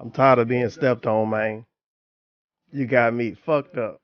I'm tired of being stepped on, man. You got me fucked up.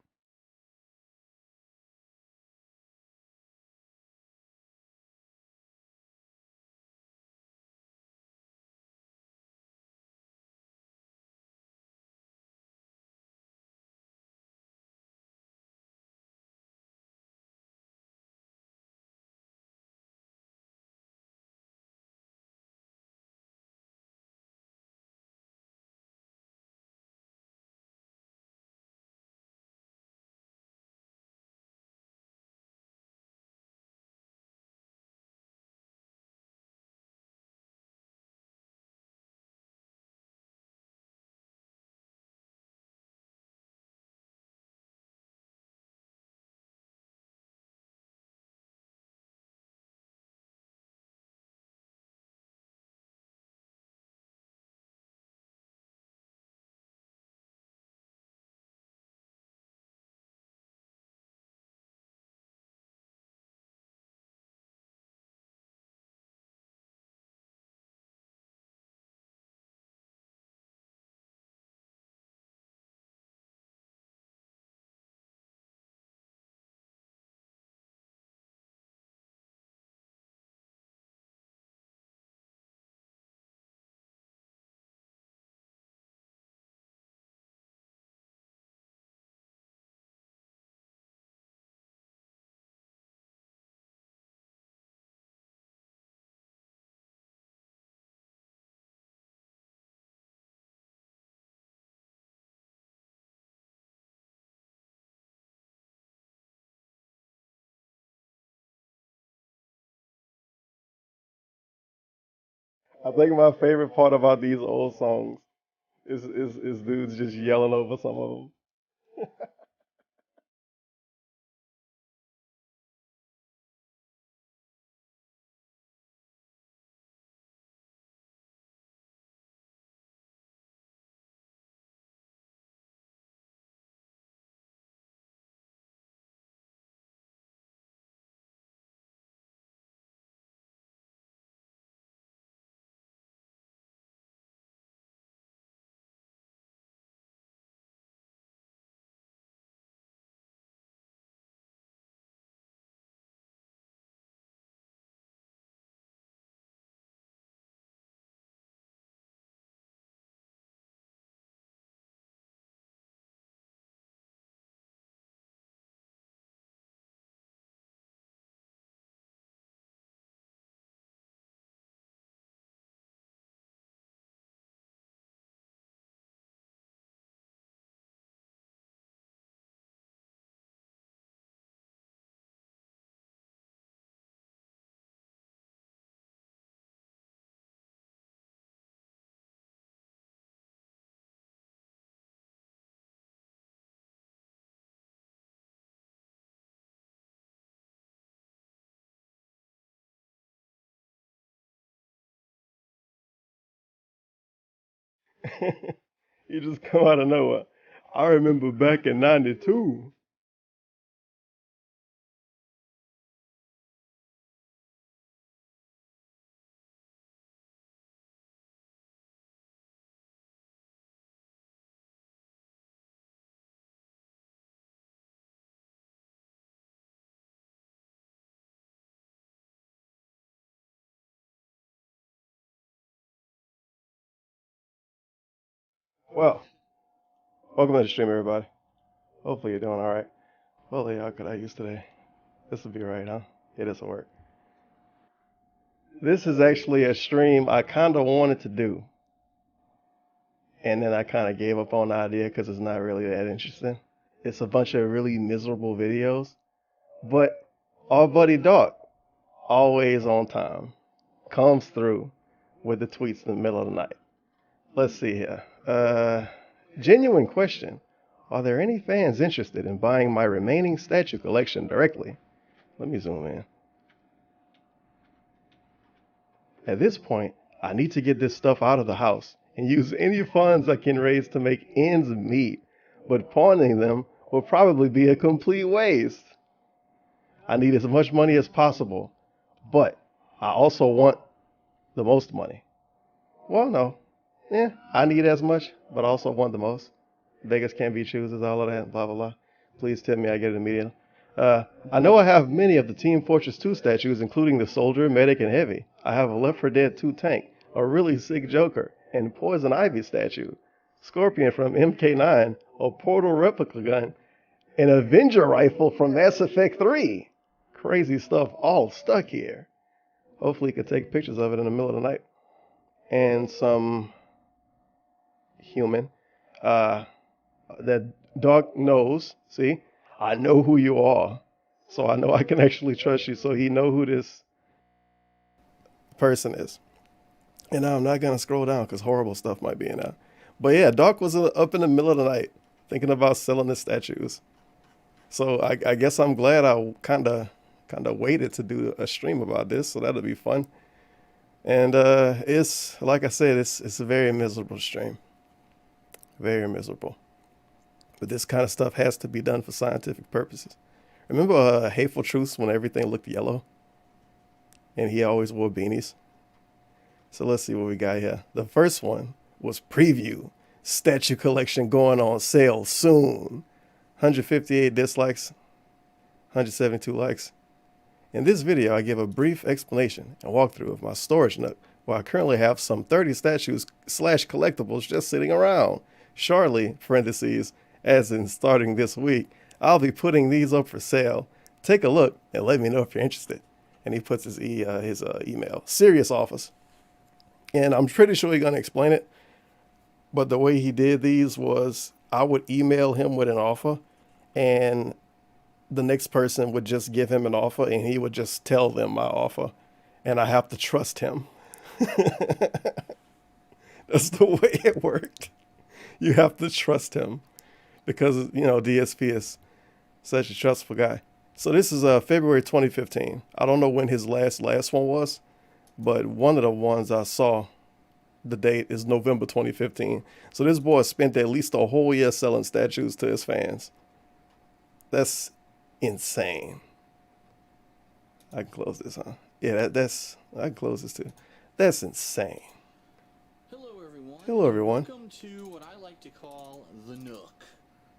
I think my favorite part about these old songs is dudes just yelling over some of them. You just come out of nowhere. I remember back in '92. Well, welcome to the stream, everybody. Hopefully you're doing all right. Well, yeah, how could I use today? This will be right, huh? Yeah, this will work. This is actually a stream I kind of wanted to do, and then I kind of gave up on the idea because it's not really that interesting. It's a bunch of really miserable videos, but our buddy Doc, always on time, comes through with the tweets in the middle of the night. Let's see here. Genuine question. Are there any fans interested in buying my remaining statue collection directly? Let me zoom in. At this point, I need to get this stuff out of the house and use any funds I can raise to make ends meet, but pawning them will probably be a complete waste. I need as much money as possible, but I also want the most money. Well, no. Yeah, I need as much, but I also want the most. Beggars can't be choosers, all of that, blah, blah, blah. Please tell me I get it immediately. I know I have many of the Team Fortress 2 statues, including the Soldier, Medic, and Heavy. I have a Left 4 Dead 2 tank, a really sick Joker, and Poison Ivy statue, Scorpion from MK9, a Portal replica gun, an Avenger rifle from Mass Effect 3. Crazy stuff all stuck here. Hopefully you can take pictures of it in the middle of the night. And some human. That dog knows. See, I know who you are, so I know I can actually trust you. So he know who this person is. And now I'm not gonna scroll down because horrible stuff might be in there. But yeah, Doc was up in the middle of the night thinking about selling the statues. So I guess I'm glad I kind of waited to do a stream about this. So that'll be fun. And it's like I said, it's a very miserable stream. Very miserable. But this kind of stuff has to be done for scientific purposes. Remember Hateful Truths when everything looked yellow? And he always wore beanies. So let's see what we got here. The first one was preview. Statue collection going on sale soon. 158 dislikes. 172 likes. In this video, I give a brief explanation and walkthrough of my storage nook, where I currently have some 30 statues / collectibles just sitting around. Shortly, parentheses, as in starting this week, I'll be putting these up for sale. Take a look and let me know if you're interested. And he puts his email, Serious Office. And I'm pretty sure he's going to explain it. But the way he did these was I would email him with an offer, and the next person would just give him an offer, and he would just tell them my offer. And I have to trust him. That's the way it worked. You have to trust him because, you know, DSP is such a trustful guy. So this is February 2015. I don't know when his last one was, but one of the ones I saw, the date is November 2015. So this boy spent at least a whole year selling statues to his fans. That's insane. I can close this, huh? Yeah, I can close this too. That's insane. Hello everyone. Hello everyone. Welcome to what I like to call the Nook.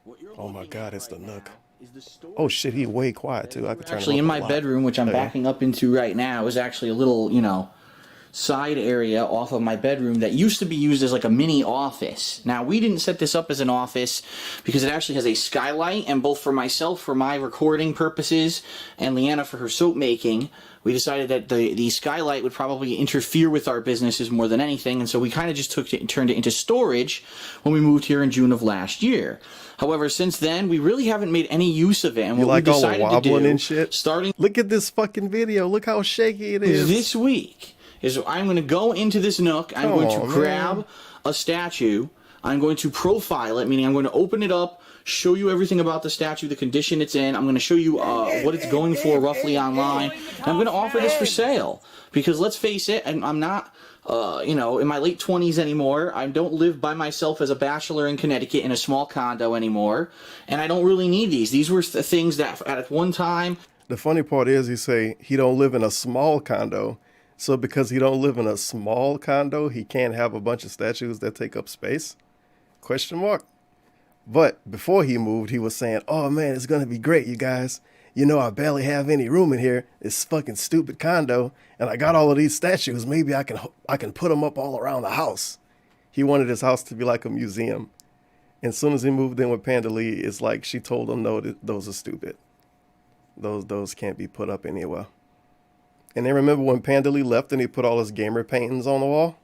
What you're Oh my God, it's the Nook. The oh shit, he way quiet too. I could turn actually in my bedroom, which I'm backing up into right now, is actually a little, you know, side area off of my bedroom that used to be used as like a mini office. Now, we didn't set this up as an office because it actually has a skylight, and both for myself for my recording purposes and Leanna for her soap making, we decided that the skylight would probably interfere with our businesses more than anything, and so we kind of just turned it into storage when we moved here in June of last year. However, since then, we really haven't made any use of it, and what we decided to do, and shit? starting... Look at this fucking video. Look how shaky it is. This week is I'm going to go into this Nook, I'm going to grab a statue, I'm going to profile it, meaning I'm going to open it up, show you everything about the statue, the condition it's in, I'm going to show you what it's going for roughly online, and I'm going to offer this for sale, because let's face it, I'm not, you know, in my late 20s anymore. I don't live by myself as a bachelor in Connecticut in a small condo anymore, and I don't really need these. These were the things that at one time... The funny part is he say he don't live in a small condo. So because he don't live in a small condo, he can't have a bunch of statues that take up space? Question mark. But before he moved, he was saying, oh man, it's going to be great, you guys. You know, I barely have any room in here. This fucking stupid condo. And I got all of these statues. Maybe I can put them up all around the house. He wanted his house to be like a museum. And as soon as he moved in with Panda Lee, it's like she told him, no, those are stupid. Those can't be put up anywhere. And then remember when Panda Lee left and he put all his gamer paintings on the wall?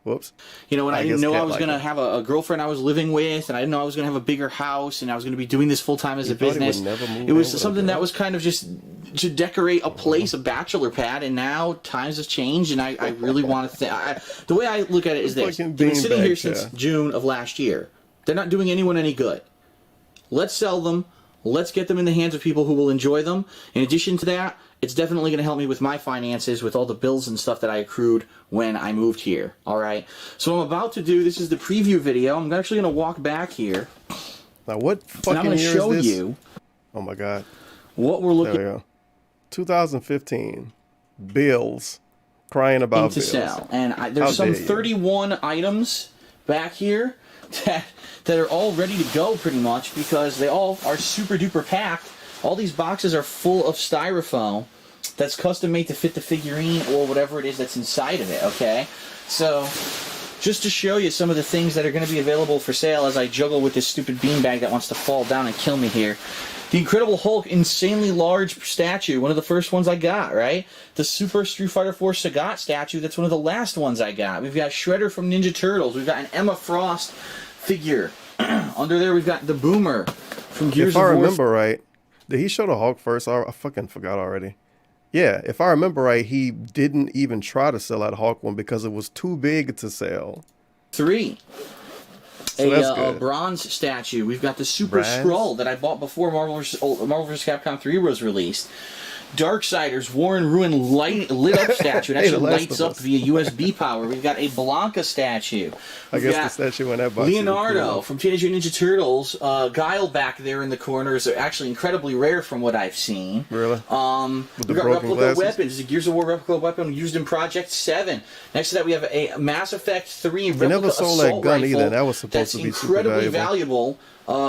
Whoops. You know, when I didn't know I was going to have a girlfriend I was living with, and I didn't know I was going to have a bigger house, and I was going to be doing this full-time as a business. It was something that was kind of just to decorate a place, a bachelor pad, and now times have changed, and I really want to... the way I look at it is this. They've been sitting here since June of last year. They're not doing anyone any good. Let's sell them. Let's get them in the hands of people who will enjoy them. In addition to that, it's definitely going to help me with my finances, with all the bills and stuff that I accrued when I moved here. All right. So I'm about to do, this is the preview video. I'm actually going to walk back here. Now what fucking year is this? I'm going to show you. Oh my God. What we're looking. There we go. 2015. Bills. crying about to bills. sell. And there's some 31 items back here that are all ready to go pretty much because they all are super duper packed. All these boxes are full of styrofoam that's custom made to fit the figurine or whatever it is that's inside of it, okay? So, just to show you some of the things that are going to be available for sale as I juggle with this stupid beanbag that wants to fall down and kill me here. The Incredible Hulk, insanely large statue, one of the first ones I got, right? The Super Street Fighter 4 Sagat statue, that's one of the last ones I got. We've got Shredder from Ninja Turtles. We've got an Emma Frost figure. Under there, we've got the Boomer from Gears of War. If I remember right, did he show the Hulk first? I fucking forgot already. Yeah, if I remember right, he didn't even try to sell that Hulk one because it was too big to sell. 3. So a bronze statue. We've got the Super Skrull that I bought before Marvel vs. Capcom 3 was released. Darksiders War and Ruin lit up statue. It actually lights up via USB power. We've got a Blanca statue. I guess the statue in that box. Leonardo from Teenage Mutant Ninja Turtles. Guile back there in the corners are actually incredibly rare from what I've seen. Really? We've got replica weapons. It's a Gears of War replica weapon used in Project 7. Next to that, we have a Mass Effect 3 replica never sold that gun rifle either. That was supposed to be incredibly valuable.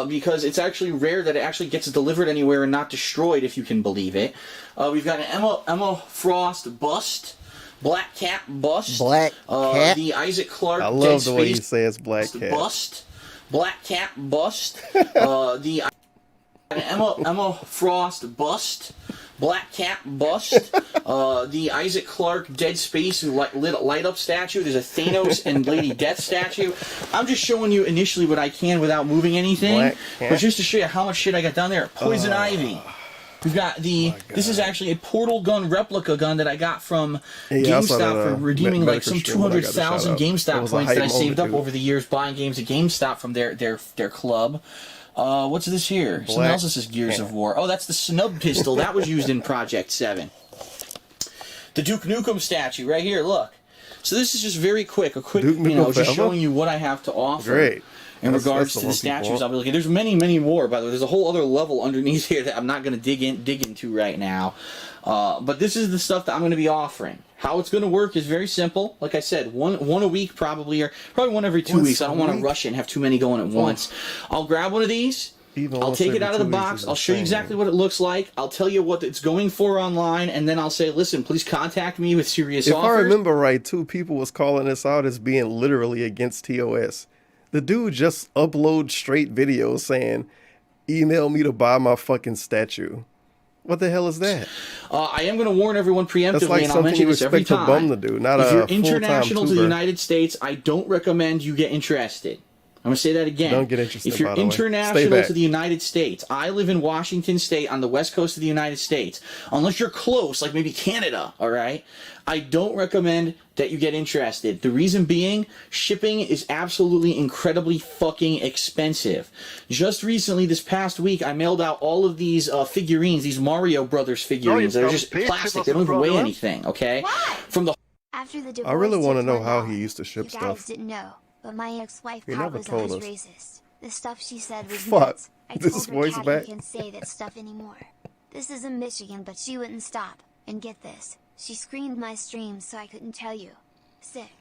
Because it's actually rare that it actually gets delivered anywhere and not destroyed, if you can believe it. We've got an Emma Frost bust, Black Cat bust, Black Cat. The Isaac Clarke. I love the way you say it's Black Cat bust, Black Cat bust, the Emma Frost bust. Black Cat bust, the Isaac Clarke Dead Space light up statue. There's a Thanos and Lady Death statue. I'm just showing you initially what I can without moving anything, but just to show you how much shit I got down there. Poison Ivy. We've got this is actually a portal gun replica gun that I got from GameStop for redeeming like some 200,000 GameStop points that I saved up over the years buying games at GameStop from their club. What's this here? Something else that says Gears of War. Oh, that's the snub pistol. That was used in Project 7. The Duke Nukem statue right here, look. So this is just very quick, just showing you what I have to offer. Great. In regards to the statues I'll be looking at. There's many, many more, by the way. There's a whole other level underneath here that I'm not going to dig into right now. But this is the stuff that I'm going to be offering. How it's going to work is very simple. Like I said, one a week probably, or probably one every 2 weeks. I don't want to rush it and have too many going at once. I'll grab one of these. I'll take it out of the box. I'll show you exactly what it looks like. I'll tell you what it's going for online, and then I'll say, listen, please contact me with serious offers. If I remember right, too, people was calling this out as being literally against TOS. The dude just uploads straight videos saying, email me to buy my fucking statue. What the hell is that? I am going to warn everyone preemptively, like and I'll mention this every time. Bum to do, not if you're international to the United States, I don't recommend you get interested. I'm going to say that again. Don't get interested. If you're international to the United States, I live in Washington State on the west coast of the United States. Unless you're close, like maybe Canada, all right? I don't recommend that you get interested. The reason being, shipping is absolutely incredibly fucking expensive. Just recently, this past week, I mailed out all of these figurines, these Mario Brothers figurines that are just plastic. They don't even weigh anything, okay? From the After the divorce, I really want to know how he used to ship stuff. You guys didn't know, but my ex-wife Kat was always racist. The stuff she said was Fuck. nuts. I told her Kat can't say that stuff anymore. This is in Michigan, but she wouldn't stop. And get this, she screened my stream so I couldn't tell you. Sick.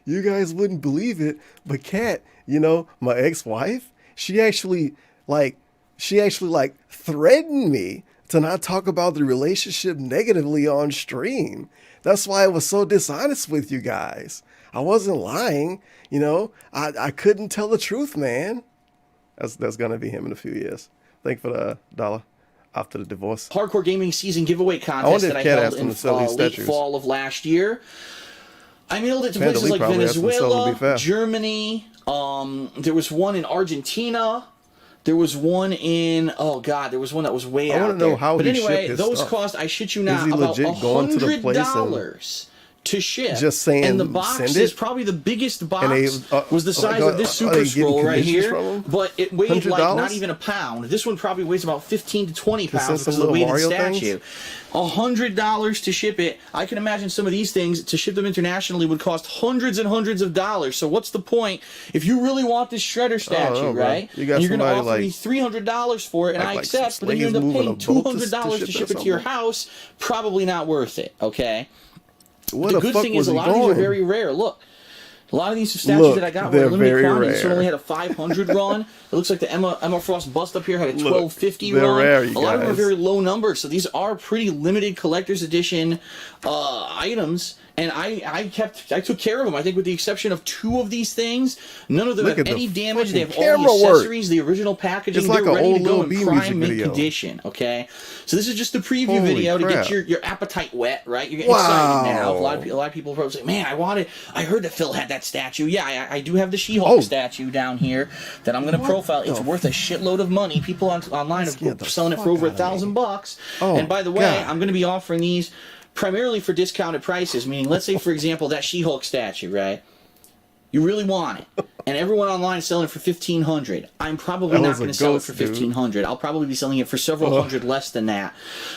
You guys wouldn't believe it, but Kat, my ex-wife, she actually threatened me to not talk about the relationship negatively on stream. That's why I was so dishonest with you guys. I wasn't lying, I couldn't tell the truth, man. That's gonna be him in a few years. Thank you for the $1 after the divorce. Hardcore Gaming Season giveaway contest that I held in late fall of last year. I mailed it to places like Venezuela, Germany. There was one in Argentina. There was one in there was one that was way out there. I want to know how but he anyway, shipped his those stuff. cost, I shit you not, about $100 to ship. Just saying, and the box send is it? probably the biggest box. And they, was the size of this Super Scroll right here, but it weighed $100? like not even a pound. This one probably weighs about 15 to 20 pounds because of the little weighted Mario statue. $100 to ship it. I can imagine some of these things to ship them internationally would cost hundreds and hundreds of dollars. So what's the point if you really want this Shredder statue, right? You got and you're going to offer like, me $300 for it, and I accept, but then you end up paying $200 to ship it to your house. Probably not worth it. Okay. The good thing is a lot of these are very rare. Look, a lot of these statues that I got were limited quantity. This one only had a 500 run. It looks like the Emma Frost bust up here had a 1250 run. Rare, a lot of them are very low numbers, so these are pretty limited collector's edition items. And I took care of them. I think with the exception of 2 of these things, none of them have any damage. They have all the accessories, the original packaging. It's like they're ready to go in B prime mint condition. Okay, so this is just the preview video to get your appetite wet, right? You're getting excited now. A lot of people probably say, "Man, I heard that Phil had that statue." Yeah, I do have the She-Hulk statue down here that I'm going to profile. It's worth a shitload of money. People online are selling it for over $1,000. And by the way, I'm going to be offering these primarily for discounted prices, meaning, let's say, for example, that She-Hulk statue, right? You really want it, and everyone online is selling it for $1,500. I'm probably not going to sell it for $1,500. I'll probably be selling it for several hundred less than that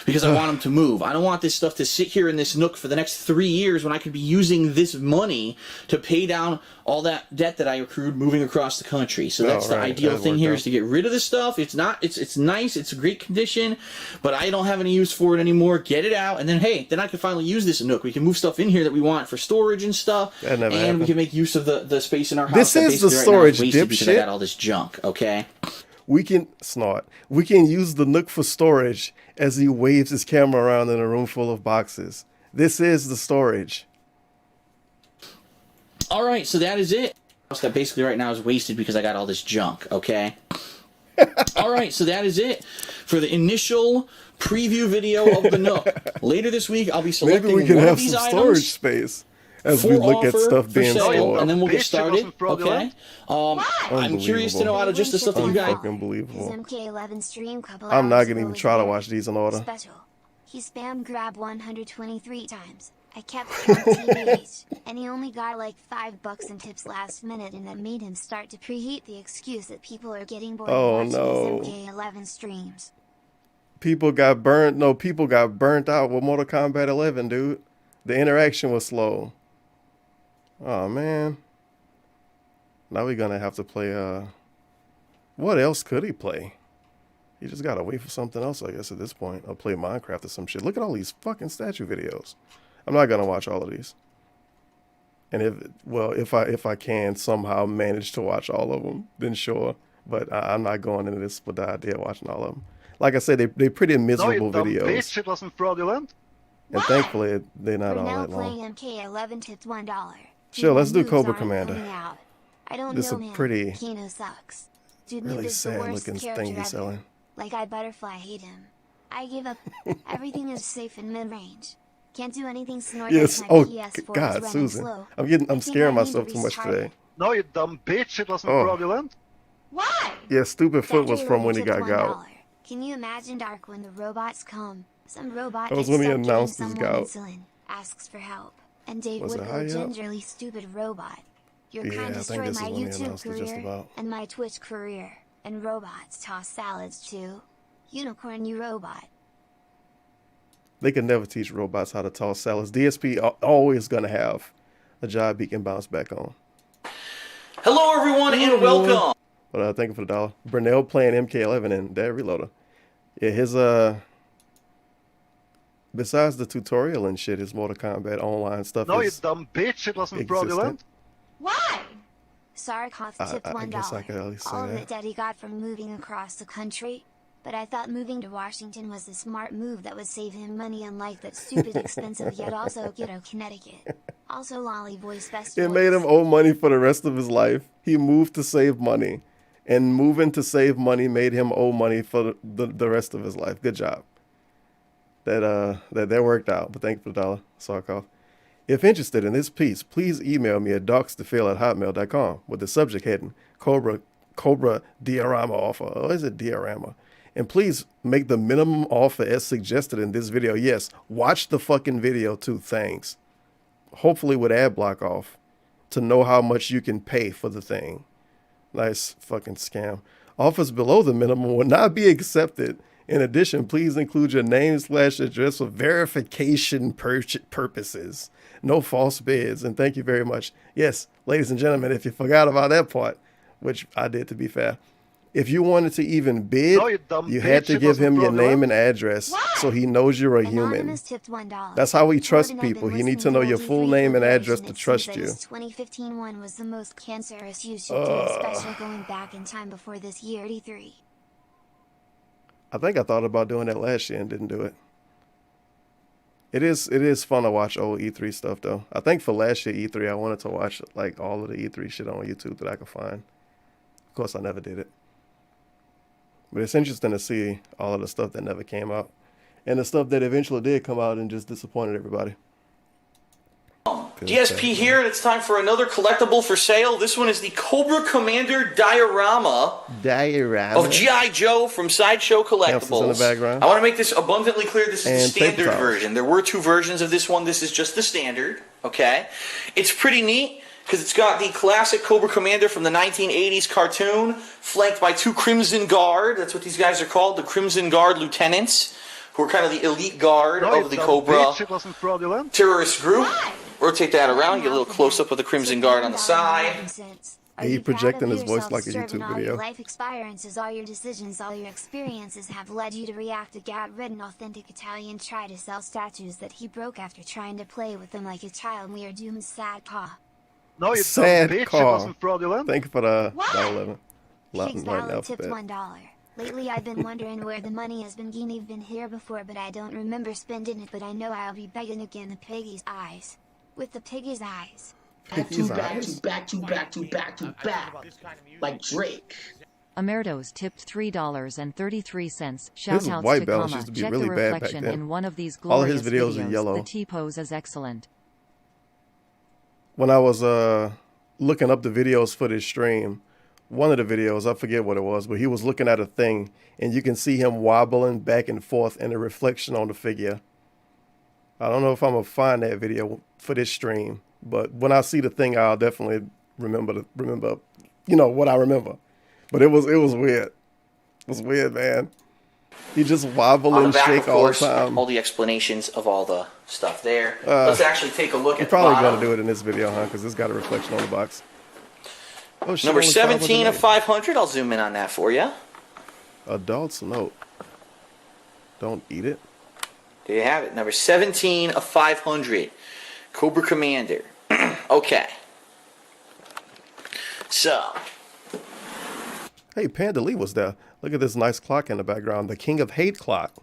because I want them to move. I don't want this stuff to sit here in this nook for the next 3 years when I could be using this money to pay down all that debt that I accrued moving across the country. So that's the ideal thing here is to get rid of this stuff. It's nice. It's a great condition, but I don't have any use for it anymore. Get it out, and then, hey, then I can finally use this nook. We can move stuff in here that we want for storage and stuff, and we can make use of the space in our house. This is the storage, dipshit. I got all this junk, okay? We can use the nook for storage as he waves his camera around in a room full of boxes. This is the storage. All right, so that is it. That basically right now is wasted because I got all this junk, okay? All right, so that is it for the initial preview video of the Nook. Later this week, I'll be selecting Maybe we can one have of these some items storage space as we look at stuff being sold. And then we'll get started, okay? I'm curious to know out of just the stuff that you got. Unbelievable. MK11 stream couple I'm not hours going to ago even was try to very watch these in order. Special. He spammed grab 123 times. I kept counting TVs, and he only got like $5 in tips last minute, and that made him start to preheat the excuse that people are getting bored of watching his MK11 streams. People got burnt. No, people got burnt out with Mortal Kombat 11, dude. The interaction was slow. Oh, man. Now we're going to have to play, what else could he play? You just got to wait for something else, I guess, at this point. Or play Minecraft or some shit. Look at all these fucking statue videos. I'm not going to watch all of these. And if I can somehow manage to watch all of them, then sure. But I'm not going into this with the idea of watching all of them. Like I said, they're pretty miserable videos. Bitch, it wasn't fraudulent. And thankfully, they're not all that playing long. MK11 tipped $1. Sure, let's do Cobra Commander. I don't This know is him. pretty, Kino sucks. Dude, really is the sad worst looking character thing you're ever. selling. Like I Butterfly hate him. I give up. Everything is safe in mid-range. Can't do anything snorted. Yes. My Oh, PS4 God, is Susan. slow. I'm scaring myself too much today. No, you dumb bitch, it wasn't Oh. fraudulent. Why? Yeah, Stupid Foot was from when he got gout. Can you imagine, Dark, when the robots come? Some robot That was gets when he stuck announced giving his someone gout. insulin, asks for help, and Dave Was would it go high up? gingerly stupid robot. Your Yeah, kind I think destroyed this is my when he YouTube announced it just career about. and my Twitch career. And robots toss salads too. Unicorn, you robot. They can never teach robots how to toss salads. DSP always going to have a job he can bounce back on. Hello, everyone, and welcome. But thank you for the $1. Brunel playing MK11 and Dad Reloader. Yeah, his besides the tutorial and shit, his Mortal Kombat online stuff No, you is dumb bitch, it wasn't existent. fraudulent. Why? Sarkov tipped I guess I $1. could at least say All of that. it Daddy got from moving across the country. But I thought moving to Washington was the smart move that would save him money, unlike that stupid expensive yet also ghetto Connecticut. Also Lolly voice best It voice. made him owe money for the rest of his life. He moved to save money. And moving to save money made him owe money for the rest of his life. Good job. That worked out. But thank you for the $1, Sarkov. If interested in this piece, please email me at docsdefil@hotmail.com with the subject heading Cobra Diorama offer. Or is it Diorama? And please make the minimum offer as suggested in this video. Yes, watch the fucking video too. Thanks. hopefully with ad block off, to know how much you can pay for the thing. Nice fucking scam. Offers below the minimum will not be accepted. In addition, please include your name/address for verification purposes. No false bids. And thank you very much. Yes, ladies and gentlemen, if you forgot about that part, which I did to be fair, if you wanted to even bid, No, you had to give him your name and address so he knows you're a human. Tipped $1. That's how we trust Jordan, I've people. been He needs to listening know your to full LD3 name and for address years, to and it trust seems you. that his 2015 one was the most cancerous. You should do a special going back in time before this year 83. I think I thought about doing that last year and didn't do it. It is fun to watch old E3 stuff though. I think for last year E3 I wanted to watch like all of the E3 shit on YouTube that I could find. Of course I never did it. But it's interesting to see all of the stuff that never came out. And the stuff that eventually did come out and just disappointed everybody. DSP here, and it's time for another collectible for sale. This one is the Cobra Commander diorama of G.I. Joe from Sideshow Collectibles. In the background. I want to make this abundantly clear. This is And the standard paper towels. version. There were 2 versions of this one. This is just the standard. Okay, it's pretty neat because it's got the classic Cobra Commander from the 1980s cartoon, flanked by 2 Crimson Guard. That's what these guys are called, the Crimson Guard lieutenants, who are kind of the elite guard No, of the you dumb Cobra bitch, it wasn't fraudulent. terrorist group. Rotate that around, get a little close-up of the Crimson Guard on the side. He projecting his voice like a YouTube All video. your life experiences, all your decisions, all your experiences have led you to react to God-ridden authentic Italian try to sell statues that he broke after trying to play with them like a child. We are doomed. Sad paw. No, you Sad dumb bitch, call. it wasn't fraudulent. Thank you for the $1.11. Higgs Right Valley now, tipped $1. Lately I've been wondering where the money has been. You've been here before, but I don't remember spending it. But I know I'll be begging again. The piggy's eyes. With the piggy's eyes. Back to back. Like Drake. Emerdos tipped $3.33. His Shout outs white to balance Comma. used to be Check really the bad back reflection then. in one of these All of glorious his videos are yellow. The T-pose is excellent. When I was looking up the videos for this stream, one of the videos, I forget what it was, but he was looking at a thing and you can see him wobbling back and forth and the reflection on the figure. I don't know if I'm gonna find that video for this stream, but when I see the thing, I'll definitely remember, you know, what I remember. But it was weird. It was weird, man. He just wobble On the and back, shake of all the course, time. all the explanations of all the stuff there. Let's actually take a look You're at the probably bottom. gonna do it in this video, huh? Because it's got a reflection on the box. Oh, shit, Number only 17 of 508. 500. I'll zoom in on that for you. Adults note. Don't eat it. There you have it. Number 17 of 500. Cobra Commander. Okay. So. Hey, Panda Lee was there. Look at this nice clock in the background. The King of Hate clock.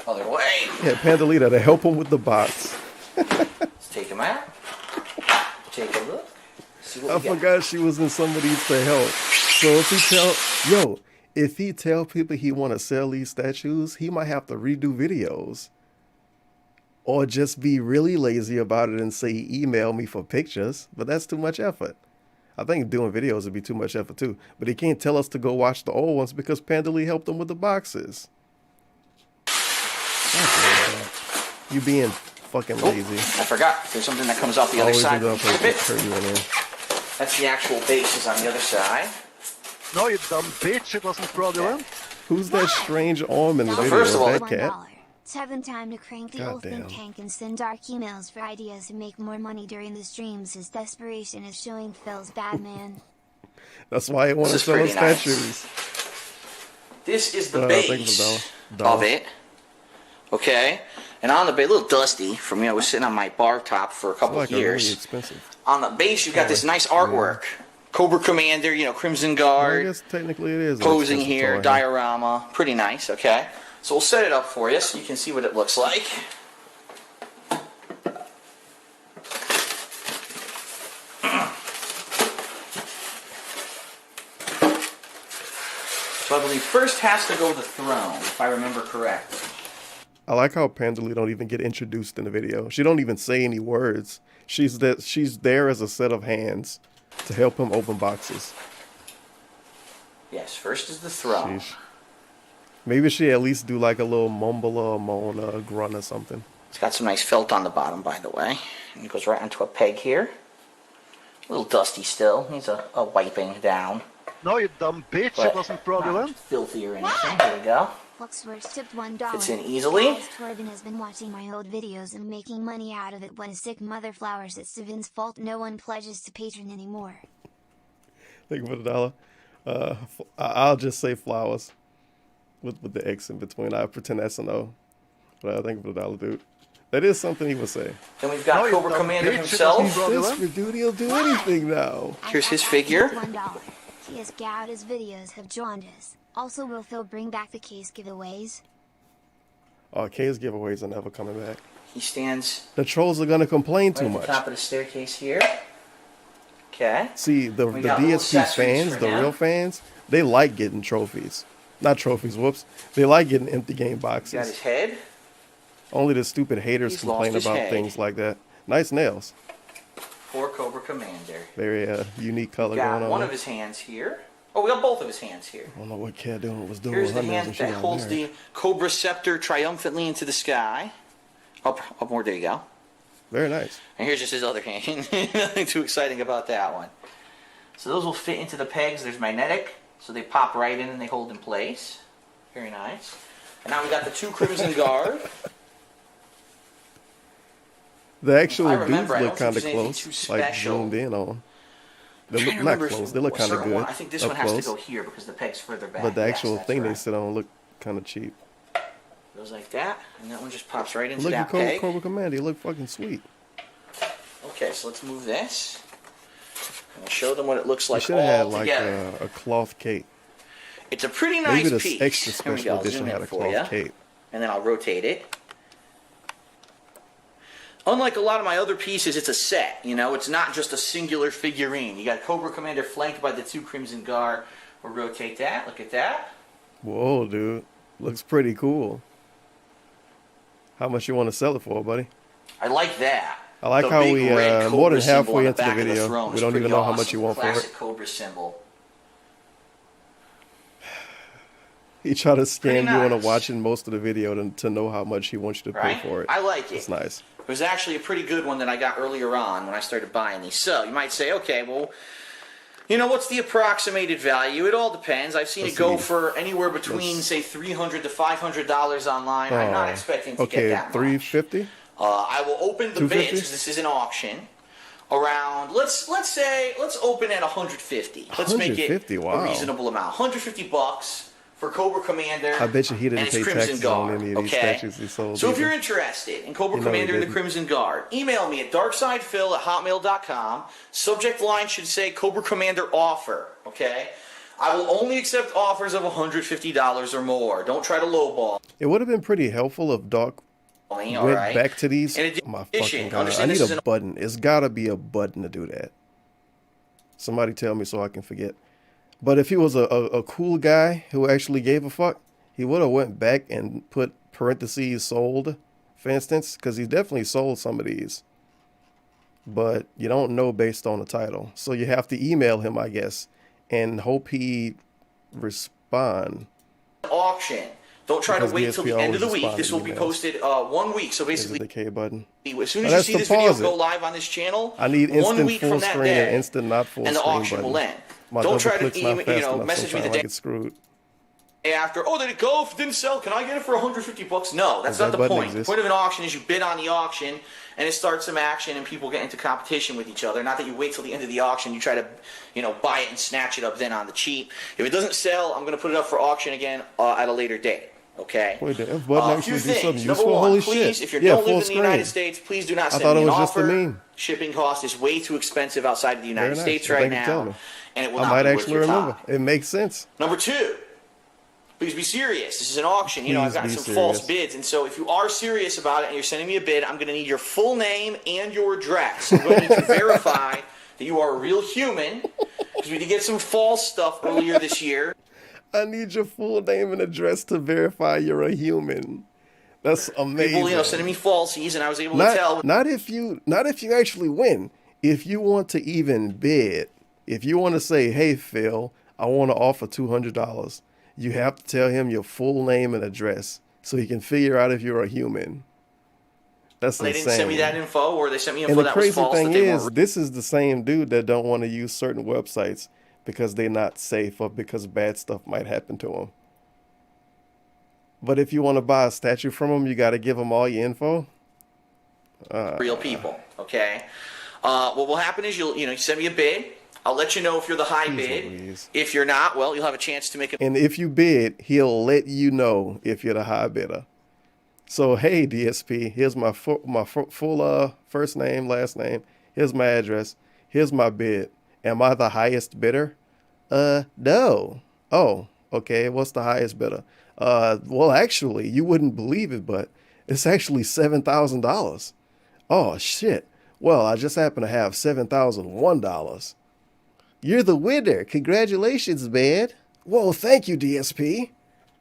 Other way. Yeah, Panda Lee there to help him with the box. Let's take him out. Take a look. See what I we got. forgot she was in some of these to help. So if he tell people he want to sell these statues, he might have to redo videos. Or just be really lazy about it and say email me for pictures. But that's too much effort. I think doing videos would be too much effort too. But he can't tell us to go watch the old ones because Panda Lee helped him with the boxes. You being fucking lazy. I forgot. There's something that comes off the other Always side. do that for you in there. That's the actual base is on the other side. No, you dumb bitch, it wasn't fraudulent. Who's that strange arm in the So video? first Is of all- that cat? It's having time to crank the old Goddamn. think tank and send dark emails for ideas to make more money during the streams. His desperation is showing Phil's bad man. That's why he wanted to This is sell his pretty nice. statues. This is the Thank you base for the dollar. of it. Okay? And on the base, a little dusty from me. I was sitting on my bar top for a couple Like of a really years. expensive. On the base, you've got this nice artwork. Cobra Commander, you know, Crimson I Guard, guess technically it is. an posing expensive here, toy. diorama. Pretty nice, okay? So we'll set it up for you so you can see what it looks like. So I believe first has to go the throne, if I remember correctly. I like how Panda Lee don't even get introduced in the video. She don't even say any words. She's there as a set of hands to help him open boxes. Yes, first is the throne. Sheesh. Maybe she at least do like a little mumble or a moan or a grunt or something. It's got some nice felt on the bottom, by the way. And it goes right onto a peg here. A little dusty still. Needs a wiping down. No, you dumb bitch. But It wasn't fraudulent. not filthy or anything. Here we go. Luxworks tipped $1. Fits in easily. Guys, Torben has been watching my old videos and making money out of it. What a sick mother flowers. It's Steven's fault no one pledges to Patreon anymore. Thank you for the $1. I'll just say flowers with the X in between. I pretend that's an O. But thank you for the $1, dude. That is something he would say. Then we've got Cobra Commander himself. This dude, he'll do anything now. Here's his figure. $1. T.S. Gowda's videos have joined us. Also, will Phil bring back the case giveaways? Oh, case giveaways are never coming back. He stands. The trolls are gonna complain right too at much. the top of the staircase here. Okay. See, the got DSP little fans, for the him. real fans, they like getting trophies. Not trophies, whoops. They like getting empty game He's got boxes. his head. Only the stupid haters He's complain lost his about head. things like that. Nice nails. For Cobra Commander. Very unique color Got going on. one there. of his hands here. Oh, we got both of his hands here. I don't know what Cat Dillon was doing Here's with the her nails hand when she that got holds married. the Cobra Scepter triumphantly into the sky. Up more, there you go. Very nice. And here's just his other hand. Nothing too exciting about that one. So those will fit into the pegs. There's magnetic, so they pop right in and they hold in place. Very nice. And now we got the 2 Crimson Guard. The actual I dudes remember, I look don't kind of think there's anything close, too like special. zoomed in on. They I'm look trying to not remember close. They look a kind of certain good. one. I think this up one has close. to go here because the peg's further back. But the Yes, actual that's thing they right. sit on look kind of cheap. Goes like that, and that one just pops right into Look that at Cobra, peg. Cobra Commander. He look fucking sweet. Okay, so let's move this. And we'll show them what it looks like They should have had all like together. a cloth cape. It's a pretty nice Maybe the piece. extra Here we special go. edition Zoom in had a for ya. cloth cape. And then I'll rotate it. Unlike a lot of my other pieces, it's a set. You know, it's not just a singular figurine. You got Cobra Commander flanked by the 2 Crimson Guard. We'll rotate that. Look at that. Whoa, dude. Looks pretty cool. How much you want to sell it for, buddy? I like that. I like The how big we, red more than Cobra symbol halfway on into the back of video, throne we is don't even pretty know how much awesome. you want for Classic it. Cobra symbol. He tried to scam Pretty you into nice. watching most of the video to know how much he wants you to Right? pay for it. I like it. It's nice. It was actually a pretty good one that I got earlier on when I started buying these. So you might say, okay, well, you know, what's the approximated value? It all depends. I've seen Let's it go see. for anywhere between, say, $300 to $500 online. I'm not expecting to okay, get that much. $350. I will open the bids 250? because this is an auction. Around, let's open at 150. Let's make it 150, wow. a reasonable amount. $150 for Cobra Commander. I bet you he didn't and his pay Crimson taxes Guard, on any of these okay? statues he sold. So if either. you're interested in Cobra You know he Commander and the didn't. Crimson Guard, email me at darksidephil@hotmail.com. Subject line should say Cobra Commander offer, okay? I will only accept offers of $150 or more. Don't try to lowball It would have been pretty helpful if Doc me, went all right? back to these. In My addition, fucking god! I understand need this is a an- button. It's gotta be a button to do that. Somebody tell me so I can forget. But if he was a cool guy who actually gave a fuck, he would have went back and put parentheses sold, for instance, because he definitely sold some of these. But you don't know based on the title, so you have to email him, I guess, and hope he respond. auction. Don't try Because to wait till the DSP end of the always week. This will be responds posted 1 week. So Is it basically, the K button? as soon Oh, as you that's see to this video pause go it. live on this channel, I need 1 instant week full from that screen day, and instant not full and the screen auction button. will end. My Don't double try to click's not fast enough message me the sometimes. I day get screwed. after. Oh, did it go? If it didn't sell, can I get it for $150? No, that's Does not that the button point. The exist? point of an auction is you bid on the auction, and it starts some action, and people get into competition with each other. Not that you wait till the end of the auction, you try to, buy it and snatch it up then on the cheap. If it doesn't sell, I'm going to put it up for auction again at a later date. Okay. Wait, the F button A actually few do things. something Number useful? one, Holy please, shit. if you Yeah, don't full live in the United screen. States, please do not I send thought me it an was just a offer. meme. Shipping cost is way too expensive outside of the United Very nice. States Well, right thank you for telling now, me. and it will I not might be worth actually your remember. time. It makes sense. Number two, please be serious. This is an auction. I've Please gotten be some serious. false bids, and so if you are serious about it and you're sending me a bid, I'm going to need your full name and your address. I'm going to need to verify that you are a real human, because we did get some false stuff earlier this year. I need your full name and address to verify you're a human. That's amazing. People, sending me falsies, and I was able to tell. Not if you actually win. If you want to even bid, if you want to say, "Hey Phil, I want to offer $200," you have to tell him your full name and address so he can figure out if you're a human. That's They insane. didn't send me that info, or they sent me info and the that was crazy false. thing is, this is the same dude that don't want to use certain websites because they're not safe or because bad stuff might happen to them. But if you want to buy a statue from them, you got to give them all your info. Real people, okay? What will happen is you send me a bid. I'll let you know if you're the high bid. Louise. If you're not, well, you'll have a chance to make it. And if you bid, he'll let you know if you're the high bidder. So, hey, DSP, here's my full first name, last name. Here's my address. Here's my bid. Am I the highest bidder? No. Oh, okay. What's the highest bidder? Well, actually, you wouldn't believe it, but it's actually $7,000. Oh, shit. Well, I just happen to have $7,001. You're the winner. Congratulations, man. Whoa, thank you, DSP.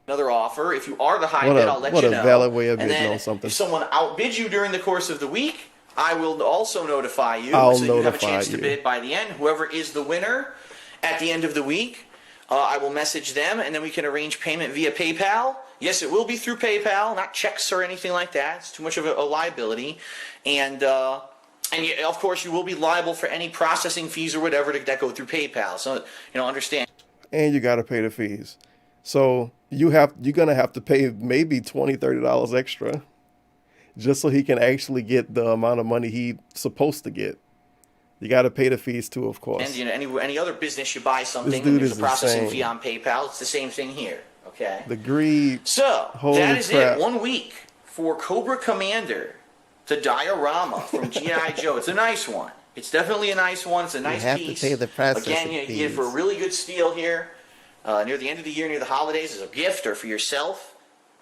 Another offer. If you are the high bid, I'll let you know. What a valid way of and bidding then on something. If someone outbids you during the course of the week, I will also notify you. So you have a chance to bid by the end. Whoever is the winner at the end of the week, I will message them, and then we can arrange payment via PayPal. Yes, it will be through PayPal, not checks or anything like that. It's too much of a liability. And of course, you will be liable for any processing fees or whatever that go through PayPal. So, understand. And you got to pay the fees. So you're going to have to pay maybe $20, $30 extra just so he can actually get the amount of money he's supposed to get. You got to pay the fees too, of course. And any other business you buy something, and there's a processing fee on PayPal. It's the same thing here. Okay. The greed. So that is it. 1 week for Cobra Commander, the diorama from G.I. Joe. It's a nice one. It's definitely a nice one. It's a nice piece. You have to pay the processing fees. Again, you get it for a really good steal here. Near the end of the year, near the holidays, as a gift or for yourself.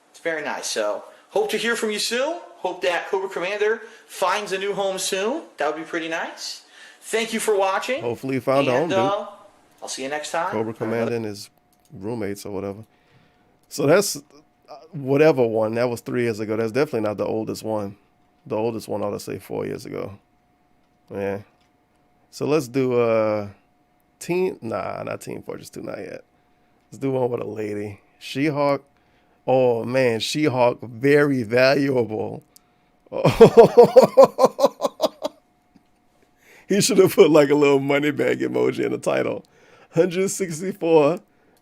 It's very nice. So hope to hear from you soon. Hope that Cobra Commander finds a new home soon. That would be pretty nice. Thank you for watching. Hopefully he found a home, dude. I'll see you next time. Cobra Commander and his roommates or whatever. So that's whatever one. That was 3 years ago. That's definitely not the oldest one. The oldest one ought to say 4 years ago. Yeah. So let's do not Team Fortress 2, not yet. Let's do one with a lady. She-Hulk. Oh man, She-Hulk, very valuable. He should have put like a little money bag emoji in the title. 164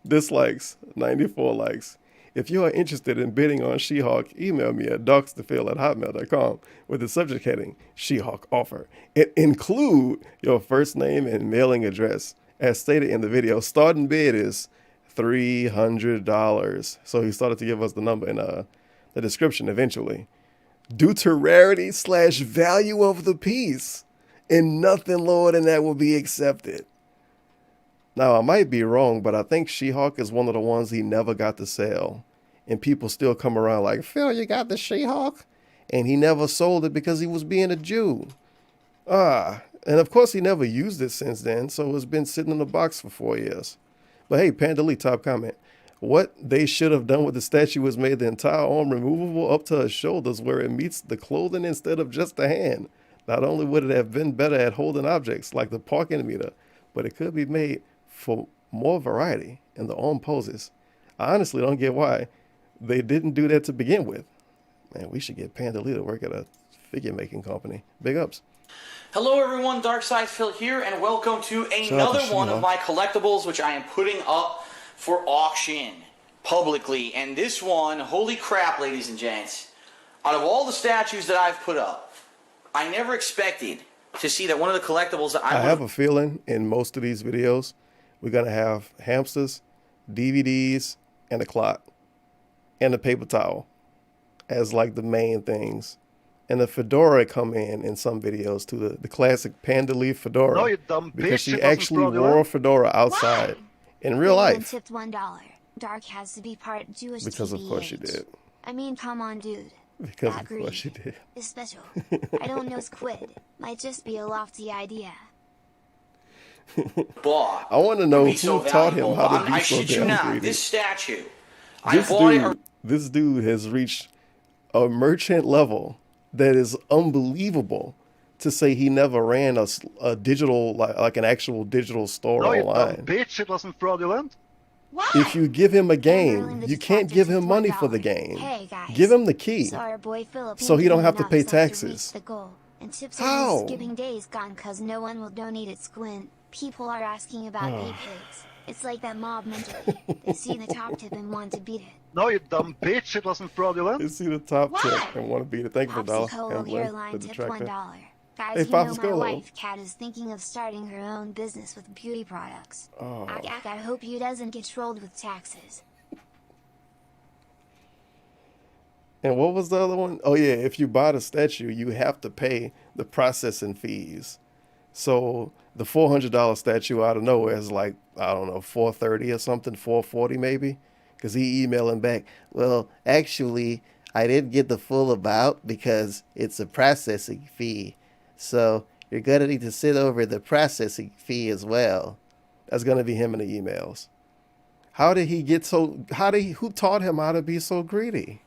dislikes, 94 likes. If you are interested in bidding on She-Hulk, email me at docsthefield@hotmail.com with the subject heading She-Hulk offer. Include your first name and mailing address. As stated in the video, starting bid is $300. So he started to give us the number in the description eventually. Due to rarity / value of the piece, and nothing lower than that will be accepted. Now, I might be wrong, but I think She-Hulk is one of the ones he never got to sell. And people still come around like, Phil, you got the She-Hulk? And he never sold it because he was being a Jew. And of course he never used it since then, so it's been sitting in the box for 4 years. But hey, Pandali, top comment. What they should have done with the statue was made the entire arm removable up to her shoulders where it meets the clothing instead of just the hand. Not only would it have been better at holding objects like the parking meter, but it could be made for more variety in the arm poses. I honestly don't get why they didn't do that to begin with. Man, we should get Pandali to work at a figure making company. Big ups. Hello everyone, Darkside Phil here, and welcome to another one of my collectibles, which I am putting up for auction publicly. And this one, holy crap, ladies and gents, out of all the statues that I've put up, I never expected to see that one of the collectibles that I have a feeling in most of these videos, we're going to have hamsters, DVDs, and a clock, and a paper towel as like the main things. And the fedora come in some videos too, the classic Pandali fedora. No, you dumb bitch. Because she actually wore a fedora outside in real life. Tipped $1. Dark has to be part Jewish. Because of course she did. I mean, come on, dude. Because of course she did. Is special. I don't know squid. Might just be a lofty idea. Bought. I want to know who taught him how to be so damn greedy. This statue. This dude has reached a merchant level that is unbelievable to say he never ran a digital, like an actual digital store online. No, bitch, it wasn't fraudulent. If you give him a game, Berlin, the you can't detective give tipped him money for $1. the game. Hey guys. Give him the key. So our boy Philip So he ain't don't doing have to enough pay stuff to reach taxes. the goal. And tips How? are just skipping days gone cause no one will donate at Squint. People are asking about pigs. It's like that mob mentality. They see the top tip and want to beat it. No, you dumb bitch, it wasn't fraudulent. You see the top tip and want to beat it. Thank you for the dollar. Popsicle And hairline the tipped detractor. $1. Guys, Hey, you know my Popsicle. wife, Kat, is thinking of starting her own business with beauty products. Oh. I hope you doesn't get trolled with taxes. And what was the other one? Oh yeah, if you buy the statue, you have to pay the processing fees. So the $400 statue out of nowhere is like, I don't know, $430 or something, $440 maybe, because he emailing back. Well, actually, I didn't get the full amount because it's a processing fee. So you're gonna need to sit over the processing fee as well. That's gonna be him in the emails. How did he get so? Who taught him how to be so greedy?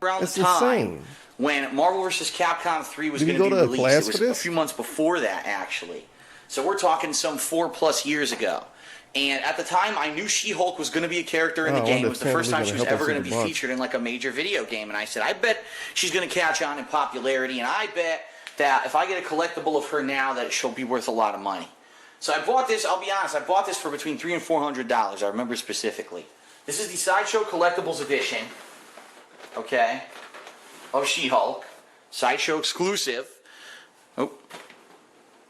Around It's the time insane. when Marvel vs. Capcom 3 was Did he going to go be to a released. class It was for a this? few months before that, actually. So we're talking some 4+ years ago. And at the time, I knew She-Hulk was going to be a character in the I game. wonder It was if the first Pam time was she was gonna help ever us going to with be the featured in like a major video game. And I said, I bet she's going to catch on in popularity. And I bet that if I get a collectible of her now, that she'll be worth a lot of money. So I bought this, I'll be honest, I bought this for between $300 and $400. I remember specifically. This is the Sideshow Collectibles Edition. Okay. Of She-Hulk. Sideshow exclusive. Oh.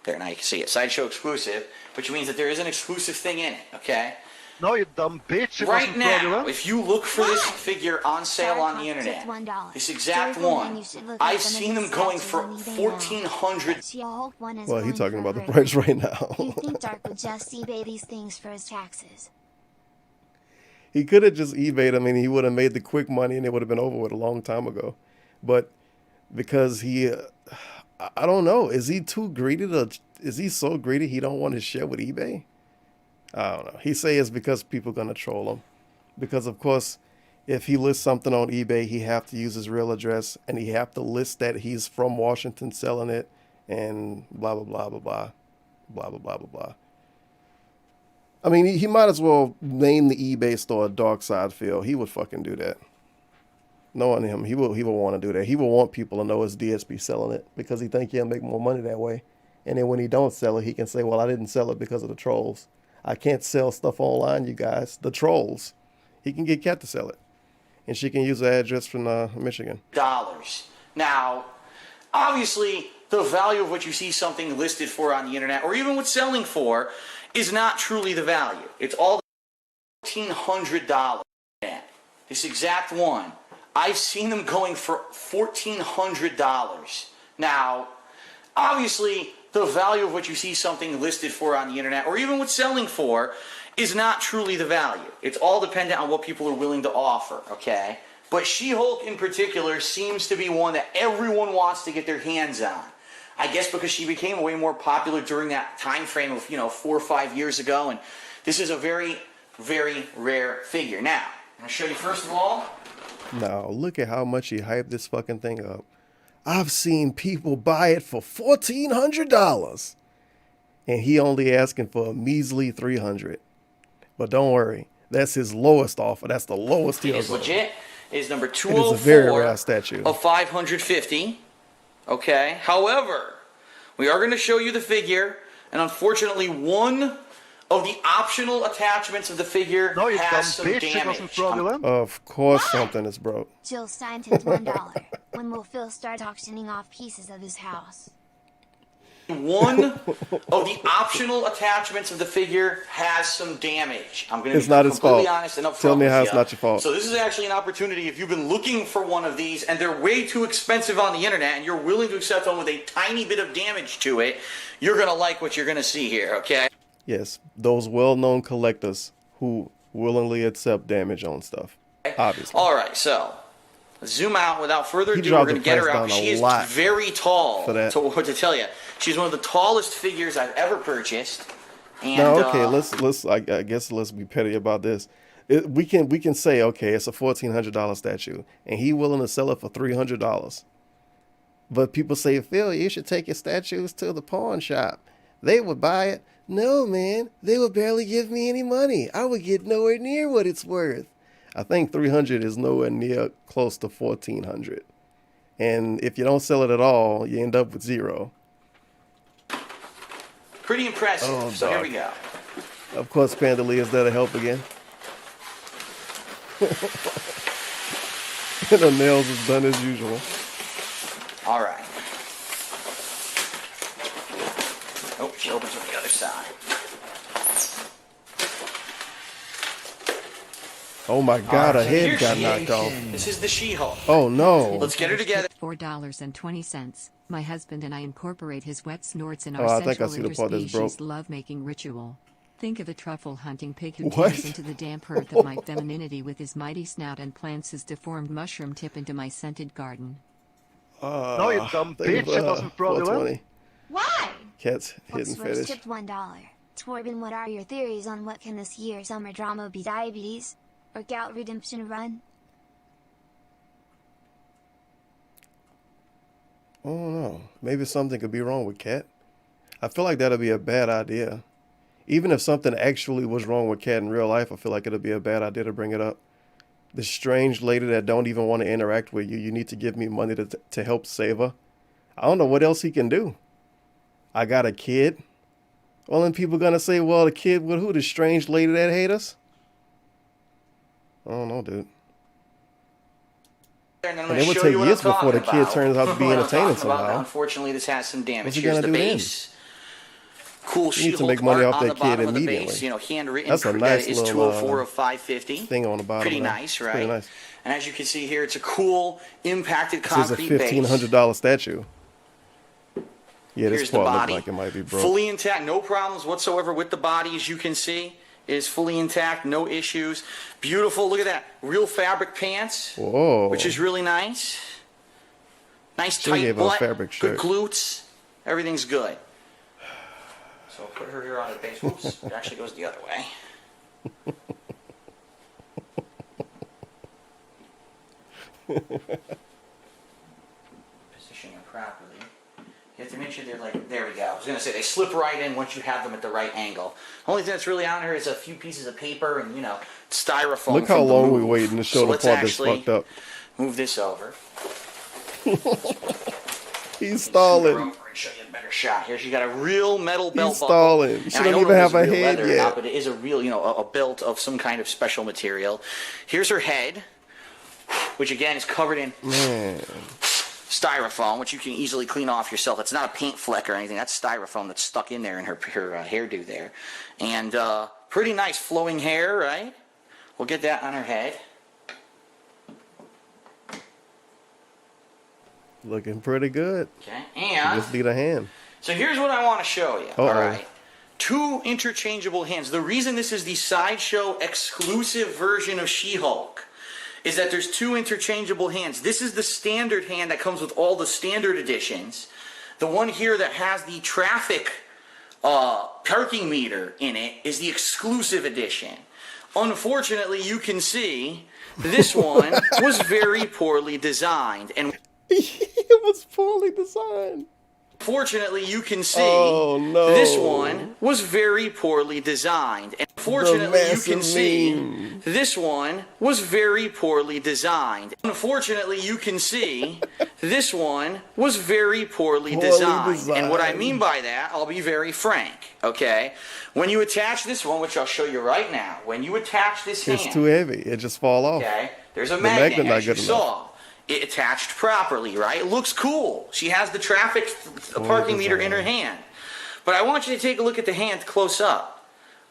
There, now you can see it. Sideshow exclusive. Which means that there is an exclusive thing in it, okay? No, you dumb bitch, it Right wasn't now, fraudulent. if you look for this figure on sale on the internet, this exact one, I've seen them going for $1,400. Well, he's talking about the price right now. You think Dark would just eBay these things for his taxes? He could have just eBayed them and he would have made the quick money and it would have been over with a long time ago. But because he, I don't know, is he too greedy is he so greedy he don't want to share with eBay? I don't know. He say it's because people going to troll him. Because of course, if he lists something on eBay, he have to use his real address and he have to list that he's from Washington selling it and blah, blah, blah, blah, blah, blah, blah, blah, blah, blah. I mean, he might as well name the eBay store Dark Side Phil. He would fucking do that. Knowing him, he will want to do that. He will want people to know it's DSP selling it because he think he'll make more money that way. And then when he don't sell it, he can say, well, I didn't sell it because of the trolls. I can't sell stuff online, you guys. The trolls. He can get Kat to sell it. And she can use the address from Michigan. Now, obviously, the value of what you see something listed for on the internet, or even what's selling for, is not truly the value. It's all $1,400. This exact one, I've seen them going for $1,400. Now, obviously, the value of what you see something listed for on the internet, or even what's selling for, is not truly the value. It's all dependent on what people are willing to offer, okay? But She-Hulk in particular seems to be one that everyone wants to get their hands on. I guess because she became way more popular during that time frame of, 4 or 5 years ago, and this is a very, very rare figure. Now, I'm going to show you first of all. Now, look at how much he hyped this fucking thing up. I've seen people buy it for $1,400. And he only asking for a measly $300. But don't worry, that's his lowest offer. That's the lowest he'll go. It is legit. It is number It is a 204 very rare statue. of 550. Okay. However, we are going to show you the figure, and unfortunately, one of the optional attachments of the figure No, you dumb has some bitch, it wasn't damage. fraudulent. Of course something is broke. Jill Stein tipped $1. When will Phil start auctioning off pieces of his house? One of the optional attachments of the figure has some damage. I'm going to It's be not his completely fault. honest and upfront Tell me with how it's ya. not your fault. So this is actually an opportunity if you've been looking for one of these and they're way too expensive on the internet and you're willing to accept one with a tiny bit of damage to it, you're going to like what you're going to see here, okay? Yes, those well-known collectors who willingly accept damage on stuff. Obviously. All right, so zoom out. Without further He ado, we're dropped going to the get her price out. down a She is lot very tall. for that. To tell you, she's one of the tallest figures I've ever purchased. And, Now, okay, let's I guess let's be petty about this. We can say, okay, it's a $1,400 statue, and he willing to sell it for $300. But people say, Phil, you should take your statues to the pawn shop. They would buy it. No, man, they would barely give me any money. I would get nowhere near what it's worth. I think 300 is nowhere near close to 1400. And if you don't sell it at all, you end up with zero. Pretty impressive. Oh, so here we go. Of course, Pandali is there to help again. The nails is done as usual. All right. Oh, she opens from the other side. Oh my God, her head Here's got knocked off. This is the She-Hulk. Oh no. Let's get her together. $4.20. My husband and I incorporate his wet snorts in Oh, our I think I central see the part that's broke. interspecies lovemaking ritual. Think of a truffle hunting pig who What? tears into the damp earth of my femininity with his mighty snout and plants his deformed mushroom tip into my scented garden. No, you dumb think bitch, it wasn't fraudulent. 420. Why? Cat's What's hidden worse, fetish. tipped $1. Torben, what are your theories on what can this year's summer drama be? Diabetes? Or gout redemption run? I don't know. Maybe something could be wrong with Cat. I feel like that'd be a bad idea. Even if something actually was wrong with Cat in real life, I feel like it'd be a bad idea to bring it up. This strange lady that don't even want to interact with you, you need to give me money to help save her. I don't know what else he can do. I got a kid. Well, then people gonna say, well, the kid with who? The strange lady that hate us? I don't know, dude. And And it would take years before the kid turns out to be entertaining somehow. Unfortunately, this has some damage. What's he Here's gonna the do then? base. Cool You need to She-Hulk make money art off on that the bottom kid of the immediately. base. You know, handwritten. That's a nice is little 204 of 550. thing on the bottom. Pretty there. nice, It's right? Pretty nice. And as you can see here, it's a cool impacted This is a concrete base. $1,500 statue. Yeah, this Here's the part body. looks like it might be broke. Fully intact, no problems whatsoever with the body, as you can see. It is fully intact, no issues. Beautiful, look at that. Real fabric pants, Whoa. which is really nice. Nice Sure tight gave her a butt, fabric good shirt. glutes. Everything's good. So I'll put her here on the base. Whoops, it actually goes the other way. Position them properly. You have to make sure they're like, there we go. I was going to say, they slip right in once you have them at the right angle. Only thing that's really on here is a few pieces of paper and, you know, styrofoam. Look how from the long we move. waiting to show So the let's part that's actually fucked up. move this over. He's stalling. Over and show you a better shot. Here she got a real metal belt He's buckle. stalling. And She I don't don't even know have if a it's real head leather or yet. not, but it is a real, you know, a belt of some kind of special material. Here's her head, which again is covered in Man. styrofoam, which you can easily clean off yourself. It's not a paint fleck or anything. That's styrofoam that's stuck in there in her hairdo there. And pretty nice flowing hair, right? We'll get that on her head. Looking pretty good. Okay, You and just need a hand. so here's what I want to show you. Uh-oh. All right. Two interchangeable hands. The reason this is the Sideshow exclusive version of She-Hulk is that there's two interchangeable hands. This is the standard hand that comes with all the standard editions. The one here that has the traffic parking meter in it is the exclusive edition. Unfortunately, you can see this one was very poorly designed. And It was poorly designed. fortunately, you can see Oh, no. this one was very poorly designed. And fortunately, you can massive see meme. this one was very poorly designed. Unfortunately, you can see this one was very poorly designed. And what I mean by that, I'll be very frank, okay? When you attach this one, which I'll show you right now, when you attach this hand, It's too heavy. It just fall off. okay, there's a The magnet, magnet not as you good saw. It attached properly, right? It looks cool. She has the traffic parking meter in her hand. But I want you to take a look at the hand close up.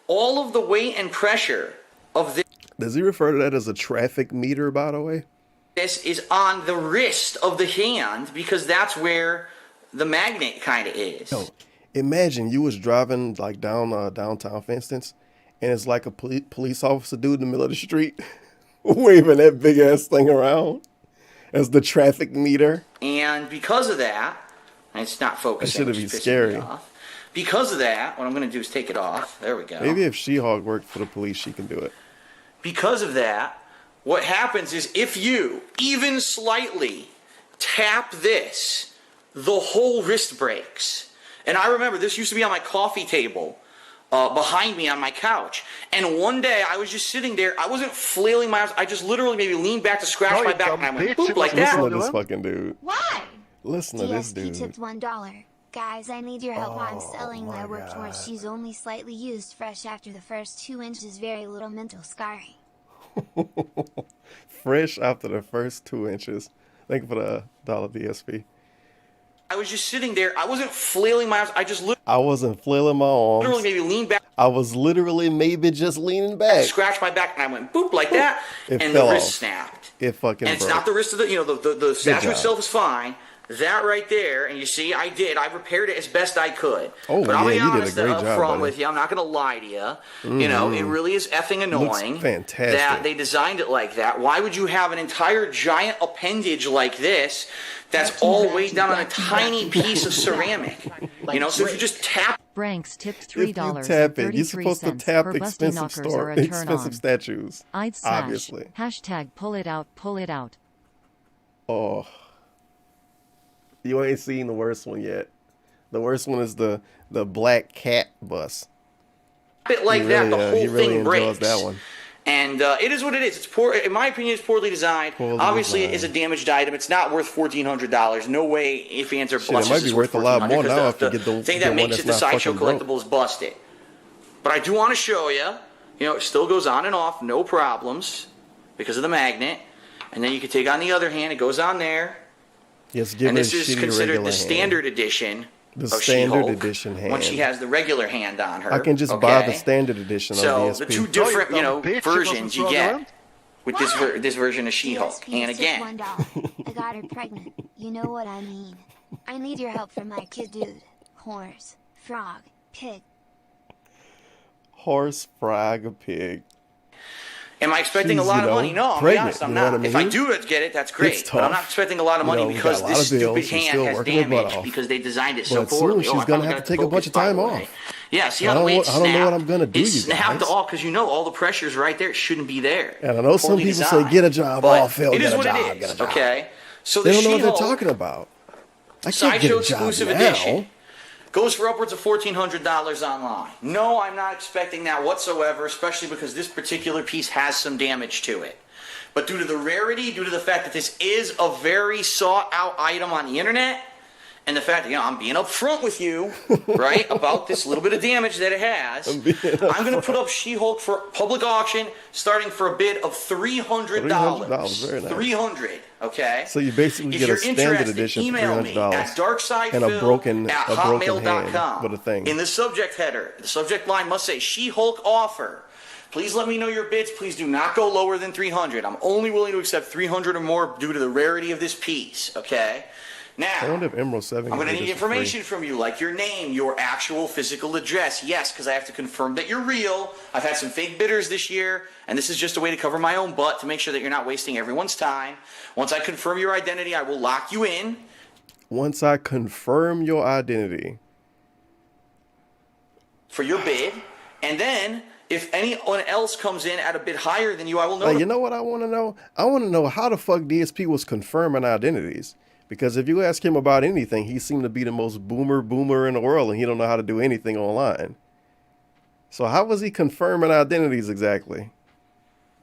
All of the weight and pressure of Does he refer to that as a traffic meter, by the way? this is on the wrist of the hand because that's where the magnet kind of is. Yo, imagine you was driving like down downtown, for instance, and it's like a police officer dude in the middle of the street waving that big ass thing around as the traffic meter. And because of that, and it's not focusing. That should which be is pissing scary. me off. Because of that, what I'm going to do is take it off. There we go. Maybe if She-Hulk worked for the police, she can do it. Because of that, what happens is if you even slightly tap this, the whole wrist breaks. And I remember this used to be on my coffee table behind me on my couch. And one day I was just sitting there. I wasn't flailing my arms. I just literally maybe leaned back to scratch my back, and I went boop like that. Listen to this fucking dude. Why? Listen to this DSP dude. tipped $1. Guys, I need your help. I'm selling my work for she's only slightly used, fresh after the first 2 inches, very little mental scarring. Fresh after the first 2 inches. Thank you for the dollar DSP. I was just sitting there. I wasn't flailing my arms. I wasn't flailing my arms. Literally maybe leaned back. I was literally maybe just leaning back. Scratched my back, and I went boop like that, It and fell the wrist off. snapped. It fucking And it's broke. not the wrist of the statue job. itself is fine. That right there, and you see, I repaired it as best I could. Oh, but I'll yeah, be you did a honest, great up job, front buddy. with you, I'm not going to lie to you. You know, it really is effing annoying. Looks fantastic. That they designed it like that. Why would you have an entire giant appendage like this that's all weighed down on a tiny piece of ceramic? You know, so if you just tap. Branks tipped If you $3 tap and it, you're 33 supposed to cents tap for busty expensive knockers or a turn on. expensive statues. I'd slash. Obviously. Hashtag pull it out, pull it out. Oh. You ain't seen the worst one yet. The worst one is the black cat bus. It like He that, really, the whole he really thing enjoys breaks. that one. And it is what it is. It's poor. In my opinion, it's poorly designed. Obviously, it is a damaged item. It's not worth $1,400. No way, if you answer Shit, it might buses, be it's worth a lot more now if you get the thing that one makes that's it the not sideshow fucking broke. collectible is busted. But I do want to show you. You know, it still goes on and off, no problems, because of the magnet. And then you can take on the other hand. It goes on there. Yes, give And it a this is shitty considered regular the standard edition. The of standard She-Hulk edition hand. when she has the regular hand on her. I can just buy the standard edition So of the DSP. two different, you know, bitch, versions you get with this version of She-Hulk. DSP And tipped again, $1. I got her pregnant. You know what I mean. I need your help for my kid, dude. Horse, frog, pig. Horse, frog, a pig. am I expecting She's, a lot you of know, money? No, I'm pregnant, honest, I'm you know not. what I If I mean? do get it, that's great. It's But I'm tough. not expecting a lot of You money know, we because got a lot this of bills. stupid She's hand still has working her butt damage off. because they designed it so But soon poorly. she's I gonna probably have got to take a focus, bunch of by time the way. off. Yeah, see I how the don't way know- it's I don't know snapped? what I'm gonna do, It's you snapped guys. off because you know all the pressure's right there. It shouldn't be there. And I know some Poorly people say, designed. get a job But off, Phil, it get is a what job, it get a is. job. Okay, so They the don't know what they're She-Hulk talking about. I can't Sideshow get a job exclusive now. edition goes for upwards of $1,400 online. No, I'm not expecting that whatsoever, especially because this particular piece has some damage to it. But due to the rarity, due to the fact that this is a very sought out item on the internet, and the fact that, you know, I'm being upfront with you, right, about this little bit of damage that it has, I'm going to put up She-Hulk for public auction, starting for a bid of $300. $300, very nice. $300, okay? So you basically If get a you're standard interested, edition for email me $300 at darksidephil and a broken at hand hotmail.com. with a thing. In the subject header, the subject line must say She-Hulk offer. Please let me know your bids. Please do not go lower than 300. I'm only willing to accept 300 or more due to the rarity of this piece, okay? Now, I wonder if Emerald 7 I'm going to can do need this for free. information from you, like your name, your actual physical address. Yes, because I have to confirm that you're real. I've had some fake bidders this year, and this is just a way to cover my own butt to make sure that you're not wasting everyone's time. Once I confirm your identity, I will lock you in. Once I confirm your identity. For your bid, and then if anyone else comes in at a bid higher than you, I will know. Like, you know what I want to know? I want to know how the fuck DSP was confirming identities. Because if you ask him about anything, he seemed to be the most boomer in the world, and he don't know how to do anything online. So how was he confirming identities exactly?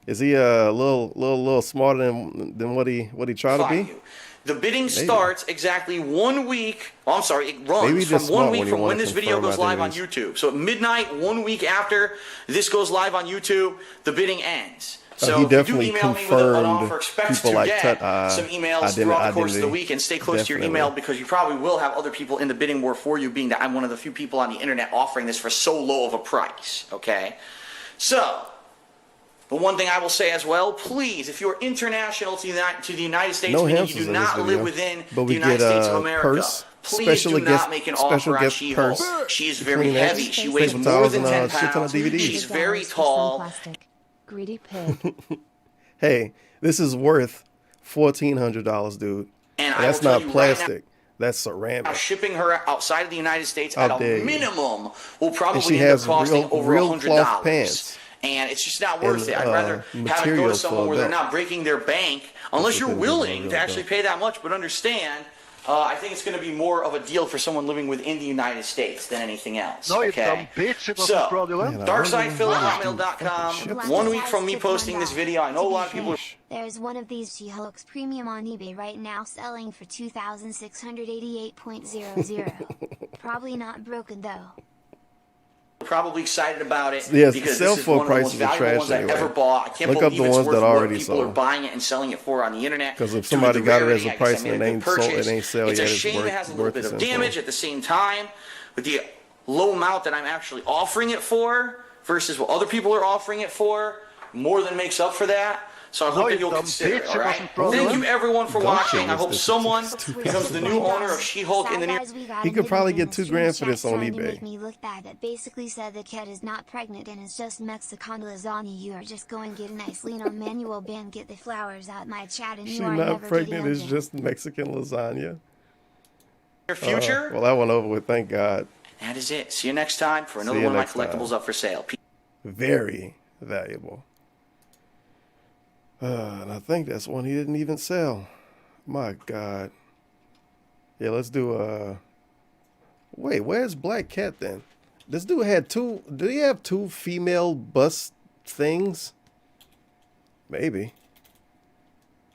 Is he a little smarter than what he tried to be? You. The bidding starts exactly 1 week. Oh, I'm sorry, it runs Maybe from just 1 smart week when you from when wanna this video confirm goes live on identities. YouTube. So at midnight, 1 week after this goes live on YouTube, the bidding ends. So he if you do definitely email me with an confirmed offer, expect people to like get some emails throughout the course of the identity. week, and stay close to your Definitely. email because you probably will have other people in the bidding war for you, being that I'm one of the few people on the internet offering this for so low of a price. Okay, so. But one thing I will say as well, please, if you're international to the United States, No meaning hamsters you do in this not video, live within but the we United get States a of America, purse, please special do guest- not make an special offer on gift She-Hulk. purse. She is very Kleenex, heavy. She weighs paper more towels, than and 10 shit ton of pounds. DVDs. She's very tall. Plastic. Greedy pig. Hey, this is worth $1,400, dude. And I That's will tell not you right plastic. That's now, ceramic. shipping her outside of the United States How at dare a you. minimum will And probably she end up has costing over real $100. cloth pants. And it's just not worth And, it. I'd rather have it go material to someone for where they're that. not breaking their bank, unless That's you're what they do, willing really to actually don't. pay that much. But understand, I think it's going to be more of a deal for someone living within the United States than anything else. No, you okay? dumb bitch. It So, wasn't fraudulent. darksidephil@hotmail.com. 1 week from me posting this video. I know a lot of people are... There's one of these She-Hulks premium on eBay right now selling for $2,688.00. Probably not broken though. Probably excited about it Yes, because sell this is for one of the most prices are valuable trash ones I've anyway. ever bought. I can't Look up believe the it's ones worth that what already people are sold. buying it and selling it for on the internet. Because if Due to somebody the got it rarity, as a I guess I price made and it good ain't sold, purchase. it ain't sell It's yet, a it's shame it has a little worth bit its of info. damage at the same time. With the low amount that I'm actually offering it for versus what other people are offering it for, more than makes up for that. So I hope that you'll consider it, all right? Thank you everyone for watching. I hope someone becomes the new owner of She-Hulk in the near... He could probably get $2 grand for this on eBay. Make me look bad. That basically said the cat is not pregnant and it's just Mexican lasagna. You are just going to get a nice lean on manual ban. Get the flowers out my chat and She's you are not never pregnant, getting it's them. just Mexican lasagna. future. Well, that went over with, thank God. That is it. See you next time for another one of my collectibles up for sale. Very valuable. And I think that's one he didn't even sell. My God. Yeah, let's do wait, where's Black Cat then? This dude had two. Did he have two female bust things? Maybe.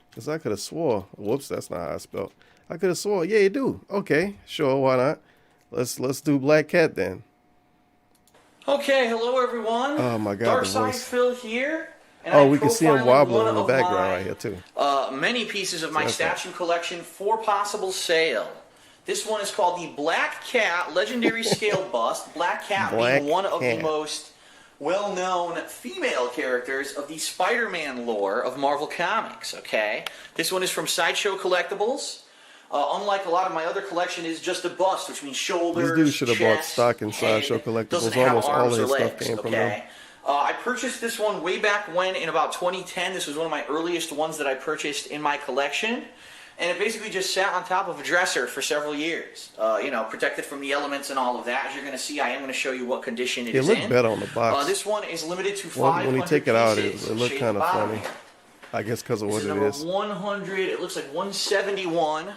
Because I could have swore. Whoops, that's not how I spelled. I could have swore. Yeah, you do. Okay, sure, why not? Let's do Black Cat then. Okay, hello everyone. Oh my God, the Darkside voice. Phil here. And Oh, I'm we can see him profiling wobbling one in the of background my, right here too. Many pieces of my That's right. statue collection for possible sale. This one is called the Black Cat Legendary Scale Bust. Black Cat being one of the most well-known female characters of the Spider-Man lore of Marvel Comics, okay? This one is from Sideshow Collectibles. Unlike a lot of my other collection, is just a bust, which means shoulders, These dudes should have bought chest, stock in head. Sideshow Collectibles. Doesn't have Almost all arms of or his stuff legs, came from okay? them. I purchased this one way back when, in about 2010. This was one of my earliest ones that I purchased in my collection. And it basically just sat on top of a dresser for several years. You know, protected from the elements and all of that. As you're going to see, I am going to show you what condition it is in. It looked better on the box. This one is limited to 500 when you take it out, it pieces. looked kind of funny. I guess because of what it is. 100, it looks like 171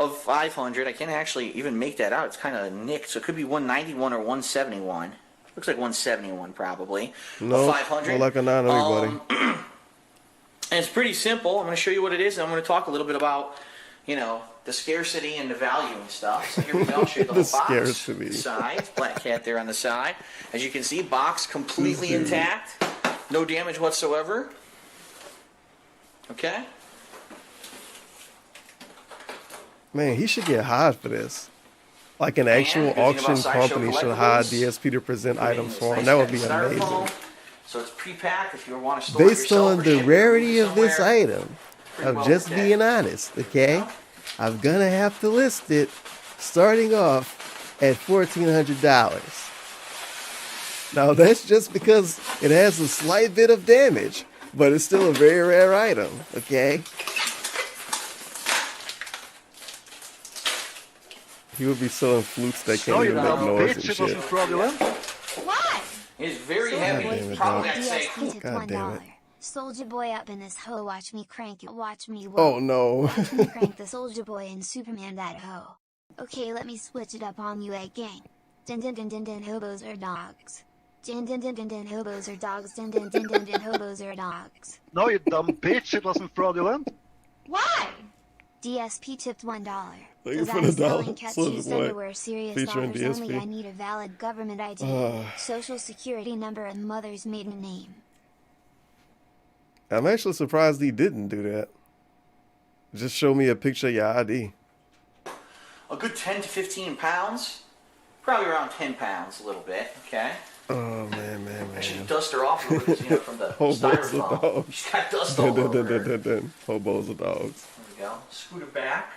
of 500. I can't actually even make that out. It's kind of nicked, so it could be 191 or 171. Looks like 171 probably. No, 500. more like a 9 everybody. And it's pretty simple. I'm going to show you what it is, and I'm going to talk a little bit about, you know, the scarcity and the value and stuff. So here we go. I'll show you the whole box. Scarcity. Sides, Black Cat there on the side. As you can see, box completely intact. No damage whatsoever. Okay? Man, he should get hired for this. Like an actual And the good thing auction about Sideshow company should hire Collectibles, DSP to present put it in items this for him. nice That would be styrofoam. amazing. So it's pre-packed if you want to store it Based yourself on or the ship it rarity of this somewhere. item, Pretty I'm well just protected. being honest, okay? I'm gonna have to list it starting off at $1,400. Now that's just because it has a slight bit of damage, but it's still a very rare item, okay? He would be selling flutes that can't even make noise and It shit. wasn't fraudulent. What? It's very Soldier heavy. Boy damn it, Probably dog. I'd say, DSP tipped God damn it. $1. Soldier Boy up in this hoe, watch me crank it, watch me Oh no. Watch me crank the Soldier Boy and Superman that hoe. Okay, let me switch it up on you, gang. Din din din din din hobos are dogs. Din din din din din hobos are dogs. Din din din din din hobos are dogs. No, you dumb bitch. It wasn't fraudulent. Why? DSP tipped $1. Looking Cause for I'm the selling dollar. cat Soulja shoes Boy underwear, serious featuring offers only. DSP. I need a valid government ID, social security number, and mother's maiden name. I'm actually surprised he didn't do that. Just show me a picture of your ID. a good 10 to 15 pounds. Probably around 10 pounds, a little bit, okay? Oh man. I should dust her off a little bit, you know, from the Hobos are styrofoam. dogs. She's got dust all over her. Hobos are dogs. There we go. Scoot it back.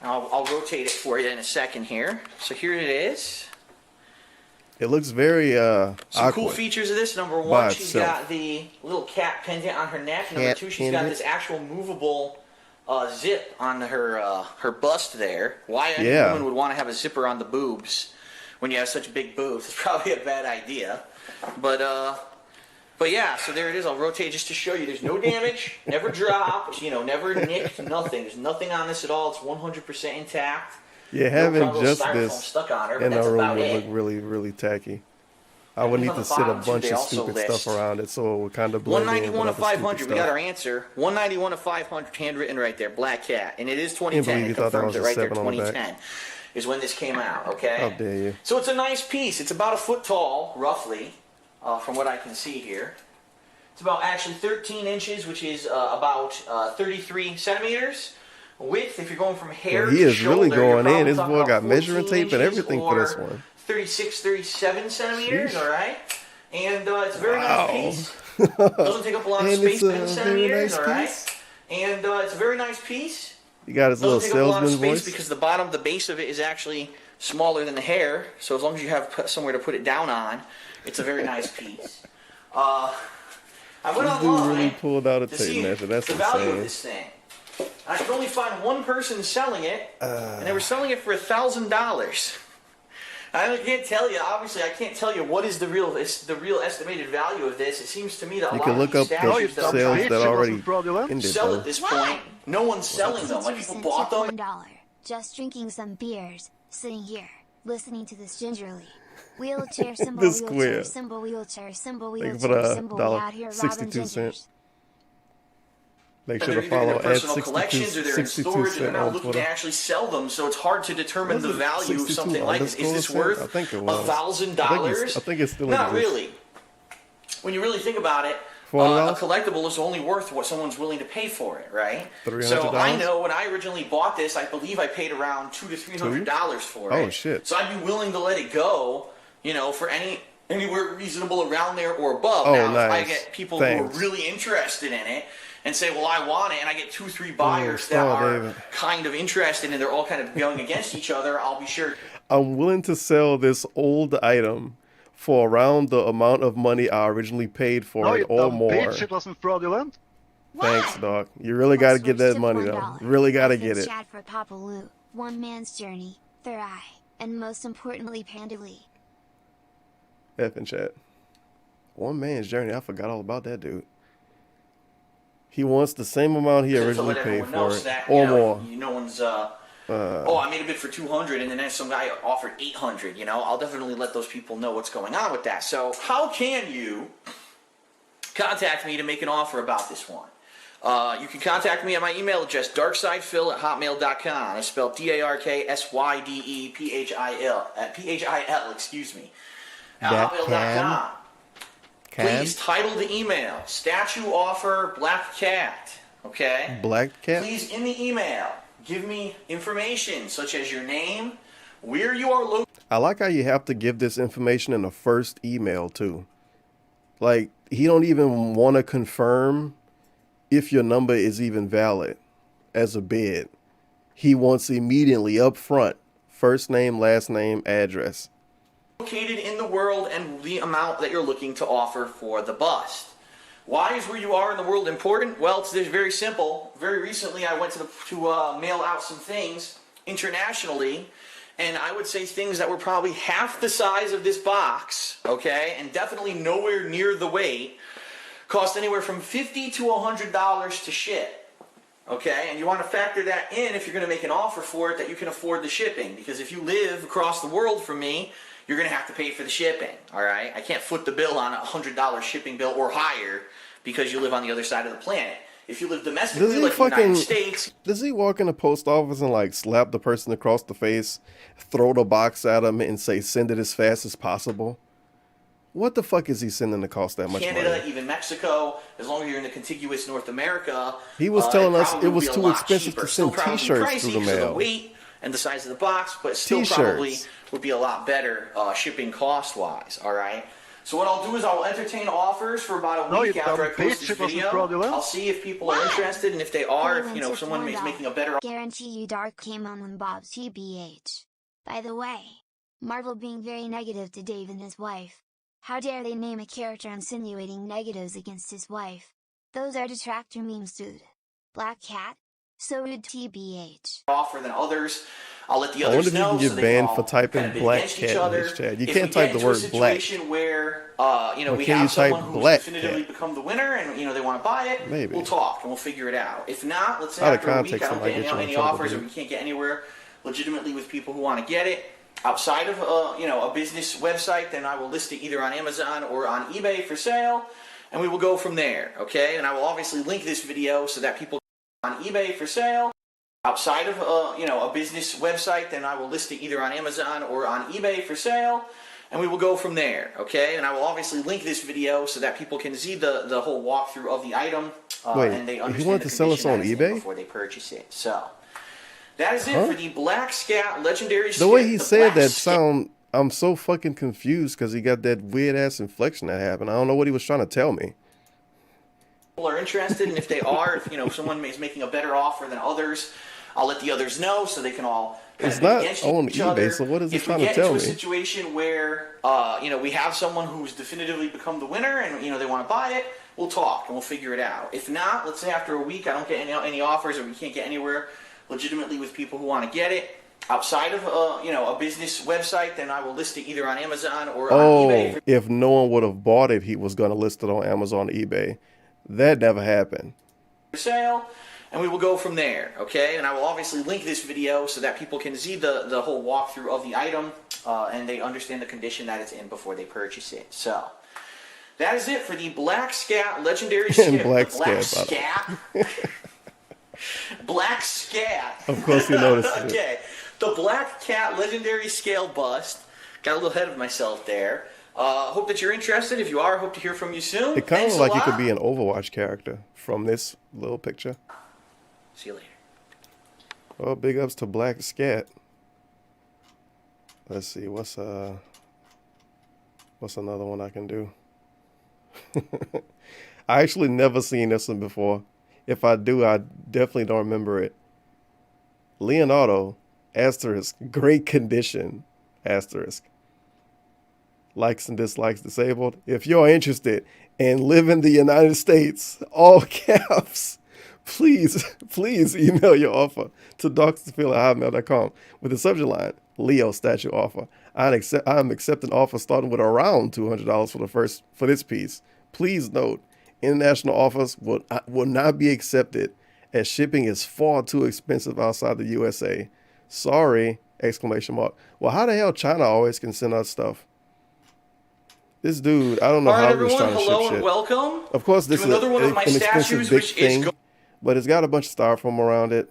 I'll rotate it for you in a second here. So here it is. It looks very Some awkward. cool features of this. Number by one, she's itself. got the little cat pendant on her neck. Number Cat two, she's got pendant. this actual movable zip on her bust there. Why any Yeah. woman would want to have a zipper on the boobs when you have such big boobs is probably a bad idea. But But yeah, so there it is. I'll rotate just to show you. There's no damage, never dropped, you know, never nicked, nothing. There's nothing on this at all. It's 100% intact. Yeah, having no just styrofoam this stuck on her, in that's our room about would it. look really, really tacky. I would need to sit a bunch of stupid stuff around it so it would kind of blend in. 191 of 500. We got our answer. 191 of 500, handwritten right there. Black Cat, and it is 2010. It confirms it right there. 2010 is when this came out. Okay. How dare you? So it's a nice piece. It's about a foot tall, roughly, from what I can see here. It's about actually 13 inches, which is about 33 centimeters. Width, if you're going from hair well, he to is shoulder, really going in. His talking boy about got measuring tape and everything for this or one. 36, 37 centimeters, Sheesh. all right? And it's a very Wow. nice piece. Doesn't take up a lot of And space, it's a 10 very centimeters, nice all right? piece. And it's a very nice piece. You got his little Doesn't take up a lot of salesman space voice. because the bottom, the base of it is actually smaller than the hair. So as long as you have somewhere to put it down on, it's a very nice piece. I went This dude online really pulled out a to tape see measure. That's the value of insane. this thing. I could only find one person selling it, and they were selling it for $1,000. I can't tell you. Obviously, I can't tell you what is the real estimated value of this. It seems to me that a You lot can of look these up the statues that sales I'm that already ended sell though. at this point. No one's selling them. Like, people bought them. $1. Just drinking some beers, sitting here, listening to this gingerly. Wheelchair symbol, This wheelchair square. symbol, wheelchair symbol, Thank you wheelchair for the symbol. We out here robbing 62 gingers. cents. Make They're sure to either in follow their at personal 62, collections or they're in 62 storage and they're cent not on looking to Twitter. actually sell them, so it's hard to determine the Was it value of 62 something like this. Is this underscore worth cent? I think it was. $1,000? I think it's still Not exists. really. When you really think about it, a $400? collectible is only worth what someone's willing to pay for it, right? $300? So I know when I originally bought this, I believe I paid around $200 to $300 for it. Oh, shit. So I'd be willing to let it go, you know, for anywhere reasonable around there or above. Oh, now, if I nice. get people Thanks. who are really interested in it and say, well, I want it, and I get 2-3 buyers that are David. kind of interested and they're all kind of going against each other, I'll be sure. I'm willing to sell this old item for around the amount of money I originally paid for No, it you or dumb more. bitch, it wasn't fraudulent. Thanks, dog. You really got to get that money, though. Really got to get it. Chat for Papa Lou, One Man's Journey, Third Eye, and most importantly, Panda Lee. F in chat. One man's journey. I forgot all about that dude. He wants the same amount he To originally let paid everyone for know it, that, or you know, more. No one's, oh, I made a bid for 200, and then some guy offered 800. You know, I'll definitely let those people know what's going on with that. So, how can you contact me to make an offer about this one? You can contact me at my email address, darksydephil@hotmail.com. It's spelled DARKSYDEPHIL, excuse me, at hotmail.com. Please title the email, Statue Offer Black Cat, okay? Black Cat? Please, in the email, give me information such as your name, where you are located. I like how you have to give this information in the first email, too. Like, he don't even want to confirm if your number is even valid as a bid. He wants immediately up front, first name, last name, address. Located in the world and the amount that you're looking to offer for the bust. Why is where you are in the world important? Well, it's very simple. Very recently, I went to mail out some things internationally, and I would say things that were probably half the size of this box, okay, and definitely nowhere near the weight, cost anywhere from $50 to $100 to ship. Okay, and you want to factor that in if you're going to make an offer for it that you can afford the shipping. Because if you live across the world from me, you're going to have to pay for the shipping. All right, I can't foot the bill on a $100 shipping bill or higher because you live on the other side of the planet. If you live domestically, like the United States, does he walk in the post office and like slap the person across the face, throw the box at him, and say send it as fast as possible? What the fuck is he sending to cost that much Canada, money? even Mexico, as long as you're in the contiguous North America, He was telling us probably it was would be a too lot expensive cheaper. to Still send probably T-shirts pricey through the because of mail. the weight and the size of the box, but still T-shirts. probably would be a lot better shipping cost-wise. All right. So what I'll do is I'll entertain offers for about a week after I post this video. I'll see if people are interested, and if they are, if someone is making a better. Guarantee you Dark came on when Bob's TBH. By the way, Marvel being very negative to Dave and his wife. How dare they name a character insinuating negatives against his wife? Those are detractor memes, dude. Black Cat? So rude, TBH. Offer than others. I'll let the I wonder others if you know can so get they banned can for all typing kind of bid black against cat each in other. this chat. You If can't we type get the into a word black. situation where you know, Or we can you have someone type who's black definitively cat? become the winner and, you know, they want to buy it, Maybe. we'll talk and we'll figure it out. If not, let's say Out of after a week context, I it don't might get get you in any trouble, offers or dude. we can't get anywhere legitimately with people who want to get it outside of you know, a business website, then I will list it either on Amazon or on eBay for sale, and we will go from there, okay? And I will obviously link this video so that people on eBay for sale outside of you know, a business website, then I will list it either on Amazon or on eBay for sale, and we will go from there, okay? And I will obviously link this video so that people can see the whole walkthrough of the item, Wait, and they understand he wanted the to sell us condition on that it's in eBay? before they purchase it. So that is it for the Black Scat Legendary. The way he said that sound. I'm so fucking confused because he got that weird ass inflection that happened. I don't know what he was trying to tell me. People are interested, and if they are, if you know, if someone is making a better offer than others, I'll let the others know so they can all kind It's of bid not against on each eBay, other. so what is he if trying we to get tell into me? a situation where you know, we have someone who's definitively become the winner and, you know, they want to buy it, we'll talk and we'll figure it out. If not, let's say after a week I don't get any offers or we can't get anywhere legitimately with people who want to get it outside of you know, a business website, then I will list it either on Amazon or on eBay for If no one would have bought it, he was going to list it on Amazon, eBay. That never happened. sale, and we will go from there, okay? And I will obviously link this video so that people can see the whole walkthrough of the item, and they understand the condition that it's in before they purchase it. So that is it for the Black Scat Legendary And Skip. Black Black Scat, Scat. Black Scat. Of course he noticed it. Okay. The Black Cat Legendary Scale Bust. Got a little ahead of myself there. Hope that you're interested. If you are, hope to hear from you soon. It kind of Thanks looked a like he lot. could be an Overwatch character from this little picture. See you later. Well, big ups to Black Scat. Let's see, what's another one I can do? I actually never seen this one before. If I do, I definitely don't remember it. Leonardo, asterisk, great condition, asterisk. Likes and dislikes disabled. If you're interested and live in the United States, all caps, please email your offer to docsfield@hotmail.com with the subject line, Leo statue offer. I'm accepting offers starting with around $200 for this piece. Please note, international offers will not be accepted as shipping is far too expensive outside the USA. Sorry, exclamation mark. Well, how the hell China always can send us stuff? This dude, I don't know how he was trying to ship hello shit. and welcome. Of course, this is another one of my an expensive statues, big which is thing, but it's got a bunch of styrofoam around it.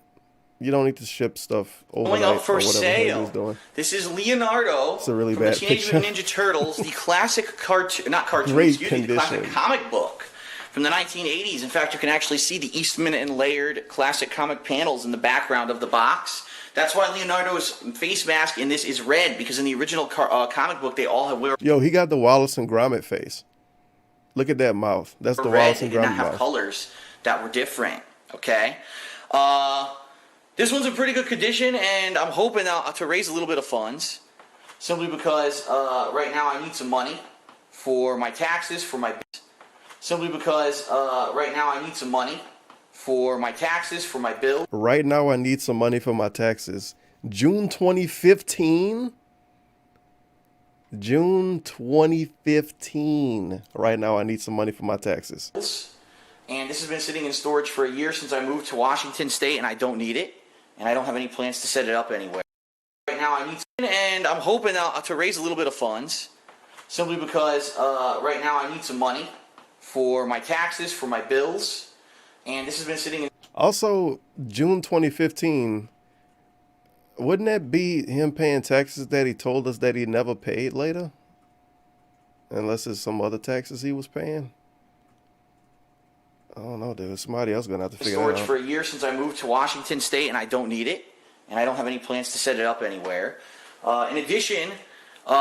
You don't need to ship stuff overnight going up for or whatever the hell sale. he's doing. This is Leonardo It's a really from bad the Teenage picture. Mutant Ninja Turtles, the classic cartoon, not cartoon, Great excuse me, the classic condition. comic book from the 1980s. In fact, you can actually see the Eastman and Laird classic comic panels in the background of the box. That's why Leonardo's face mask in this is red, because in the original comic book, they all wear Yo, he got the Wallace and Gromit face. Look at that mouth. That's the red. Wallace They and did not Gromit have mouth. colors that were different, okay? This one's in pretty good condition, and I'm hoping to raise a little bit of funds, simply because right now I need some money for my taxes, for my bills. Simply because right now I need some money for my taxes, for my bills. Right now I need some money for my taxes. June 2015. June 2015. Right now I need some money for my taxes. And this has been sitting in storage for a year since I moved to Washington State, and I don't need it, and I don't have any plans to set it up anywhere. Right now I need and I'm hoping to raise a little bit of funds, simply because right now I need some money for my taxes, for my bills, and this has been sitting in... Also, June 2015, wouldn't that be him paying taxes that he told us that he never paid later? Unless it's some other taxes he was paying. I don't know, dude. Somebody else gonna have to figure that storage out. for a year since I moved to Washington State, and I don't need it, and I don't have any plans to set it up anywhere. In addition,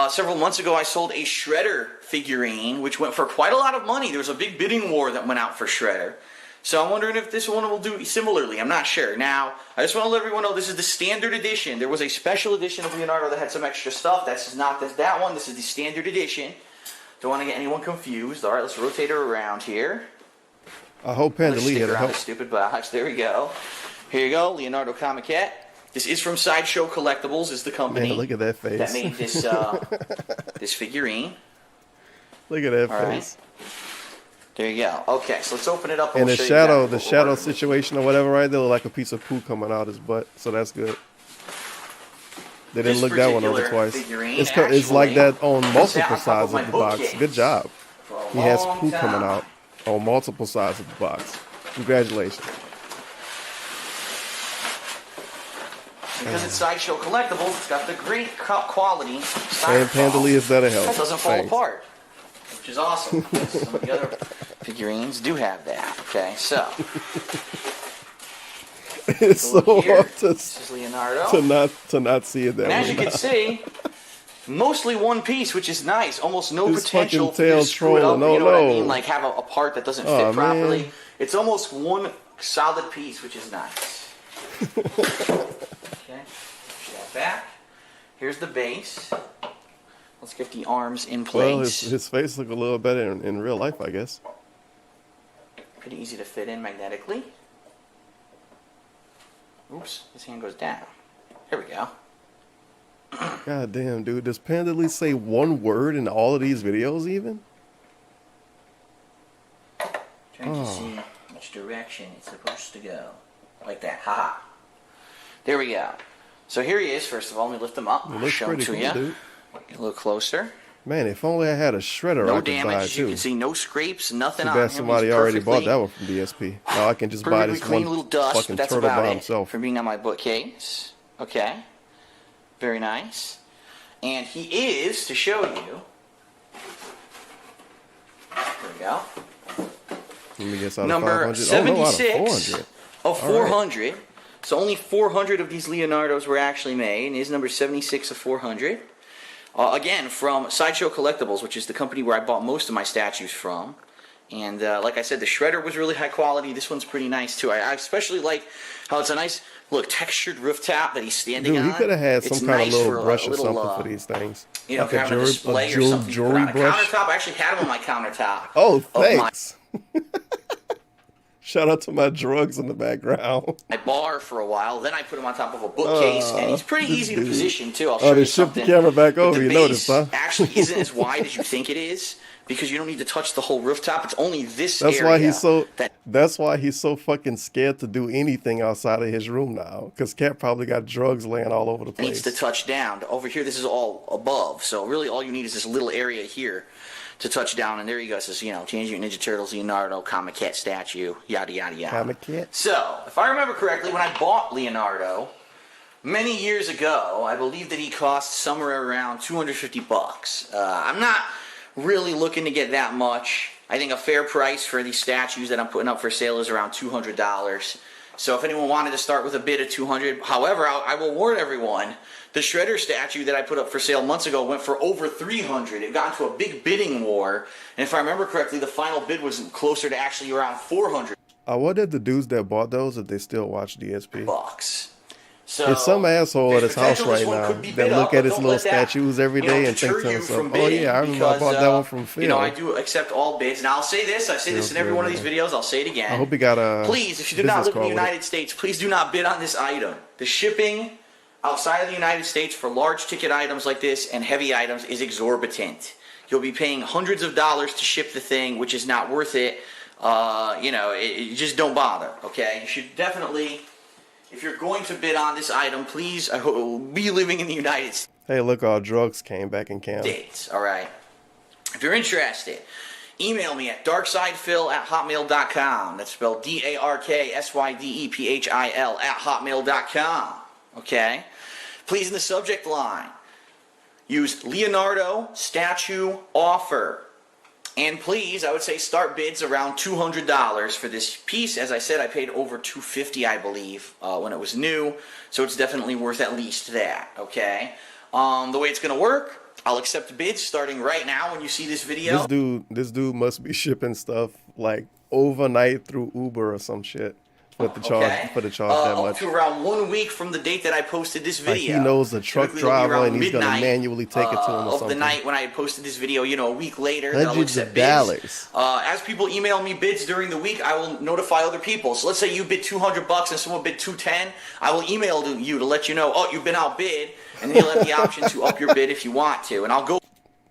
several months ago I sold a Shredder figurine, which went for quite a lot of money. There was a big bidding war that went out for Shredder. So I'm wondering if this one will do similarly. I'm not sure. Now, I just want to let everyone know this is the standard edition. There was a special edition of Leonardo that had some extra stuff. This is not that one. This is the standard edition. Don't want to get anyone confused. All right, let's rotate her around here. I hope Panda Lee had a around help. this stupid box. There we go. Here you go, Leonardo Comiquette. This is from Sideshow Collectibles, is the company. Man, look at that face. That made this this figurine. Look at that All face. Right. There you go. Okay, so let's open it up. And we'll the shadow situation or whatever right there looked like a piece of poo coming out his butt. So that's good. They didn't look that one over twice. It's like that on multiple sides of the box. Good job. He has poo coming out on multiple sides of the box. Congratulations. Because it's Sideshow Collectibles, it's got the great quality styrofoam. And Pandali is that a help. That doesn't fall apart, which is awesome. Some of the other figurines do have that. Okay, so it's so hard to not see it that way. And as you can see, mostly one piece, which is nice. Almost no this potential to screw it up. You know what I mean? Like have a part that doesn't fit properly. Man. It's almost one solid piece, which is nice. Okay, push that back. Here's the base. Let's get the arms in place. Well, his face look a little better in real life, I guess. Pretty easy to fit in magnetically. Oops, his hand goes down. Here we go. God damn, dude. Does Pandali say one word in all of these videos even? Trying to see which direction it's supposed to go. Like that. Haha. There we go. So here he is. First of all, let me lift him up. Show him to you. Dude. Get a little closer. Man, if only I had a shredder, no I could damage, buy it as too. you can see, no scrapes, nothing Too on bad him. somebody already bought that one from DSP. Now I can just buy this clean one little dust, fucking but that's turtle about by it himself. for being on my bookcase. Okay. Very nice. And he is, to show you. There we go. Let me guess out Number of 500. 76 of 400. Right. So only 400 of these Leonardos were actually made, and is number 76 of 400. Again, from Sideshow Collectibles, which is the company where I bought most of my statues from. And like I said, the shredder was really high quality. This one's pretty nice too. I especially like how it's a nice, look, textured rooftop that he's standing on. Dude, he could have had some kind of little brush or something for these things. You know, like a jewelry brush. Countertop. I actually had him on my countertop. Oh, thanks. Shout out to my drugs in the background. My bar for a while. Then I put him on top of a bookcase, and he's pretty easy to position too. I'll show you they shift the camera back over. You noticed, huh? Actually, isn't as wide as you think it is because you don't need to touch the whole rooftop. It's only this That's area. That's why he's so fucking scared to do anything outside of his room now. Because Cat probably got drugs laying all over the place. Needs to touch down. Over here, this is all above. So really, all you need is this little area here to touch down, and there you go. It says, you know, Teenage Mutant Ninja Turtles, Leonardo, Comic Cat statue, yada, yada, yada. Comic Cat? So, if I remember correctly, when I bought Leonardo many years ago, I believe that he cost somewhere around $250. I'm not really looking to get that much. I think a fair price for these statues that I'm putting up for sale is around $200. So if anyone wanted to start with a bid of $200, however, I will warn everyone, the Shredder statue that I put up for sale months ago went for over $300. It got into a big bidding war, and if I remember correctly, the final bid was closer to actually around $400. I wonder if the dudes that bought those, if they still watch DSP. So it's some asshole at his house right now that look at his little statues every day and think to himself, oh yeah, I remember I bought that one from Phil. You know, I do accept all bids. And I'll say this, I say this in every one of these videos, I'll say it again. I hope he got a Please, if you do not live in the United States, please do not bid on this item. The shipping outside of the United States for large ticket items like this and heavy items is exorbitant. You'll be paying hundreds of dollars to ship the thing, which is not worth it. You know, you just don't bother, okay? You should definitely... If you're going to bid on this item, please, I hope, be living in the United States. Hey, look, our drugs came back in camp. All right. If you're interested, email me at darksydephil@hotmail.com. That's spelled DARKSYDEPHIL@hotmail.com. Okay? Please, in the subject line, use Leonardo statue offer. And please, I would say start bids around $200 for this piece. As I said, I paid over $250, I believe, when it was new. So it's definitely worth at least that, okay? The way it's going to work, I'll accept bids starting right now when you see this video. This dude must be shipping stuff like overnight through Uber or some shit. for the charge that much. Up to around 1 week from the date that I posted this video. Like he knows the truck driver and he's going to manually take it to him or something. Of the night when I posted this video, you know, a week later, hundreds of dollars. As people email me bids during the week, I will notify other people. So let's say you bid $200 and someone bid $210, I will email you to let you know, oh, you've been outbid, and then you'll have the option to up your bid if you want to. And I'll go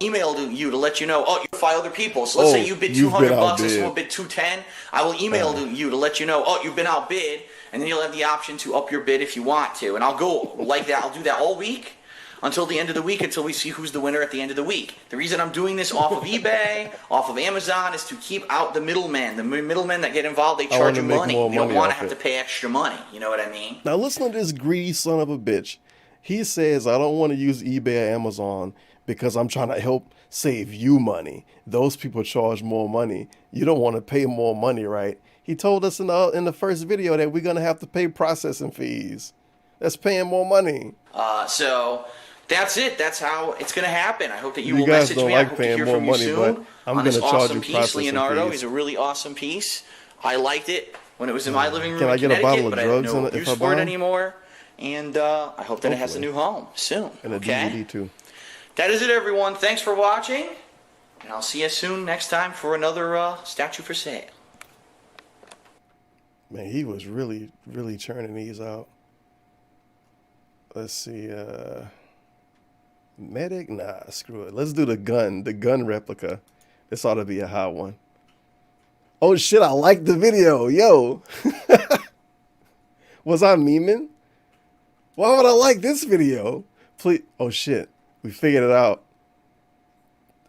email you to let you know, oh, you notify other people. So let's say you bid $200 and someone bid $210, I will email you to let you know, oh, you've been outbid, and then you'll have the option to up your bid if you want to. And I'll go like that. I'll do that all week until the end of the week, until we see who's the winner at the end of the week. The reason I'm doing this off of eBay, off of Amazon, is to keep out the middlemen. The middlemen that get involved, they charge you money. You don't want to have to pay extra money. You know what I mean? Now listen to this greedy son of a bitch. He says, I don't want to use eBay or Amazon because I'm trying to help save you money. Those people charge more money. You don't want to pay more money, right? He told us in the first video that we're going to have to pay processing fees. That's paying more money. So that's it. That's how it's going to happen. I hope that you will message me. I hope to hear from you soon. I'm going to charge you processing Leonardo fees. is a really awesome piece. I liked it when it was in my living room. Can I get a bottle of drugs in it if I buy it anymore? And I hope that it has a new home soon. And a DVD too. That is it, everyone. Thanks for watching. And I'll see you soon next time for another statue for sale. Man, he was really, really churning these out. Let's see. Medic? Nah, screw it. Let's do the gun replica. This ought to be a hot one. Oh, shit, I like the video. Yo. Was I memeing? Why would I like this video? Please. Oh, shit. We figured it out.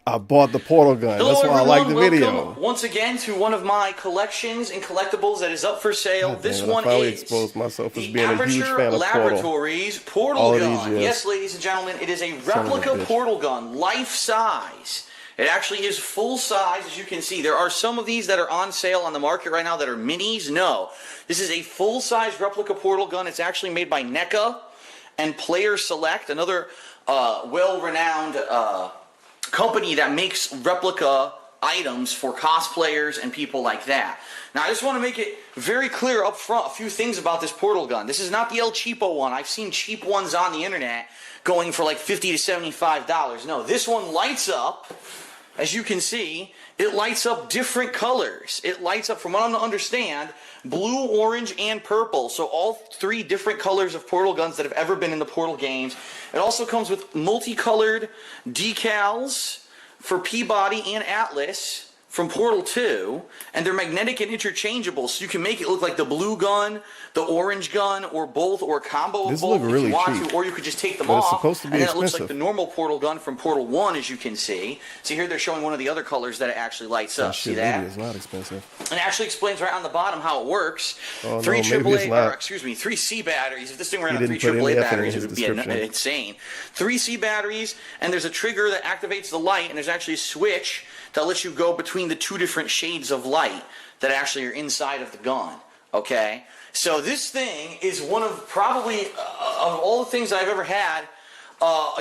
I bought the portal gun. Hello, that's why everyone. I like the video. Welcome once again to one of my collections and collectibles that is up for sale. This one is exposed myself as the being a huge fan of Laboratories Portal Gun. Yes, ladies and gentlemen, it is a replica portal gun, life size. It actually is full size, as you can see. There are some of these that are on sale on the market right now that are minis. No, this is a full size replica portal gun. It's actually made by NECA and Player Select, another well-renowned company that makes replica items for cosplayers and people like that. Now, I just want to make it very clear up front a few things about this portal gun. This is not the El Cheapo one. I've seen cheap ones on the internet going for like $50 to $75. No, this one lights up. As you can see, it lights up different colors. It lights up, from what I'm to understand, blue, orange, and purple. So all three different colors of portal guns that have ever been in the Portal games. It also comes with multicolored decals for Peabody and Atlas from Portal 2, and they're magnetic and interchangeable, so you can make it look like the blue gun, the orange gun, or both, or a combo of both if you want to, or you could just take them off, and then it looks like the normal portal gun from Portal 1, as you can see. See here, they're showing one of the other colors that it actually lights up. See that? It's not expensive. And it actually explains right on the bottom how it works. Oh, three no, three C batteries. If this thing ran on 3 AAA batteries, it would be insane. 3 C batteries, and there's a trigger that activates the light, and there's actually a switch that lets you go between the two different shades of light that actually are inside of the gun. Okay? So this thing is one of probably, of all the things I've ever had,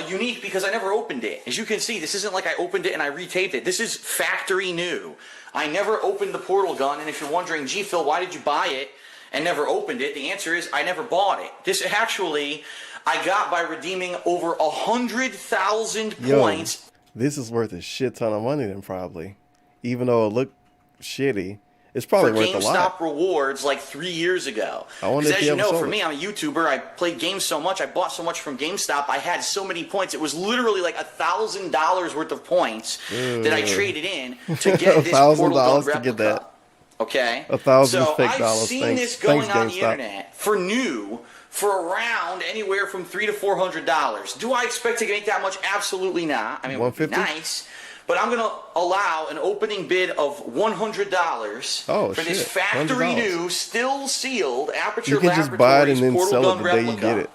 unique because I never opened it. As you can see, this isn't like I opened it and I retaped it. This is factory new. I never opened the portal gun, and if you're wondering, gee, Phil, why did you buy it and never opened it? The answer is I never bought it. This actually I got by redeeming over 100,000 points. This is worth a shit ton of money then, probably. Even though it looked shitty, it's probably worth a lot. GameStop rewards like 3 years ago. Because as you know, for me, I'm a YouTuber. I played games so much. I bought so much from GameStop. I had so many points. It was literally like $1,000 worth of points that I traded in to get this Portal Gun replica. To get that. Okay? 1,000 fake dollars. So I've seen this going on the internet for new for around anywhere from $300 to $400. Do I expect to make that much? Absolutely not. I mean, it would be nice. But I'm going to allow an opening bid of $100 for this factory new, still sealed Aperture Laboratories Portal Gun replica.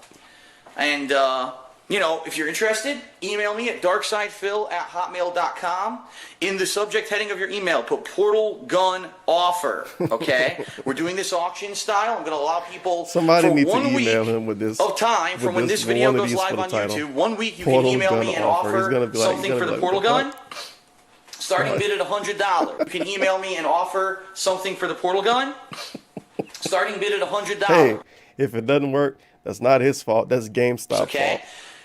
And, you know, if you're interested, email me at darksidephil@hotmail.com. In the subject heading of your email, put Portal Gun Offer, okay? We're doing this auction style. I'm going to allow people Somebody for needs 1 to week email him with this, of time from when this video goes live on YouTube. 1 week you can email me and offer something for the Portal Gun. Starting bid at $100. You can email me and offer something for the Portal Gun. Starting bid at $100. Hey, if it doesn't work, that's not his fault. That's GameStop's fault.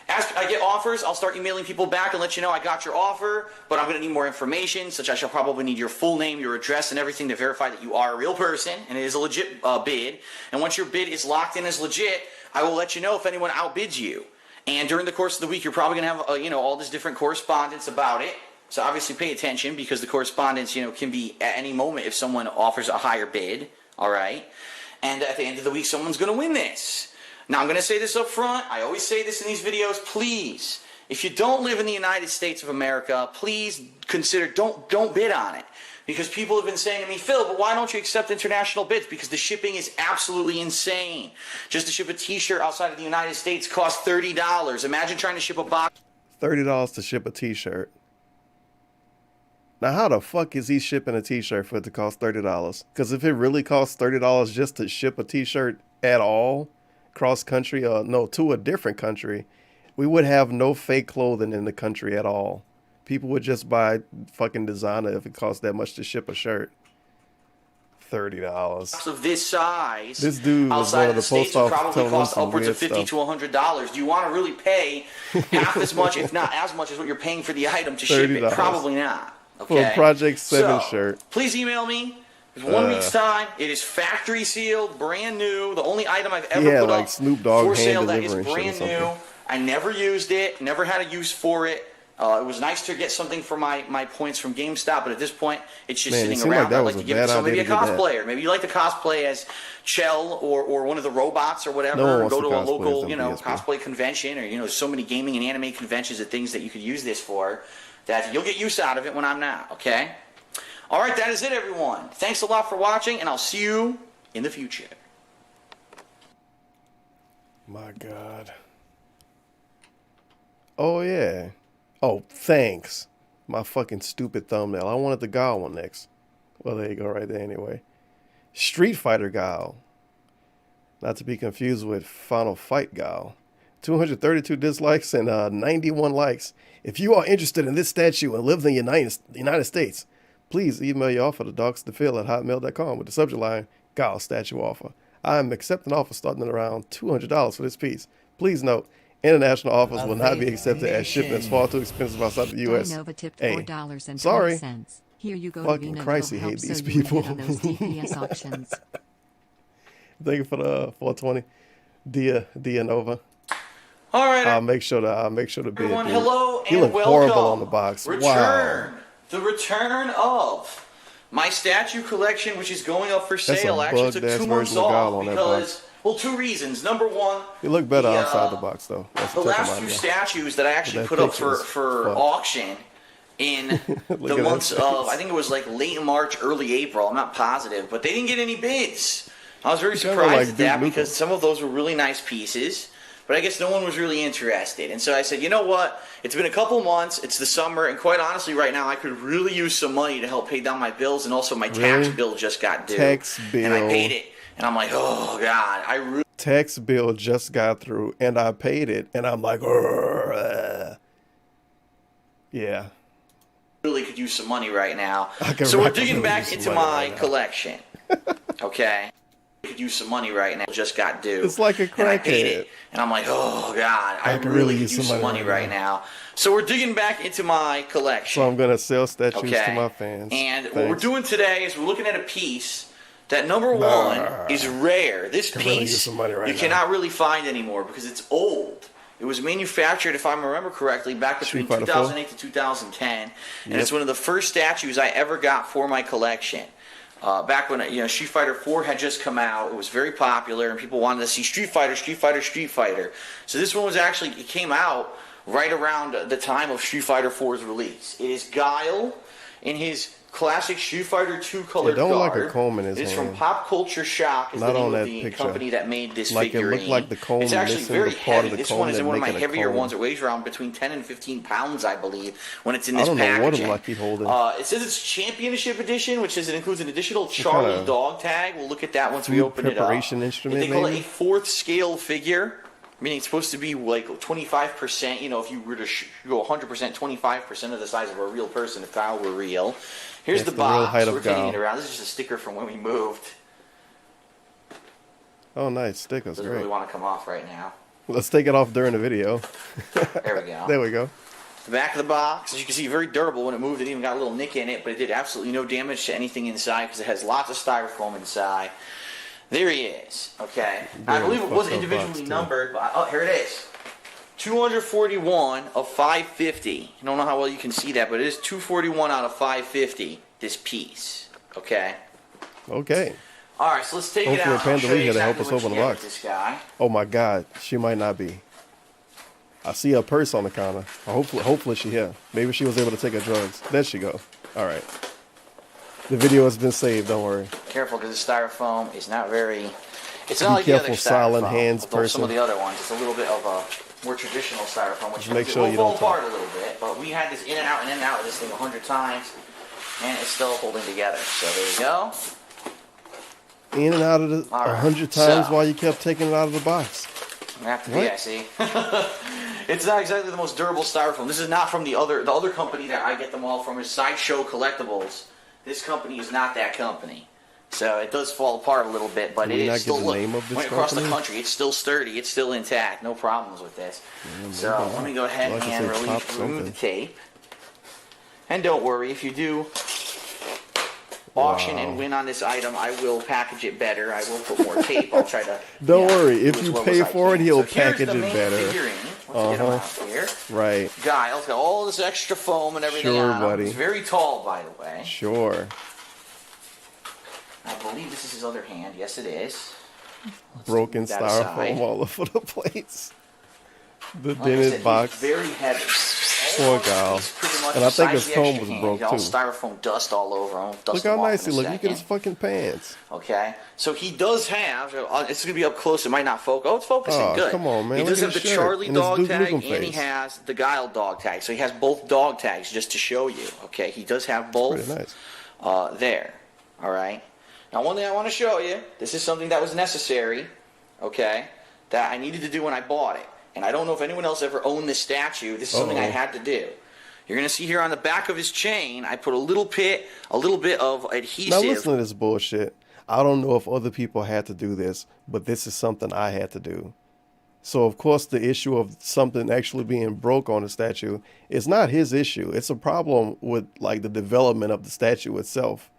As I get offers, I'll start emailing people back and let you know I got your offer, but I'm going to need more information, such I shall probably need your full name, your address, and everything to verify that you are a real person, and it is a legit bid. And once your bid is locked in as legit, I will let you know if anyone outbids you. And during the course of the week, you're probably going to have, all this different correspondence about it. So obviously pay attention, because the correspondence, can be at any moment if someone offers a higher bid, all right? And at the end of the week, someone's going to win this. Now, I'm going to say this up front. I always say this in these videos. Please, if you don't live in the United States of America, please consider, don't bid on it. Because people have been saying to me, Phil, but why don't you accept international bids? Because the shipping is absolutely insane. Just to ship a t-shirt outside of the United States costs $30. Imagine trying to ship a box. $30 to ship a t-shirt. Now, how the fuck is he shipping a t-shirt for it to cost $30? Because if it really costs $30 just to ship a t-shirt at all, cross country, to a different country, we would have no fake clothing in the country at all. People would just buy fucking designer if it costs that much to ship a shirt. $30 of this size. This dude was outside one of the States would probably cost upwards of $50 to $100. Do you want to really pay half as much, if not as much, as what you're paying for the item to ship it? Probably not. Okay. For a Project 7 shirt. Please email me. It's 1 week's time. It is factory sealed, brand new. The only item I've ever put up Snoop Dogg for sale that is brand new. I never used it, never had a use for it. It was nice to get something for my points from GameStop, but at this point, it's just sitting around. I'd like to give it to somebody, maybe a cosplayer. Maybe you like to cosplay as Chell or one of the robots or whatever. Go to a local, cosplay convention, or so many gaming and anime conventions and things that you could use this for. That you'll get use out of it when I'm not. Okay. All right, that is it, everyone. Thanks a lot for watching, and I'll see you in the future. My God. Oh, yeah. Oh, thanks. My fucking stupid thumbnail. I wanted the Gal one next. Well, there you go right there anyway. Street Fighter Gal. Not to be confused with Final Fight Gal. 232 dislikes and 91 likes. If you are interested in this statue and live in the United States, please email your offer to dogsToPhil@hotmail.com with the subject line, Gal statue offer. I am accepting offers starting at around $200 for this piece. Please note, international offers will not be accepted as shipping is far too expensive outside the U.S. Hey, sorry. Here you go. Fucking Christ, I hate these people. Thank you for the 420, Dia Nova. All right. I'll make sure to bid. Everyone, hello and look welcome. horrible on the box. Wow. The return of my statue collection, which is going up for sale. Actually, took 2 months off because, two reasons. Number one, you look better outside the box, though. The last 2 statues that I actually put up for auction in the months of, I think it was like late March, early April. I'm not positive, but they didn't get any bids. I was very surprised at that because some of those were really nice pieces. But I guess no one was really interested. And so I said, you know what? It's been a couple months. It's the summer. And quite honestly, right now, I could really use some money to help pay down my bills. And also my tax bill just got due. Tax bill. And I paid it. And I'm like, oh, God. Tax bill just got through. And I paid it. And I'm like, yeah. Really could use some money right now. So we're digging back into my collection. Okay. Could use some money right now. Just got due. It's like a crackhead. And I'm like, oh God, I really could use some money right now. So we're digging back into my collection. So I'm gonna sell statues to my fans. And what we're doing today is we're looking at a piece that number one is rare. This piece you cannot really find anymore because it's old. It was manufactured, if I remember correctly, back between 2008 to 2010, and it's one of the first statues I ever got for my collection. Back when Street Fighter 4 had just come out, it was very popular, and people wanted to see Street Fighter, Street Fighter, Street Fighter. So this one was actually, it came out right around the time of Street Fighter 4's release. It is Guile in his classic Street Fighter 2 colored don't guard. like a comb in his hand. It's from Pop Culture Shock, is the name of the company that made this figurine. It looked like the comb. It's actually very heavy. This one is one of my heavier ones. It weighs around between 10 and 15 pounds, I believe, when it's in this packaging. I don't know what I'm holding. It says it's Championship Edition, which includes an additional Charlie dog tag. We'll look at that once we open it up. Instrument, they call it a 4th scale figure. Meaning it's supposed to be like 25%, if you were to go 100%, 25% of the size of a real person if Kyle were real. Here's the box. We're taking it around. This is just a sticker from when we moved. Oh, nice. Stickers. Doesn't Great. really want to come off right now. Let's take it off during the video. There we go. There we go. The back of the box, as you can see, very durable. When it moved, it even got a little nick in it, but it did absolutely no damage to anything inside because it has lots of styrofoam inside. There he is. Okay. I believe it was individually numbered, but oh, here it is. 241 of 550. I don't know how well you can see that, but it is 241 out of 550, this piece. Okay? Okay. All right, so let's take it out. Hopefully Pandalita to help us open the box. This guy. Oh my God, she might not be. I see a purse on the counter. Hopefully she here. Maybe she was able to take her drugs. There she go. All right. The video has been saved. Don't worry. Careful, because the styrofoam is not very. It's not like careful, the other silent styrofoam. hands person. Some of the other ones, it's a little bit of a more traditional styrofoam, which make it sure will you fall don't apart a little bit. But we had this in and out of this thing 100 times, and it's still holding together. So there you go. In and out of the 100 times while you kept taking it out of the box. Have to be, I see. It's not exactly the most durable styrofoam. This is not from the other company that I get them all from is Sideshow Collectibles. This company is not that company. So it does fall apart a little bit, but it is still, went across the country, it's still sturdy, it's still intact, no problems with this. So let me go ahead and remove the tape. And don't worry, if you do auction and win on this item, I will package it better. I will put more tape. I'll try to. Don't worry, if you pay for it, he'll package it better. Let's get him out here. Right. Giles got all this extra foam and everything on him. He's very tall, by the way. Sure. I believe this is his other hand. Yes, it is. Broken styrofoam all over the place. The dented box. Very heavy. Poor Kyle. And I think his comb was broke too. All styrofoam dust all over him. Look how nice he looks. Look at his fucking pants. Okay. So he does have, it's going to be up close. It might not focus. Oh, it's focusing. Good. Come on, man. He does have the Charlie dog tag and he has the Guile dog tag. So he has both dog tags just to show you. Okay. He does have both. Pretty nice. There. All right. Now, one thing I want to show you, this is something that was necessary, okay, that I needed to do when I bought it. And I don't know if anyone else ever owned this statue. This is something I had to do. You're going to see here on the back of his chain, I put a little bit of adhesive. Now listen to this bullshit. I don't know if other people had to do this, but this is something I had to do. So, of course, the issue of something actually being broke on the statue is not his issue. It's a problem with, like, the development of the statue itself.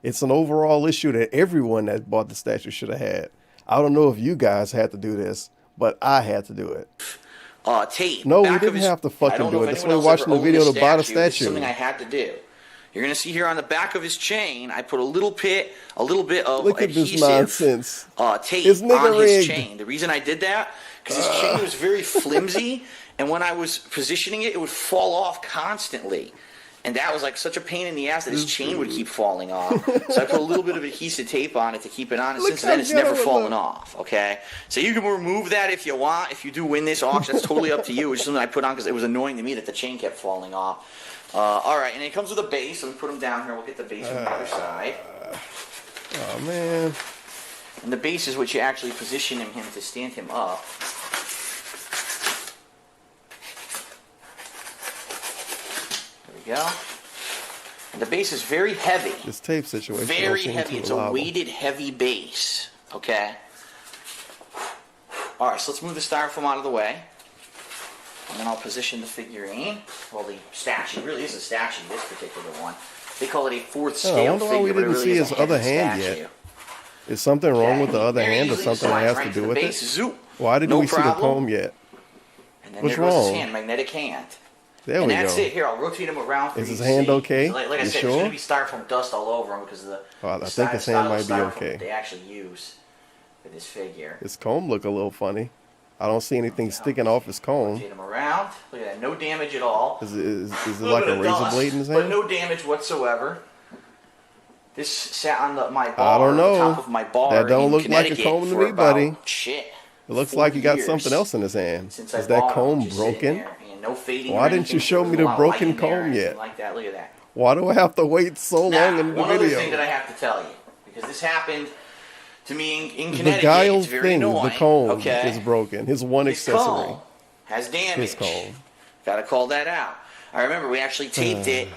It's an overall issue that everyone that bought the statue should have had. I don't know if you guys had to do this, but I had to do it. Tape. No, we didn't have to fucking do it. That's why we're watching the video to buy the statue. This is something I had to do. You're going to see here on the back of his chain, I put a little bit of Look at this nonsense. Tape on his chain. The reason I did that, because his chain was very flimsy, and when I was positioning it, it would fall off constantly. And that was like such a pain in the ass that his chain would keep falling off. So I put a little bit of adhesive tape on it to keep it on. And since then, it's never fallen off. Okay? So you can remove that if you want. If you do win this auction, that's totally up to you. It's something I put on because it was annoying to me that the chain kept falling off. All right. And it comes with a base. So we put them down here. We'll get the base from the other side. Oh, man. And the base is what you actually position him to stand him up. Go. And the base is very heavy. This tape situation. Very heavy. It's a weighted, heavy base. Okay. All right. So let's move the styrofoam out of the way, and then I'll position the figurine. Well, the statue. It really is a statue. This particular one. They call it a fourth scale figure. I wonder why we didn't see his other hand yet. Is something wrong with the other hand, or something that has to do with it? Why didn't we see the comb yet? What's wrong? His hand, magnetic hand. There we go. And that's it. Here, I'll rotate him around for you. Is his hand okay? Like I said, there's going to be styrofoam dust all over him because of the I think his hand might be okay. They actually use for this figure. His comb look a little funny. I don't see anything sticking off his comb. Rotate him around. Look at that. No damage at all. Is it like a razor blade in his hand? But no damage whatsoever. This sat on my bar. I don't know. Top of my bar. That don't look like a comb to me, buddy. Shit. It looks like you got something else in his hand. Is that comb broken? No fading. Why didn't you show me the broken comb yet? Like that. Look at that. Why do I have to wait so long in the video? One other thing that I have to tell you, because this happened to me in Connecticut. The Guile it's very thing, annoying. the comb is broken. His one accessory. Comb has damage. His comb. Got to call that out. I remember we actually taped it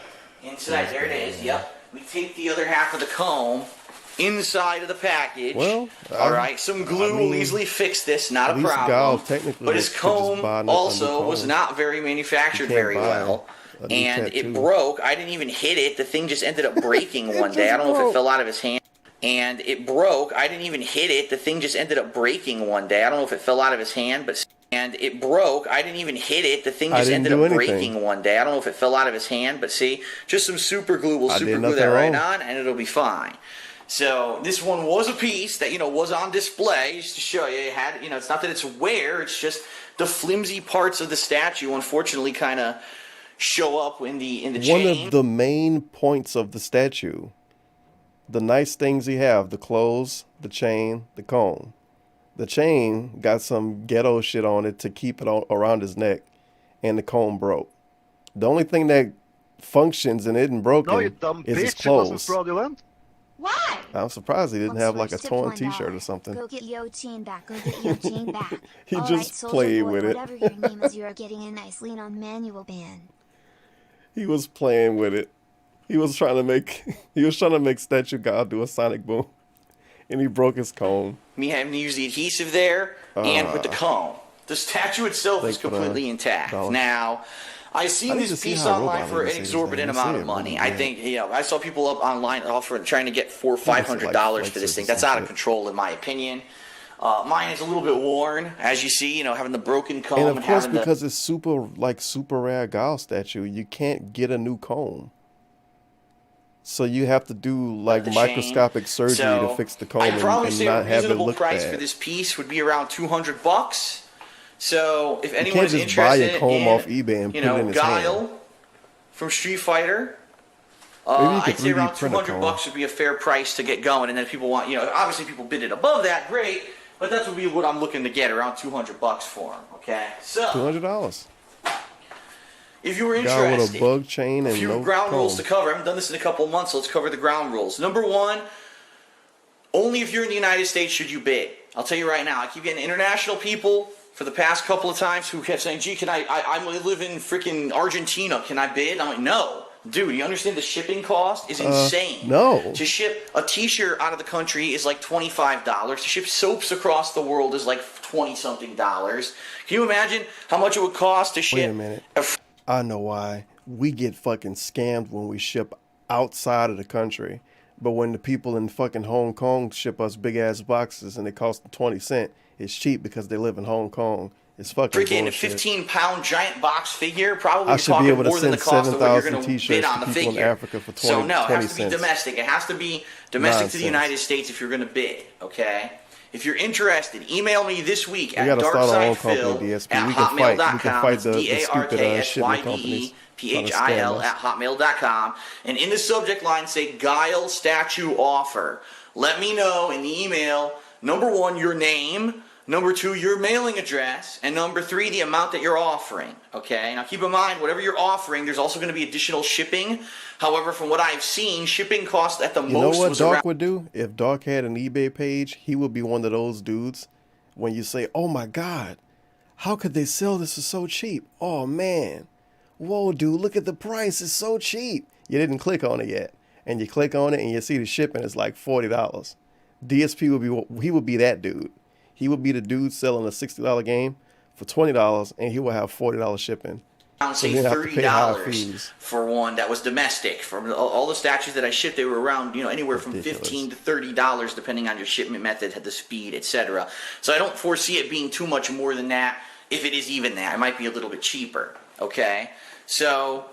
inside. There it is. Yep. We taped the other half of the comb inside of the package. Well, alright, some glue will easily fix this, not a problem. But his comb also was not very manufactured very well. And it broke. I didn't even hit it. The thing just ended up breaking one day. I don't know if it fell out of his hand. And it broke. I didn't even hit it. The thing just ended up breaking one day. I don't know if it fell out of his hand, but... And it broke. I didn't even hit it. The thing just ended up breaking one day. I don't know if it fell out of his hand, but see, just some super glue will super glue that right on, and it'll be fine. So this one was a piece that, you know, was on display just to show you. It had, you know, it's not that it's wear. It's just the flimsy parts of the statue, unfortunately, kind of show up in the chain. One of the main points of the statue, the nice things he have, the clothes, the chain, the comb. The chain got some ghetto shit on it to keep it around his neck, and the comb broke. The only thing that functions and isn't broken is his clothes. What? I'm surprised he didn't have like a torn t-shirt or something. Go get your chain back. Go get your chain back. He just played with it. Whatever your name is, you are getting a nice lean on manual band. He was playing with it. He was trying to make Statue God do a sonic boom. And he broke his comb. Me having to use the adhesive there and with the comb. The statue itself is completely intact. Now, I've seen this piece online for an exorbitant amount of money. I think, you know, I saw people up online offering, trying to get $400 or $500 for this thing. That's out of control, in my opinion. Mine is a little bit worn, as you see, you know, having the broken comb. And of course, because it's super rare Guile statue, you can't get a new comb. So you have to do like microscopic surgery to fix the comb and not have it look bad. I probably say a reasonable price for this piece would be around $200. So if anyone is interested in, off eBay and put it in his Guile hand. From Street Fighter, I'd say around $200 would be a fair price to get going. And then if people want, you know, obviously people bid it above that, great. But that's would be what I'm looking to get, around $200 for them. Okay, so $200. If you were interested, with a bug chain and a few ground rules to cover. I haven't done this in a couple of months, so let's cover the ground rules. Number one, only if you're in the United States should you bid. I'll tell you right now, I keep getting international people for the past couple of times who kept saying, gee, can I live in freaking Argentina, can I bid? I'm like, no. Dude, you understand the shipping cost is insane. No. To ship a t-shirt out of the country is like $25. To ship soaps across the world is like $20-something. Can you imagine how much it would cost to ship? Wait a minute. I know why. We get fucking scammed when we ship outside of the country. But when the people in fucking Hong Kong ship us big ass boxes and it costs them 20 cents, it's cheap because they live in Hong Kong. It's fucking freaking bullshit. 15-pound giant box figure, probably I should be able to send 7,000 t-shirts to people in Africa for 20 cents. So no, it has to be domestic. It has to be domestic to the United States if you're going to bid, okay? If you're interested, email me this week at darksidephil@hotmail.com. darksidephil@hotmail.com. And in the subject line, say Guile Statue Offer. Let me know in the email, number one, your name, number two, your mailing address, and number three, the amount that you're offering. Okay? Now keep in mind, whatever you're offering, there's also going to be additional shipping. However, from what I've seen, shipping cost at the most was around... You know what Dark would do? If Dark had an eBay page, he would be one of those dudes when you say, oh my God, how could they sell this for so cheap? Oh man. Whoa, dude, look at the price. It's so cheap. You didn't click on it yet. And you click on it and you see the shipping is like $40. DSP would be that dude. He would be the dude selling a $60 game for $20 and he would have $40 shipping. Say $30 for one that was domestic. For all the statues that I shipped, they were around, you know, anywhere from $15 to $30 depending on your shipment method, the speed, etc. So I don't foresee it being too much more than that. If it is even that, it might be a little bit cheaper. Okay, so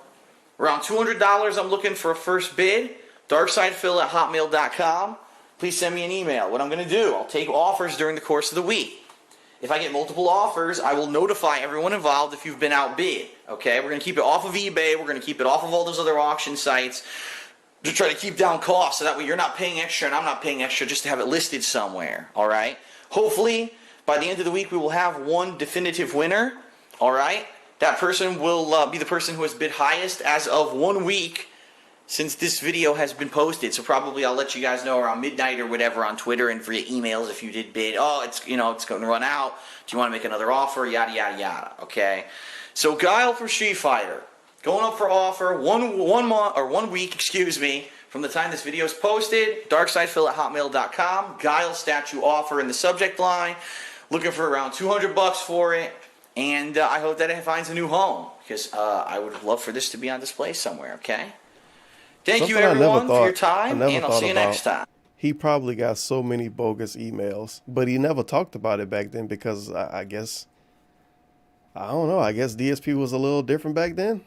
around $200 I'm looking for a first bid. darksidephil@hotmail.com. Please send me an email. What I'm going to do, I'll take offers during the course of the week. If I get multiple offers, I will notify everyone involved if you've been outbid. Okay, we're going to keep it off of eBay. We're going to keep it off of all those other auction sites to try to keep down costs. So that way you're not paying extra and I'm not paying extra just to have it listed somewhere. All right. Hopefully, by the end of the week, we will have one definitive winner. All right. That person will be the person who has bid highest as of 1 week since this video has been posted. So probably I'll let you guys know around midnight or whatever on Twitter and via emails if you did bid. Oh, it's going to run out. Do you want to make another offer? Yada yada yada. Okay. So Guile from Street Fighter going up for offer 1 week, from the time this video is posted. darksidephil@hotmail.com. Guile statue offer in the subject line. Looking for around $200 for it. And I hope that it finds a new home, because I would love for this to be on display somewhere, okay? Thank you, everyone, for your time, and I'll see you next time. He probably got so many bogus emails, but he never talked about it back then because I guess, I don't know, I guess DSP was a little different back then.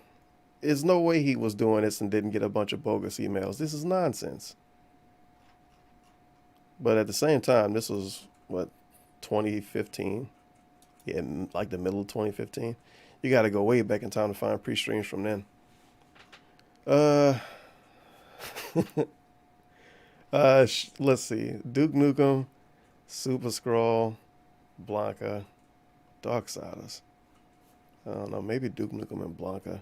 There's no way he was doing this and didn't get a bunch of bogus emails. This is nonsense. But at the same time, this was, what, 2015? Yeah, like the middle of 2015. You got to go way back in time to find pre-streams from then. Let's see. Duke Nukem, Super Scroll, Blanca, Darksiders. I don't know. Maybe Duke Nukem and Blanca.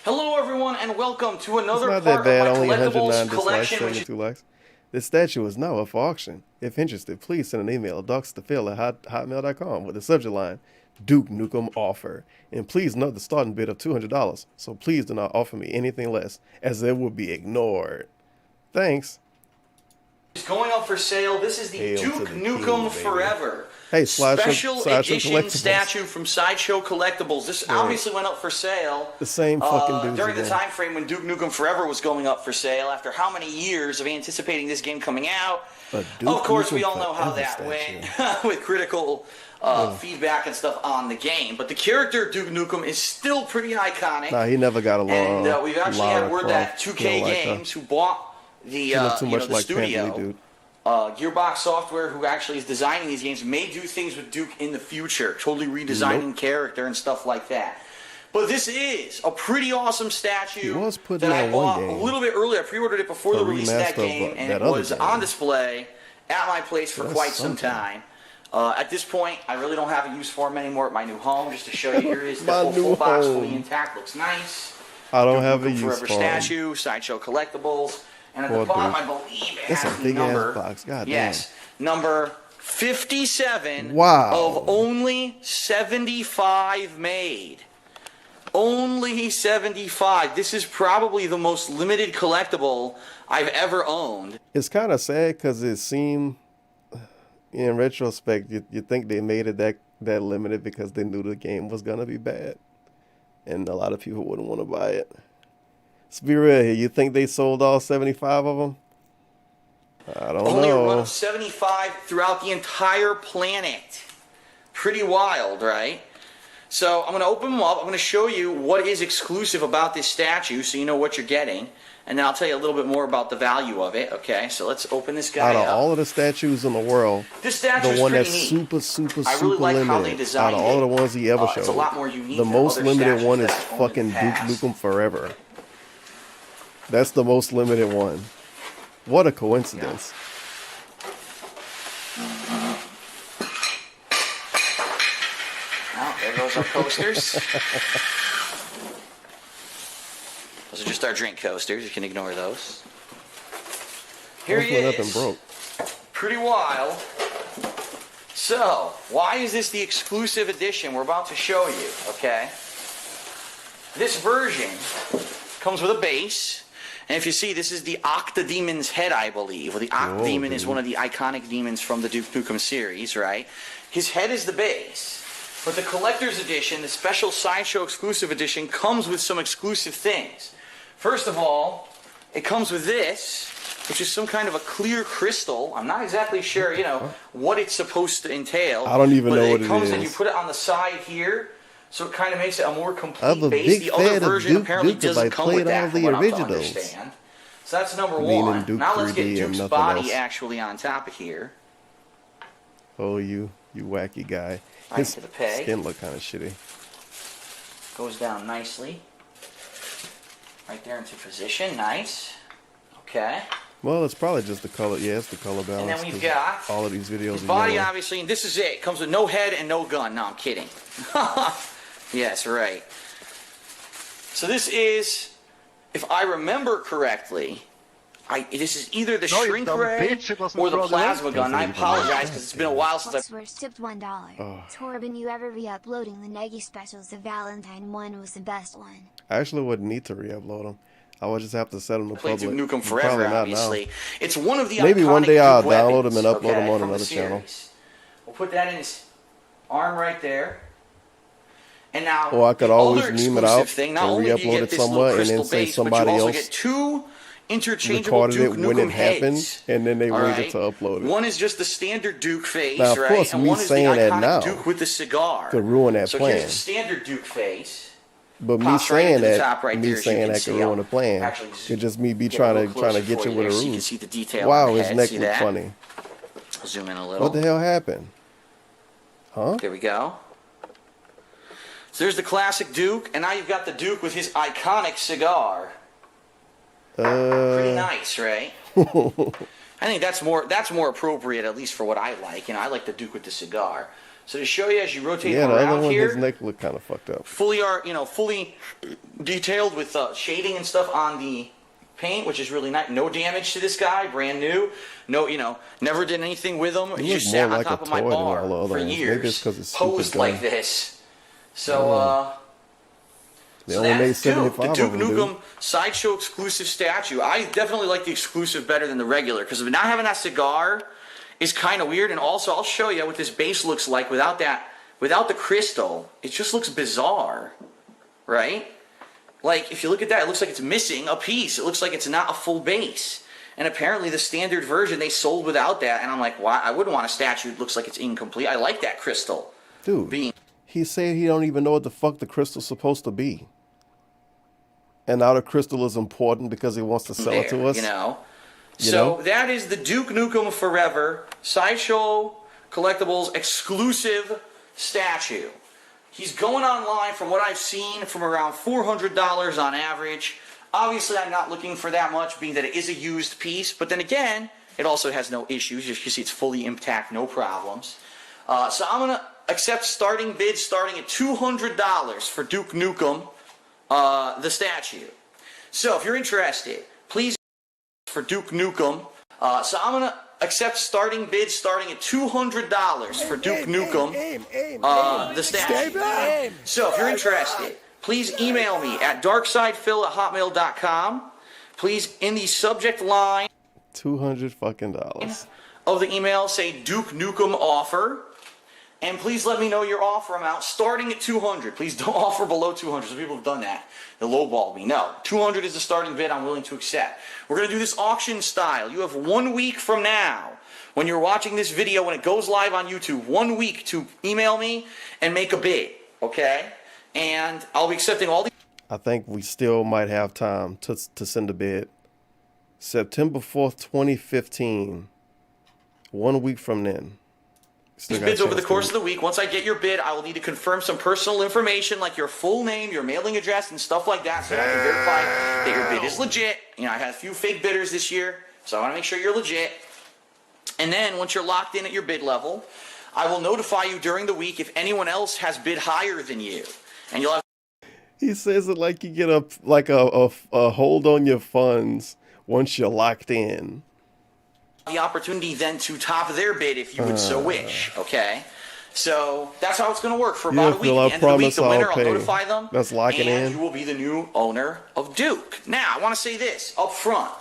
Hello, everyone, and welcome to another part of my only collectibles 109 collection. 72 likes. This statue is now up for auction. If interested, please send an email darksiders@hotmail.com with the subject line Duke Nukem offer. And please note the starting bid of $200. So please do not offer me anything less, as it will be ignored. Thanks. It's going up for sale. This is the Duke Nukem Forever. Hey, Special edition statue from Sideshow Collectibles. This obviously went up for sale. The same fucking dudes during the again. time frame when Duke Nukem Forever was going up for sale. After how many years of anticipating this game coming out? Of course, we all know how that went with critical feedback and stuff on the game. But the character Duke Nukem is still pretty iconic. Nah, he never got along. And we've actually had word that 2K Games, who bought the the studio, Gearbox Software, who actually is designing these games, may do things with Duke in the future, totally redesigning character and stuff like that. But this is a pretty awesome statue that I bought a little bit earlier. I pre-ordered it before the release of that game, and it was on display at my place for quite some time. At this point, I really don't have a use for them anymore at my new home. Just to show you, here is the full box, fully intact, looks nice. I don't have a use for Forever statue, Sideshow Collectibles. And at the bottom, I believe it has the number. Box. God yes, number 57 wow. of only 75 made. Only 75. This is probably the most limited collectible I've ever owned. It's kind of sad because it seemed, in retrospect, you think they made it that limited because they knew the game was going to be bad. And a lot of people wouldn't want to buy it. Let's be real here. You think they sold all 75 of them? I don't know. Only a run of 75 throughout the entire planet. Pretty wild, right? So I'm going to open them up. I'm going to show you what is exclusive about this statue so you know what you're getting. And then I'll tell you a little bit more about the value of it. Okay, so let's open this guy up. Out of all of the statues in the world, this statue the one is that's neat. super I really like limited, how they designed out of all the ones he ever showed, it's a lot more unique the than most other limited one is statues that I've fucking owned in the Duke past. Nukem Forever. That's the most limited one. What a coincidence. Well, there goes our coasters. Those are just our drink coasters. You can ignore those. Here he is. Nothing broke. Pretty wild. So, why is this the exclusive edition we're about to show you, okay? This version comes with a base. And if you see, this is the Octodemon's head, I believe. Well, the Octodemon is one of the iconic demons from the Duke Nukem series, right? His head is the base. But the collector's edition, the special Sideshow exclusive edition, comes with some exclusive things. First of all, it comes with this, which is some kind of a clear crystal. I'm not exactly sure, what it's supposed to entail. I don't even know what it is. It comes and you put it on the side here. So it kind of makes it a more complete base. The other version apparently doesn't come with that, from what I'm to understand. So that's number one. Now let's get Duke's body actually on top of here. Oh, you wacky guy. His skin look kind of shitty. Goes down nicely. Right there into position. Nice. Okay. Well, it's probably just the color. Yeah, it's the color balance. And then we've got all of these videos. His body, obviously, and this is it. It comes with no head and no gun. No, I'm kidding. Yes, right. So this is, if I remember correctly, this is either the shrink ray or the plasma gun. I apologize because it's been a while since I've... Words tipped $1. Torben, you ever re-uploading the Negi specials? The Valentine one was the best one. I actually wouldn't need to re-upload them. I would just have to set them to Play public. Duke Nukem Probably forever, not obviously. now. It's one of the Maybe one day I'll Duke download weapons, them and upload them on from the another channel. series. We'll put that in his arm right there. And now, Or I could the always other meme it exclusive out thing, and not only do you re-upload get it this little somewhere and crystal then say base, but you somebody also else get two interchangeable recorded Duke it when Nukem it happened, heads. and then they All waited right? to upload it. One is just the standard Duke face, Now, of right? course, And me one is the saying that iconic now Duke with the cigar. could ruin that so plan. here's the standard Duke face. But me Pops right saying into the that, top right me there, as you saying can that see. could ruin I'll the plan. actually Could just me be get a trying little to closer get for you you with there a so you can ruse. see the detail Wow, on the his head. neck See looked that? funny. I'll zoom in a little. What the hell happened? Huh? There we go. So there's the classic Duke, and now you've got the Duke with his iconic cigar. Pretty nice, right? I think that's more appropriate, at least for what I like. You know, I like the Duke with the cigar. So to show you as you rotate Yeah, him the other around one, here, his neck looked kind of fucked up. fully detailed with shading and stuff on the paint, which is really nice. No damage to this guy, brand new. No, never did anything with him. He looks just more sat on like top a of my toy than all the bar other for ones. years. Maybe it's 'cause it's stupid posed dumb. like this. So, They so only made that's Duke, 75 the Duke of them, dude. Nukem Sideshow exclusive statue. I definitely like the exclusive better than the regular, because not having that cigar is kind of weird. And also, I'll show you what this base looks like without the crystal. It just looks bizarre, right? Like, if you look at that, it looks like it's missing a piece. It looks like it's not a full base. And apparently the standard version they sold without that. And I'm like, why? I wouldn't want a statue that looks like it's incomplete. I like that crystal. Dude, he said he don't even know what the fuck the crystal's supposed to be. And now the crystal is important because he wants to sell it to us. So that is the Duke Nukem Forever Sideshow Collectibles exclusive statue. He's going online, from what I've seen, from around $400 on average. Obviously, I'm not looking for that much, being that it is a used piece. But then again, it also has no issues. You can see it's fully intact, no problems. So I'm going to accept starting bids starting at $200 for Duke Nukem, the statue. So if you're interested, please for Duke Nukem. So I'm going to accept starting bids starting at $200 for Duke Nukem, the statue. So if you're interested, please email me at darksidephil@hotmail.com. Please, in the subject line $200 fucking dollars of the email, say Duke Nukem offer. And please let me know your offer amount starting at $200. Please don't offer below $200. Some people have done that. They lowballed me. No, $200 is the starting bid I'm willing to accept. We're going to do this auction style. You have 1 week from now, when you're watching this video, when it goes live on YouTube, 1 week to email me and make a bid, okay? And I'll be accepting all the... I think we still might have time to send a bid. September 4th, 2015. 1 week from then. These bids over the course of the week. Once I get your bid, I will need to confirm some personal information like your full name, your mailing address, and stuff like that, so that I can verify that your bid is legit. I had a few fake bidders this year, so I want to make sure you're legit. And then once you're locked in at your bid level, I will notify you during the week if anyone else has bid higher than you, and you'll have... He says it like you get a hold on your funds once you're locked in. The opportunity then to top their bid if you would so wish, okay? So that's how it's going to work for about a week. At the end of the week, the winner, I'll notify them. That's locking in. And you will be the new owner of Duke. Now, I want to say this up front.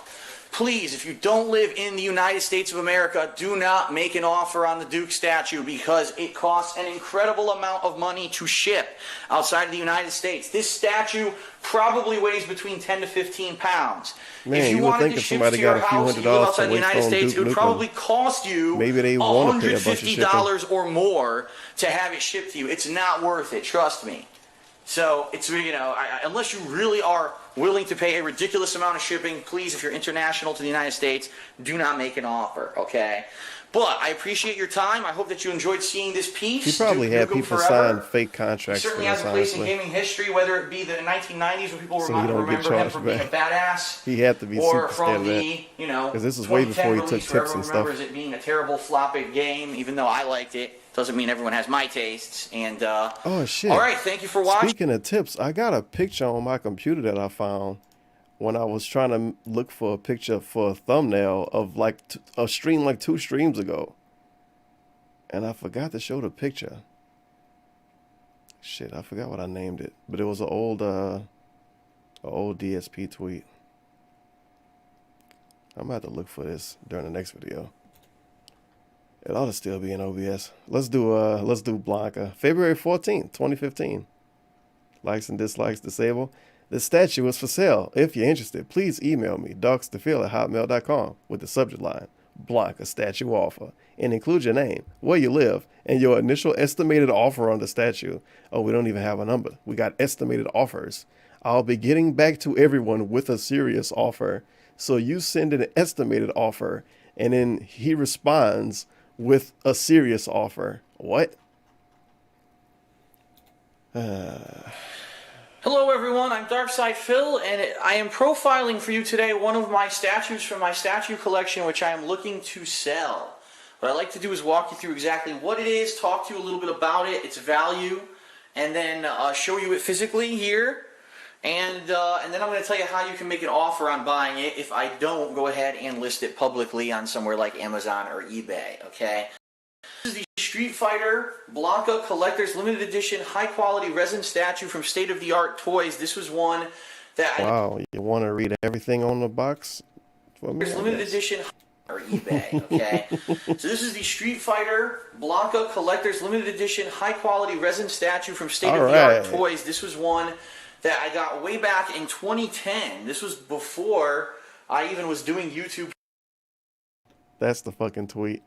Please, if you don't live in the United States of America, do not make an offer on the Duke statue, because it costs an incredible amount of money to ship outside of the United States. This statue probably weighs between 10 to 15 pounds. Man, if you would wanted think to if ship somebody to your got a few house $100 and you live outside to the United waste on States, Duke it would Nukem, probably cost you maybe they want to pay a bunch of shipping. $150 or more to have it shipped to you. It's not worth it, trust me. So it's, unless you really are willing to pay a ridiculous amount of shipping, please, if you're international to the United States, do not make an offer, okay? But I appreciate your time. I hope that you enjoyed seeing this piece. He probably Duke had Nukem people Forever. sign fake contracts. He certainly for has this, a place in honestly. gaming history, whether it be the 1990s when people So he don't get remember him charged from being a back. badass, He had to be or super from scared of the, that. Because this is way 2010 before he took release where tips and everyone stuff. remembers it being a terrible floppy game, even though I liked it. Doesn't mean everyone has my tastes. And Oh shit! all right, thank you for watching. Speaking of tips, I got a picture on my computer that I found when I was trying to look for a picture for a thumbnail of like a stream like 2 streams ago, and I forgot to show the picture. Shit, I forgot what I named it, but it was an old DSP tweet. I'm about to look for this during the next video. It ought to still be in OBS. Let's do Blanca. February 14th, 2015. Likes and dislikes disabled. The statue is for sale. If you're interested, please email me, docsdefil@hotmail.com, with the subject line, Blanca statue offer, and include your name, where you live, and your initial estimated offer on the statue. Oh, we don't even have a number. We got estimated offers. I'll be getting back to everyone with a serious offer. So you send an estimated offer, and then he responds with a serious offer. What? Hello everyone, I'm Darkside Phil, and I am profiling for you today one of my statues from my statue collection, which I am looking to sell. What I'd like to do is walk you through exactly what it is, talk to you a little bit about it, its value, and then show you it physically here. And then I'm going to tell you how you can make an offer on buying it. If I don't, go ahead and list it publicly on somewhere like Amazon or eBay, okay? This is the Street Fighter Blanca Collector's Limited Edition High Quality Resin Statue from State of the Art Toys. This was one that... Wow, you want to read everything on the box for me? Limited Edition or eBay, okay? So this is the Street Fighter Blanca Collector's Limited Edition High Quality Resin Statue from State of the Art Toys. This was one that I got way back in 2010. This was before I even was doing YouTube. That's the fucking tweet.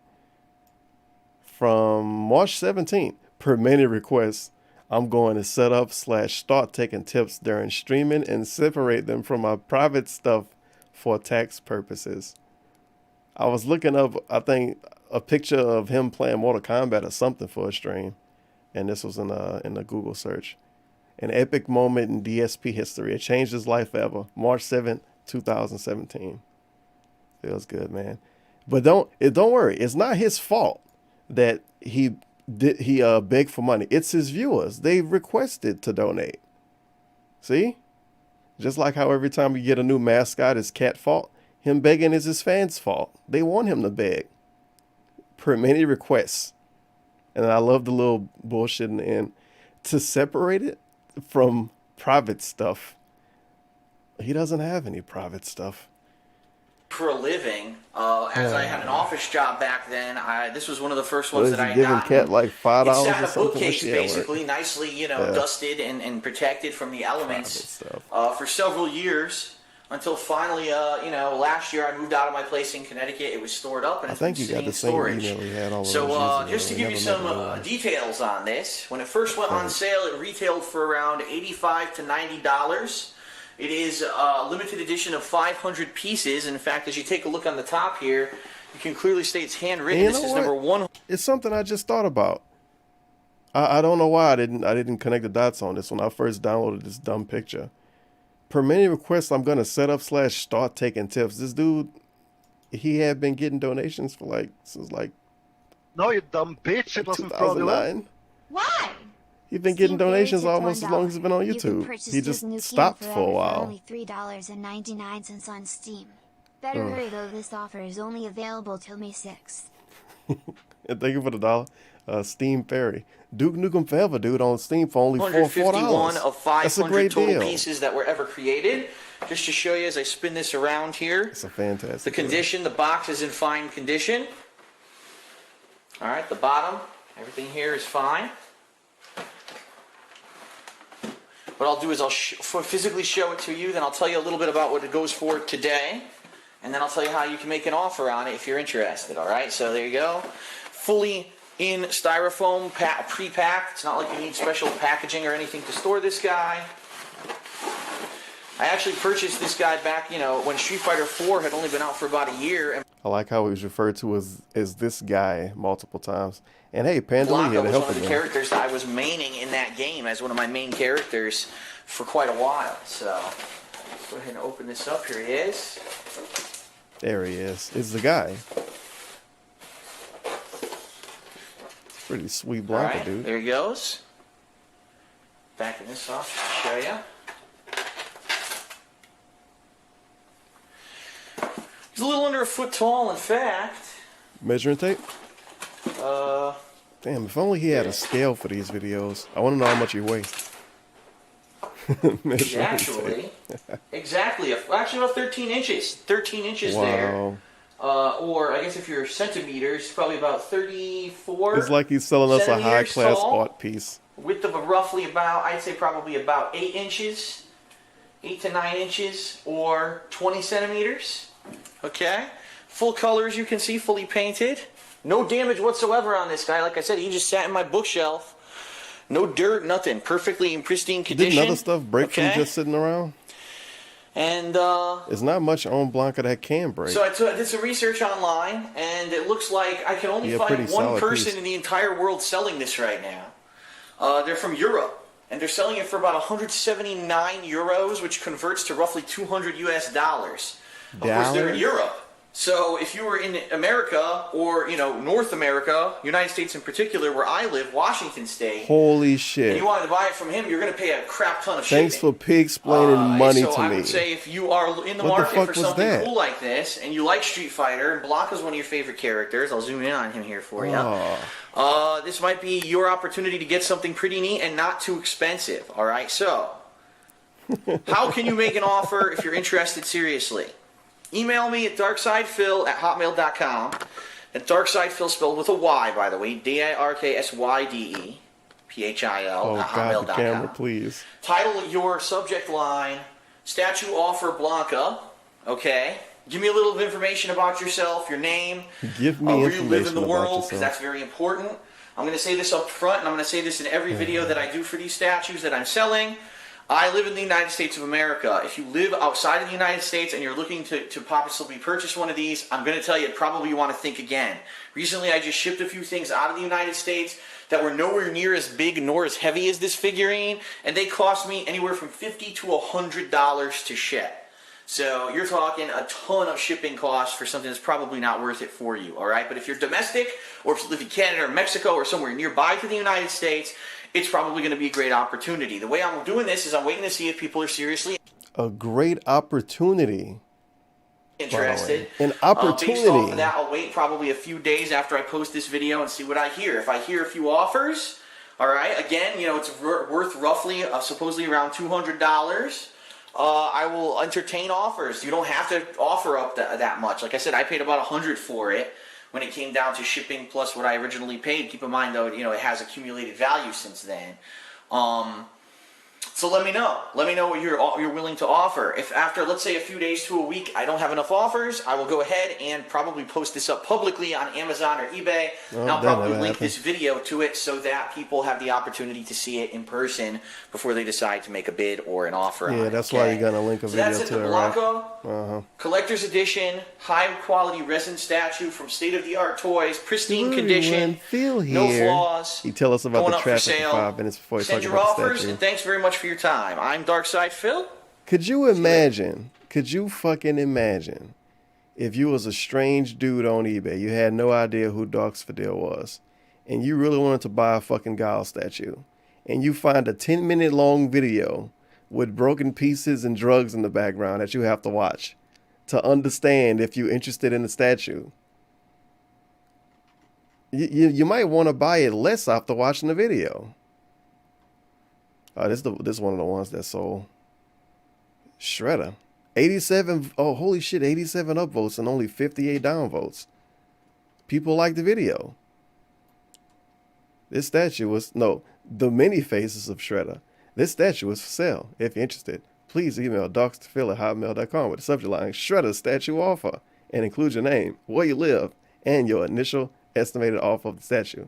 From March 17th, per many requests, I'm going to set up / start taking tips during streaming and separate them from my private stuff for tax purposes. I was looking up, I think, a picture of him playing Mortal Kombat or something for a stream. And this was in the Google search. An epic moment in DSP history. It changed his life forever. March 7th, 2017. Feels good, man. But don't worry. It's not his fault that he begged for money. It's his viewers. They requested to donate. See? Just like how every time you get a new mascot, it's cat fault. Him begging is his fans' fault. They want him to beg. Per many requests. And I love the little bullshit in the end. To separate it from private stuff. He doesn't have any private stuff. For a living, as I had an office job back then, this was one of the first ones that I giving got. Cat like $5 It or sat in a something? bookcase, basically, nicely, dusted and protected from the elements for several years. Until finally, last year I moved out of my place in Connecticut. It was stored up and it's been sitting in storage. So just to give you some details on this, when it first went on sale, it retailed for around $85 to $90. It is a limited edition of 500 pieces. In fact, as you take a look on the top here, you can clearly see it's handwritten. This is number one. It's something I just thought about. I don't know why I didn't connect the dots on this when I first downloaded this dumb picture. Per many requests, I'm gonna set up / start taking tips. This dude, he had been getting donations for since No, you dumb bitch! It wasn't 2009. Why? He's been getting donations almost as long as he's been on YouTube. He just stopped for a while. Only $3.99 on Steam. Better hurry though. This offer is only available till May 6th. And thank you for the $1. Steam Fairy. Duke Nukem Forever, dude, on Steam for only $4. 151 of 500 That's a great total deal. pieces that were ever created. Just to show you as I spin this around here. It's a fantastic The condition, the box is in fine condition. Alright, the bottom, everything here is fine. What I'll do is I'll physically show it to you, then I'll tell you a little bit about what it goes for today, and then I'll tell you how you can make an offer on it if you're interested, alright? So there you go. Fully in styrofoam, pre-packed. It's not like you need special packaging or anything to store this guy. I actually purchased this guy back, when Street Fighter 4 had only been out for about a year. I like how he was referred to as this guy multiple times. And hey, Panda Lee Blanca had to was help one of the characters that I was maining in that game as one of my main characters for quite a while. So, go ahead and open this up. Here he is. There he is. It's the guy. Pretty sweet Blanca, right, dude. There he goes. Backing this off just to show you. He's a little under a foot tall, in fact. Measuring tape? Damn, if only he had a scale for these videos. I want to know how much he weighs. Actually, exactly about 13 inches. 13 inches there. Or I guess if you're centimeters, probably about 34. It's like he's selling us a high-class art piece. Width of roughly about, I'd say probably about 8 inches, 8 to 9 inches, or 20 centimeters. Okay, full color as you can see, fully painted. No damage whatsoever on this guy. Like I said, he just sat in my bookshelf. No dirt, nothing. Perfectly in pristine condition. Didn't other stuff break from just sitting around? And there's not much on Blanca that can break. So I did some research online, and it looks like I can only find one person in the entire world selling this right now. They're from Europe, and they're selling it for about 179 euros, which converts to roughly 200 US dollars. Of course, they're in Europe. So if you were in America, or, you know, North America, United States in particular, where I live, Washington State. Holy shit. And you wanted to buy it from him, you're going to pay a crap ton of shipping. Thanks for pig-splaining money to me. So I would say if you are in the market for something cool like this, and you like Street Fighter, and Blanca's one of your favorite characters, I'll zoom in on him here for you. This might be your opportunity to get something pretty neat and not too expensive. All right, so how can you make an offer if you're interested seriously? Email me at darksydephil@hotmail.com. And darksydephil spelled with a Y, by the way. DARKSYDE PHIL at hotmail.com. God, the camera, please. Title your subject line, Statue Offer Blanca. Okay. Give me a little information about yourself, your name, Give me where you live in the world, because that's very important. I'm going to say this up front, and I'm going to say this in every video that I do for these statues that I'm selling. I live in the United States of America. If you live outside of the United States and you're looking to possibly purchase one of these, I'm going to tell you probably you want to think again. Recently, I just shipped a few things out of the United States that were nowhere near as big nor as heavy as this figurine, and they cost me anywhere from $50 to $100 to ship. So you're talking a ton of shipping costs for something that's probably not worth it for you, all right? But if you're domestic, or if you live in Canada or Mexico or somewhere nearby to the United States, it's probably going to be a great opportunity. The way I'm doing this is I'm waiting to see if people are seriously a great opportunity. Interested. An opportunity. Based off of that, I'll wait probably a few days after I post this video and see what I hear. If I hear a few offers, all right, again, you know, it's worth roughly, supposedly around $200. I will entertain offers. You don't have to offer up that much. Like I said, I paid about $100 for it when it came down to shipping plus what I originally paid. Keep in mind, though, you know, it has accumulated value since then. So let me know. Let me know what you're willing to offer. If after, let's say, a few days to a week, I don't have enough offers, I will go ahead and probably post this up publicly on Amazon or eBay. And I'll probably link this video to it so that people have the opportunity to see it in person before they decide to make a bid or an offer. Yeah, that's why you're gonna link a video to it. That's it, the Blanca Collector's Edition, high-quality resin statue from state-of-the-art toys, pristine condition, no flaws. You tell us about the traffic for 5 minutes before you talk about the statue. Send your offers, and thanks very much for your time. I'm Darkside Phil. Could you imagine? Could you fucking imagine if you was a strange dude on eBay, you had no idea who Darksfidel was, and you really wanted to buy a fucking Guile statue, and you find a 10-minute long video with broken pieces and drugs in the background that you have to watch to understand if you're interested in the statue? You might want to buy it less after watching the video. This is one of the ones that sold. Shredder. 87, oh holy shit, 87 upvotes and only 58 downvotes. People like the video. This statue was, the many faces of Shredder. This statue was for sale. If you're interested, please email darksydephil@hotmail.com with the subject line Shredder statue offer and include your name, where you live, and your initial estimated offer of the statue.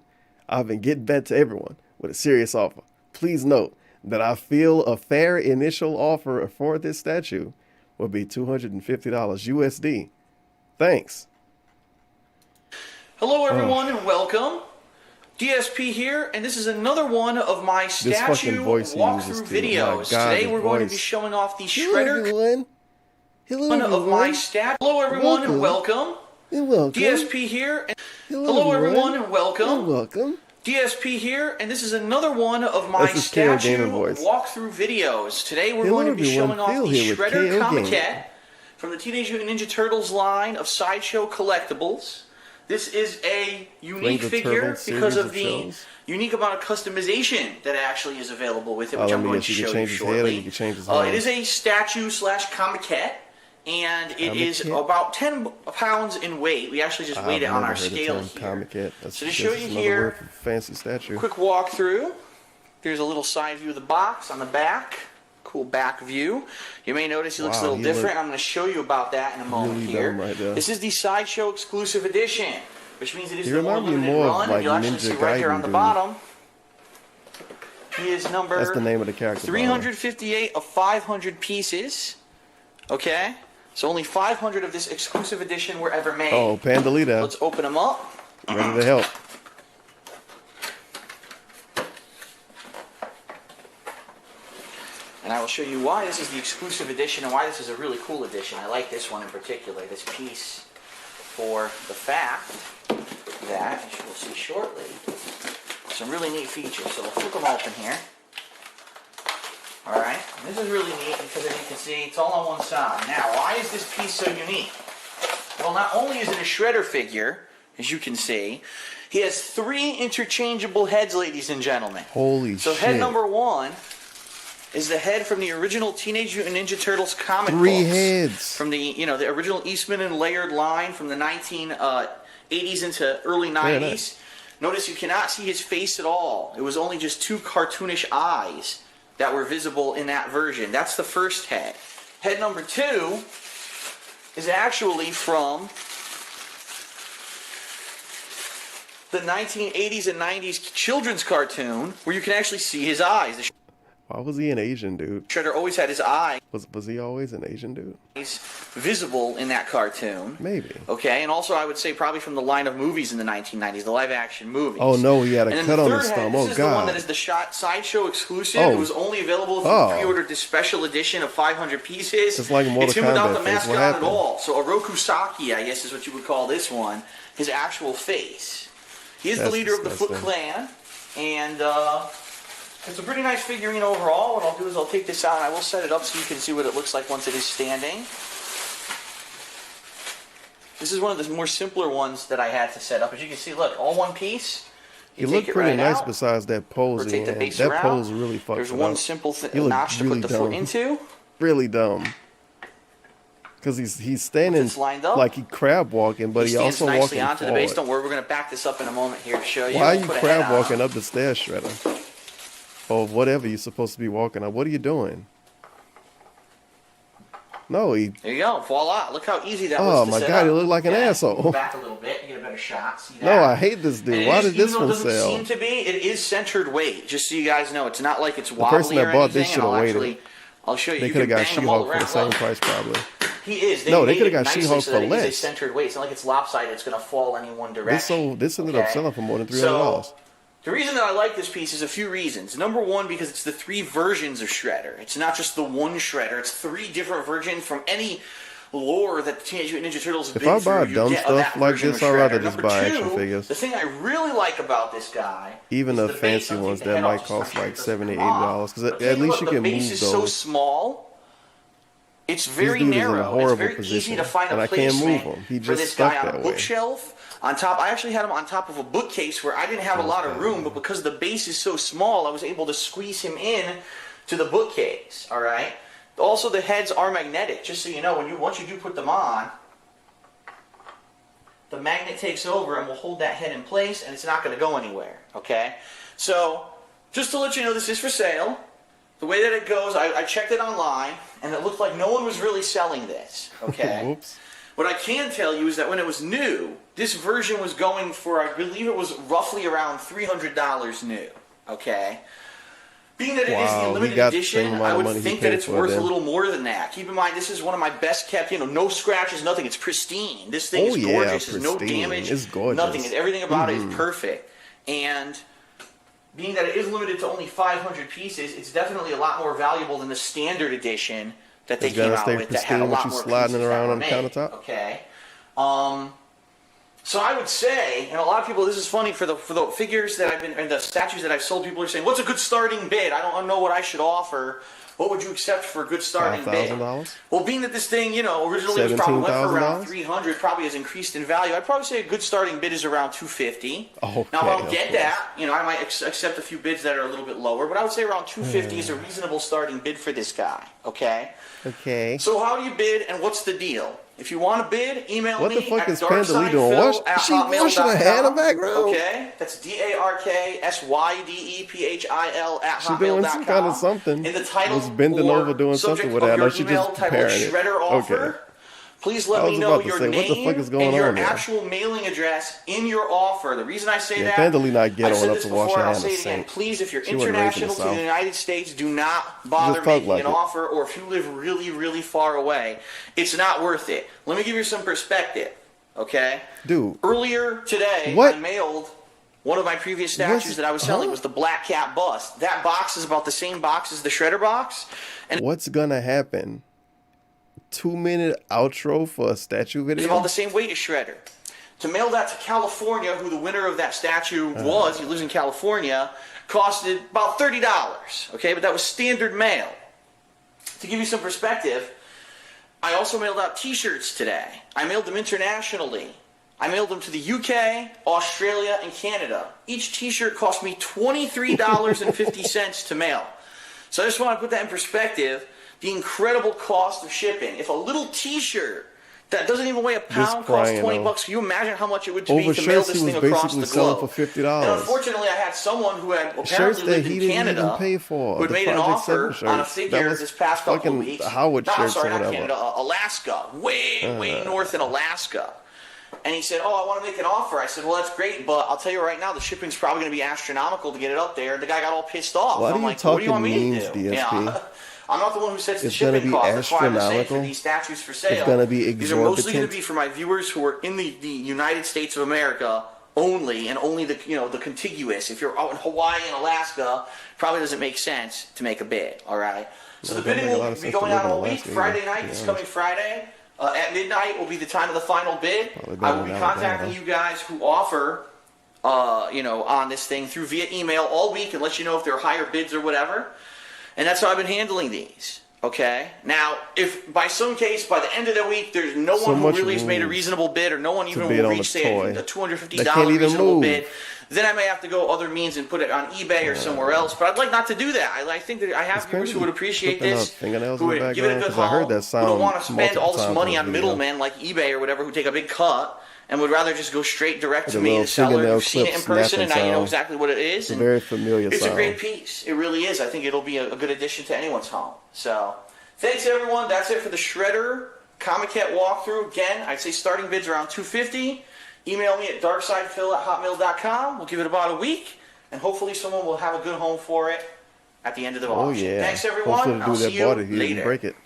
I've been getting back to everyone with a serious offer. Please note that I feel a fair initial offer for this statue would be $250 USD. Thanks. Hello everyone and welcome. DSP here, and this is another one of my statue walkthrough videos. Today we're going to be showing off the Shredder. Hello everyone and welcome. DSP here. Hello everyone and welcome. DSP here, and this is another one of my statue walkthrough videos. Today we're going to be showing off the Shredder Comiket from the Teenage Mutant Ninja Turtles line of Sideshow collectibles. this is a unique figure because of the unique amount of customization that actually is available with it, which I'm going to show you shortly. It is a statue slash comiquette, and it is about 10 pounds in weight. We actually just weighed it on our scale here. So to show you here, fancy statue. Quick walkthrough. There's a little side view of the box on the back. Cool back view. You may notice he looks a little different. I'm going to show you about that in a moment here. This is the Sideshow exclusive edition, which means it is the more limited run. Like you'll actually see right there on the bottom. He is number That's the name of the character. 358 of 500 pieces. Okay? So only 500 of this exclusive edition were ever made. Oh, Pandalita. Let's open them up. Ready to help. And I will show you why this is the exclusive edition and why this is a really cool edition. I like this one in particular, this piece, for the fact that, as you will see shortly, some really neat features. So we'll flip them open here. Alright, this is really neat because as you can see, it's all on one side. Now, why is this piece so unique? Well, not only is it a Shredder figure, as you can see, he has 3 interchangeable heads, ladies and gentlemen. Holy shit. So head number 1 is the head from the original Teenage Mutant Ninja Turtles comic 3 books. heads. From the, the original Eastman and Laird line from the 1980s into early 90s. Notice you cannot see his face at all. It was only just 2 cartoonish eyes that were visible in that version. That's the first head. Head number 2 is actually from the 1980s and 90s children's cartoon where you can actually see his eyes. Why was he an Asian dude? Shredder always had his eye. Was he always an Asian dude? Visible in that cartoon. Maybe. Okay, and also I would say probably from the line of movies in the 1990s, the live-action movies. Oh no, he had a cut on his thumb. Oh god. This is the one that is the Sideshow exclusive. It was only available if you pre-ordered this special edition of 500 pieces. It's like Mortal Kombat. It's him without the face. mask on at all. So Orokusaki, I guess is what you would call this one, his actual face. He is the leader of the Foot Clan, and it's a pretty nice figurine overall. What I'll do is I'll take this out and I will set it up so you can see what it looks like once it is standing. This is one of the more simpler ones that I had to set up. As you can see, look, all one piece. He looked pretty nice besides that pose. That pose really fucked up. There's one simple notch to put the foot into. Really dumb. Because he's standing like he crab walking, but he also walking nicely onto forward. The base. Don't worry, we're going to back this up in a moment here to show you. Why are you crab walking up the stairs, Shredder? Or whatever you're supposed to be walking up. What are you doing? No, There you go. Voila. Look how easy that was Oh to my set god, up. he looked like an asshole. Back a little bit, you get a better shot. See that? No, I hate this dude. Why did this one sell? Even though it doesn't seem to be, it is centered weight. Just so you guys know, it's not like it's wobbly the person that bought this should have waited. I'll show you. They could have got She-Hulk for the same price, probably. He is. No, they could have got She-Hulk for less. It's a centered weight. It's not like it's lopsided. It's going to fall any one direction. This ended up selling for more than $300. The reason that I like this piece is a few reasons. Number one, because it's the 3 versions of Shredder. It's not just the one Shredder. It's 3 different versions from any lore that the Teenage Mutant Ninja Turtles have been through. If I buy dumb stuff like this, I'd rather just buy action figures. The thing I really like about this guy, even the fancy ones that might cost like $70, $80, because at least you can move those. The base is so small. It's very narrow. It's very easy to find a placement for this guy on a bookshelf. On top, I actually had him on top of a bookcase where I didn't have a lot of room, but because the base is so small, I was able to squeeze him in to the bookcase. All right. Also, the heads are magnetic. Just so you know, once you do put them on, the magnet takes over and will hold that head in place, and it's not going to go anywhere. Okay. So, just to let you know, this is for sale. The way that it goes, I checked it online, and it looked like no one was really selling this. Okay. Oops. What I can tell you is that when it was new, this version was going for, I believe it was roughly around $300 new. Okay? Being that it is the limited edition, I would think that it's worth a little more than that. Keep in mind, this is one of my best kept, no scratches, nothing. It's pristine. This thing is gorgeous. There's no damage. It's gorgeous. Nothing. Everything about it is perfect. And being that it is limited to only 500 pieces, it's definitely a lot more valuable than the standard edition that they came out with that had a lot more pieces sliding around on the countertop. Okay. So I would say, and a lot of people, this is funny for the figures that I've been, and the statues that I've sold. People are saying, "What's a good starting bid? I don't know what I should offer. What would you accept for a good starting bid?" $5,000? Well, being that this thing, originally was probably went for around $300, probably has increased in value. I'd probably say a good starting bid is around $250. Okay, now, if I don't get that, I might accept a few bids that are a little bit lower, but I would say around $250 is a reasonable starting bid for this guy. Okay. Okay. So how do you bid, and what's the deal? If you want to bid, email me what the fuck at is Pandali doing? She washing her hair in the background. Okay, that's DARKSYDEPHIL at She doing some kind of something. In the title was bending over doing something with that. No, she just preparing it. Okay. Please let me know your name what the fuck is going and your on there? actual mailing address in your offer. The reason I say that, Pandali not I've said up this to wash before, her I'll hands say the it again. sink. Please, if you're She wasn't raised in international the to the South. United States, do not bother Just talk making like an it. offer, or if you live really, really far away, it's not worth it. Let me give you some perspective, okay? Dude. Earlier today, What? I mailed one of my previous statues that I was selling was the Black Cat bust. That box is about the same box as the Shredder box. And What's gonna happen? 2-minute outro for a statue video? it's about the same weight as Shredder. To mail that to California, who the winner of that statue was, he lives in California, costed about $30. Okay, but that was standard mail. To give you some perspective, I also mailed out t-shirts today. I mailed them internationally. I mailed them to the UK, Australia, and Canada. Each t-shirt cost me $23.50 to mail. So I just want to put that in perspective, the incredible cost of shipping. If a little t-shirt that doesn't even weigh a pound costs $20, can you imagine how much it would be to mail this thing across the globe? For $50. And unfortunately, I had someone who had apparently lived in Canada pay for. who had made an offer on a figure this past couple of weeks. Howard shirts or not whatever. Canada, Alaska, way north in Alaska. And he said, "Oh, I want to make an offer." I said, "Well, that's great, but I'll tell you right now, the shipping's probably going to be astronomical to get it up there." And the guy got all pissed off. Why I'm do you like, "What do you want talking me to means, do?" DSP? Yeah. I'm not the one who sets the It's gonna shipping be cost. That's why I'm saying for astronomical. these statues for sale. It's gonna be These are mostly going exorbitant. to be for my viewers who are in the United States of America only, and only the the contiguous. If you're out in Hawaii and Alaska, probably doesn't make sense to make a bid. All right. So the bidding will be going on all week. Friday night, this coming Friday. At midnight will be the time of the final bid. I will be contacting you guys who offer, on this thing via email all week and let you know if there are higher bids or whatever. And that's how I've been handling these. Okay? Now, if by some case, by the end of the week, there's no one who really has made a reasonable bid, or no one even will reach, say, a $250 reasonable bid, then I may have to go other means and put it on eBay or somewhere else. But I'd like not to do that. I think that I have viewers who would appreciate this, who would give it a good haul, who don't want to spend all this money on middlemen like eBay or whatever, who take a big cut, and would rather just go straight direct to me, the seller, who's seen it in person, and now you know exactly what it is. It's a very familiar It's sound. a great piece. It really is. I think it'll be a good addition to anyone's home. So, thanks everyone. That's it for the Shredder Comic Cat walkthrough. Again, I'd say starting bids around $250. Email me at darksidephil@hotmail.com. We'll give it about a week, and hopefully someone will have a good home for it at the end of the auction. Yeah. Thanks everyone. Hopefully I'll see you bought it, he didn't later. break it.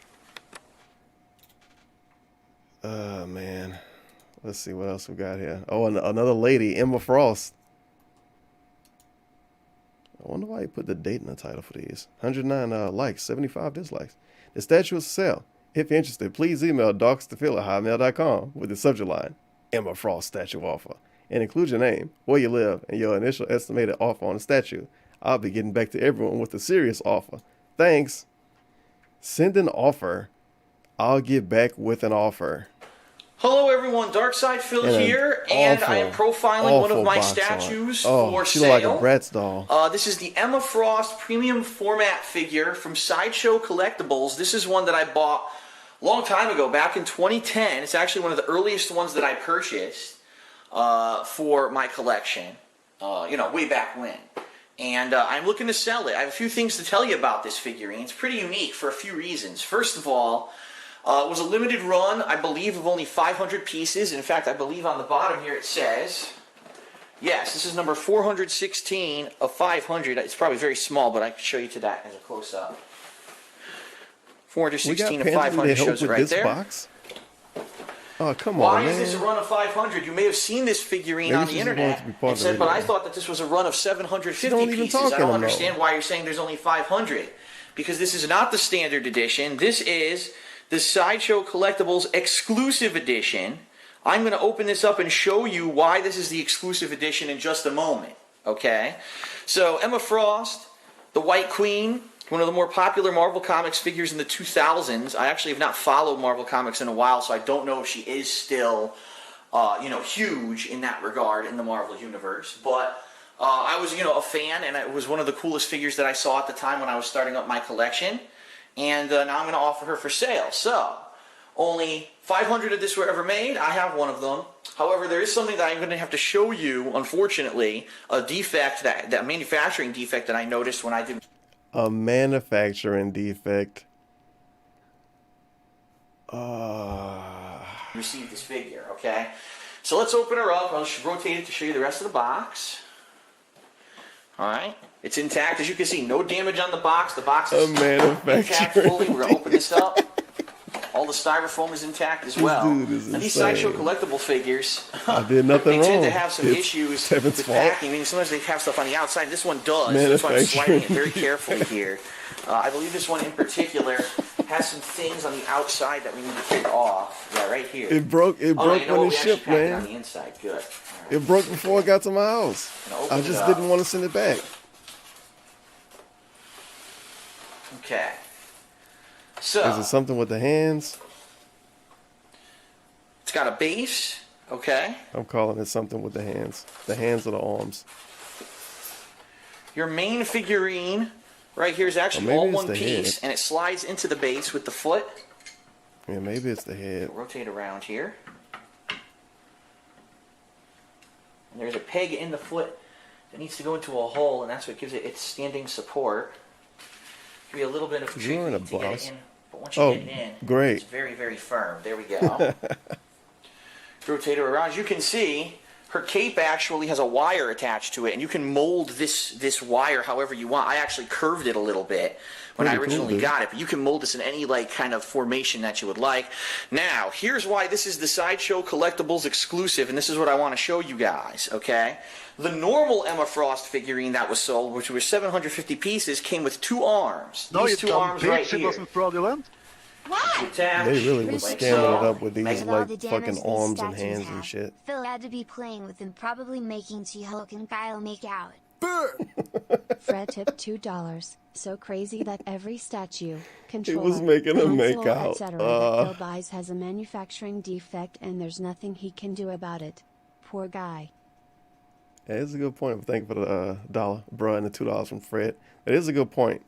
Man. Let's see what else we got here. Oh, and another lady, Emma Frost. I wonder why he put the date in the title for these. 109 likes, 75 dislikes. The statue is for sale. If you're interested, please email darkstophil@hotmail.com with the subject line, Emma Frost statue offer, and include your name, where you live, and your initial estimated offer on the statue. I'll be getting back to everyone with a serious offer. Thanks. Send an offer. I'll get back with an offer. Hello everyone, Darkside Phil here, and I am profiling one of my statues for she sale. looked like a Bratz doll. This is the Emma Frost premium format figure from Sideshow Collectibles. This is one that I bought a long time ago, back in 2010. It's actually one of the earliest ones that I purchased for my collection, way back when. And I'm looking to sell it. I have a few things to tell you about this figurine. It's pretty unique for a few reasons. First of all, it was a limited run, I believe, of only 500 pieces. In fact, I believe on the bottom here it says, yes, this is number 416 of 500. It's probably very small, but I can show you to that as a close-up. 416 of 500 shows it right there. Box? Oh, come Why on, man. is this a run of 500? You may have seen this figurine on the internet and said, but I thought that this was a run of 750 pieces. I don't understand why you're saying there's only 500. Because this is not the standard edition. This is the Sideshow Collectibles exclusive edition. I'm going to open this up and show you why this is the exclusive edition in just a moment. Okay? So, Emma Frost, the White Queen, one of the more popular Marvel Comics figures in the 2000s. I actually have not followed Marvel Comics in a while, so I don't know if she is still, huge in that regard in the Marvel Universe. But I was, a fan, and it was one of the coolest figures that I saw at the time when I was starting up my collection. And now I'm going to offer her for sale. So, only 500 of this were ever made. I have one of them. However, there is something that I'm going to have to show you, unfortunately, a defect, that manufacturing defect that I noticed when I did... A manufacturing defect. Receive this figure, okay? So let's open her up. I'll just rotate it to show you the rest of the box. Alright, it's intact. As you can see, no damage on the box. The box is intact fully. We're going to open this up. All the styrofoam is intact as well. And these Sideshow collectible figures, I did nothing they wrong. tend to have some issues with packing. I mean, sometimes they have stuff on the outside. This one does. That's why I'm sliding it very carefully here. I believe this one in particular has some things on the outside that we need to take off. Yeah, right here. It broke when it shipped, man. On the inside. Good. Right. It broke before it got to my house. I just didn't want to send it back. Okay. So, is it something with the hands? It's got a base, okay? I'm calling it something with the hands. The hands of the arms. Your main figurine right here is actually all one piece, and it slides into the base with the foot. Yeah, maybe it's the head. Rotate around here. And there's a peg in the foot that needs to go into a hole, and that's what gives it its standing support. Give you a little bit of trick to get it in, but once you get it in, great. It's very, very firm. There we go. Rotate her around. As you can see, her cape actually has a wire attached to it, and you can mold this wire however you want. I actually curved it a little bit when I originally got it, but you can mold this in any kind of formation that you would like. Now, here's why this is the Sideshow Collectibles exclusive, and this is what I want to show you guys, okay? The normal Emma Frost figurine that was sold, which was 750 pieces, came with two arms. No, these two arms right here. It wasn't fraudulent. What? They really was scamming it up with these fucking arms and hands and shit. Phil had to be playing with them, probably making She-Hulk and Kyle make out. Fred tipped $2. So crazy that every statue, controller, he was making them make out. etc. that Phil buys has a manufacturing defect, and there's nothing he can do about it. Poor guy. Yeah, it's a good point. Thank you for the $1, bruh, and the $2 from Fred. That is a good point.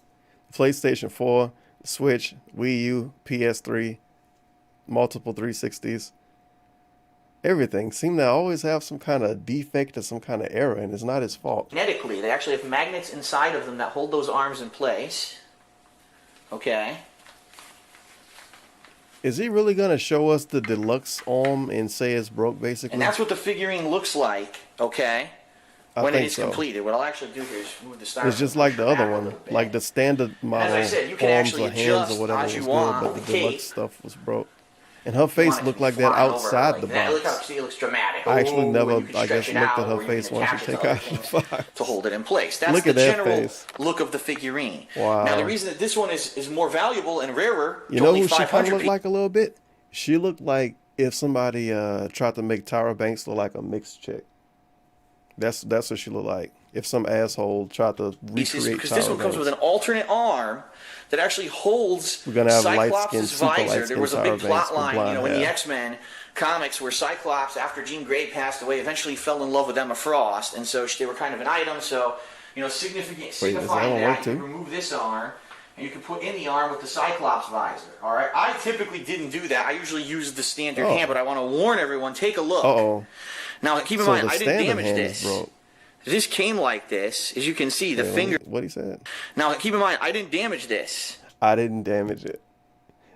PlayStation 4, Switch, Wii U, PS3, multiple 360s. Everything seem to always have some kind of defect or some kind of error, and it's not his fault. Magnetically, they actually have magnets inside of them that hold those arms in place. Okay. Is he really going to show us the deluxe arm and say it's broke, basically? And that's what the figurine looks like, okay? When it is completed. What I'll actually do here is move the styrofoam. It's just like the other one, like the standard model, as I said, you can arms actually or hands or whatever was good, but the deluxe stuff was broke. And her face looked like that outside the box. Look how she looks dramatic. I actually never, I guess, looked at her face once you take out the box. To hold it in place. That's the general look of the figurine. Wow. Now, the reason that this one is more valuable and rarer, you know who she kind of looked like a little bit? She looked like if somebody tried to make Tyra Banks look like a mixed chick. That's what she looked like. If some asshole tried to recreate because this one comes with an alternate arm that actually holds Cyclops' visor. There was a big plot line, in the X-Men comics where Cyclops, after Jean Grey passed away, eventually fell in love with Emma Frost, and so they were kind of an item. So, signifying that, you can remove this arm, and you can put in the arm with the Cyclops visor. All right, I typically didn't do that. I usually used the standard hand, but I want to warn everyone: take a look. Now, keep in mind, I didn't damage this. This came like this. As you can see, the finger... What he said. Now, keep in mind, I didn't damage this. I didn't damage it.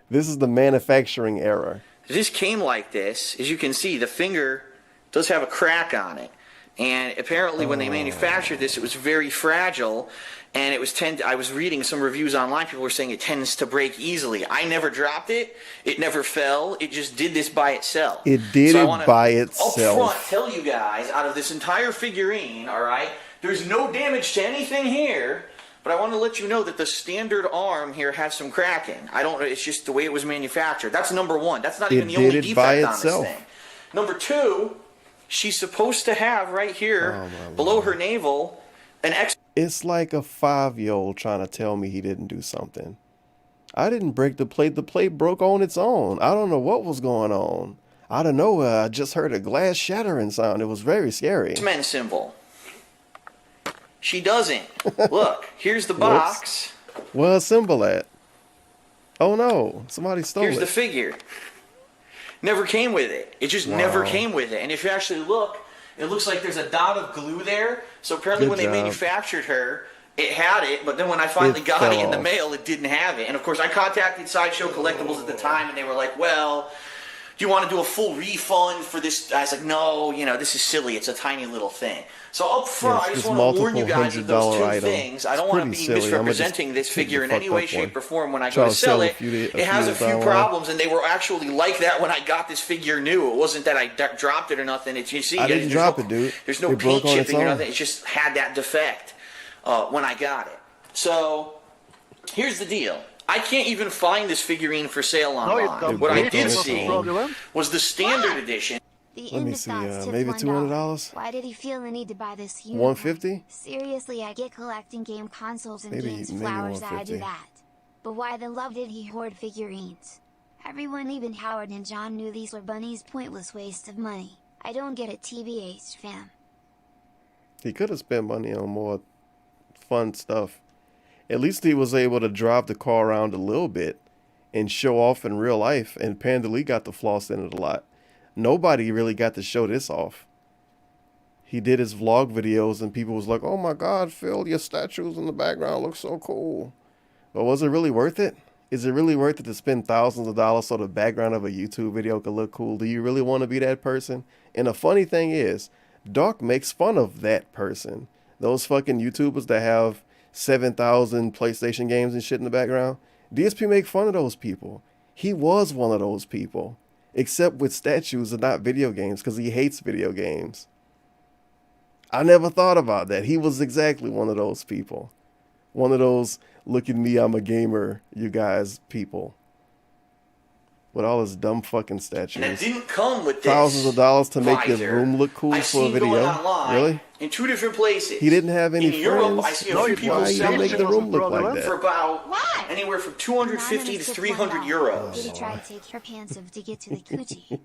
This is the manufacturing error. This came like this. As you can see, the finger does have a crack on it. And apparently when they manufactured this, it was very fragile. And it was I was reading some reviews online. People were saying it tends to break easily. I never dropped it. It never fell. It just did this by itself. It did it by itself. Up front, tell you guys, out of this entire figurine, all right, there's no damage to anything here. But I want to let you know that the standard arm here has some cracking. I don't know. It's just the way it was manufactured. That's number one. That's not even the only defect on this thing. Number two, she's supposed to have right here, below her navel, an X. It's like a 5-year-old trying to tell me he didn't do something. I didn't break the plate. The plate broke on its own. I don't know what was going on. Out of nowhere, I just heard a glass shattering sound. It was very scary. X-Men symbol. She doesn't. Look, here's the box. Where's the symbol at? Oh no, somebody stole it. Here's the figure. Never came with it. It just never came with it. And if you actually look, it looks like there's a dot of glue there. So apparently when they manufactured her, it had it, but then when I finally got it in the mail, it didn't have it. And of course, I contacted Sideshow Collectibles at the time, and they were like, well, do you want to do a full refund for this? I was like, no, you know, this is silly. It's a tiny little thing. So up front, I just want to warn you guys of those two things. I don't want to be misrepresenting this figure in any way, shape, or form when I go to sell it. It has a few problems, and they were actually like that when I got this figure new. It wasn't that I dropped it or nothing. It's, you see, I didn't drop it, dude. There's no paint chipping or nothing. It just had that defect when I got it. So here's the deal. I can't even find this figurine for sale online. What I did see was the standard edition. Let me see, maybe $200? Why did he feel the need to buy this huge $150? Seriously, I get collecting game consoles and games flowers, I do that. But why the love did he hoard figurines? Everyone, even Howard and John, knew these were Bunny's pointless waste of money. I don't get it, TBH, fam. He could have spent money on more fun stuff. At least he was able to drive the car around a little bit and show off in real life, and Panda Lee got to floss in it a lot. Nobody really got to show this off. He did his vlog videos and people was like, oh my God, Phil, your statues in the background look so cool. But was it really worth it? Is it really worth it to spend thousands of dollars so the background of a YouTube video could look cool? Do you really want to be that person? And the funny thing is, Dark makes fun of that person. Those fucking YouTubers that have 7,000 PlayStation games and shit in the background. DSP make fun of those people. He was one of those people. Except with statues and not video games, because he hates video games. I never thought about that. He was exactly one of those people. One of those, look at me, I'm a gamer, you guys, people. With all his dumb fucking statues. And it didn't come with this thousands of dollars to make your room look cool for a video. Really? In 2 different places. He didn't have any in friends. Europe, I see a few people selling make the room look like that? For about anywhere from 250 to 300 euros. Did he try to take her pants off to get to the coochie?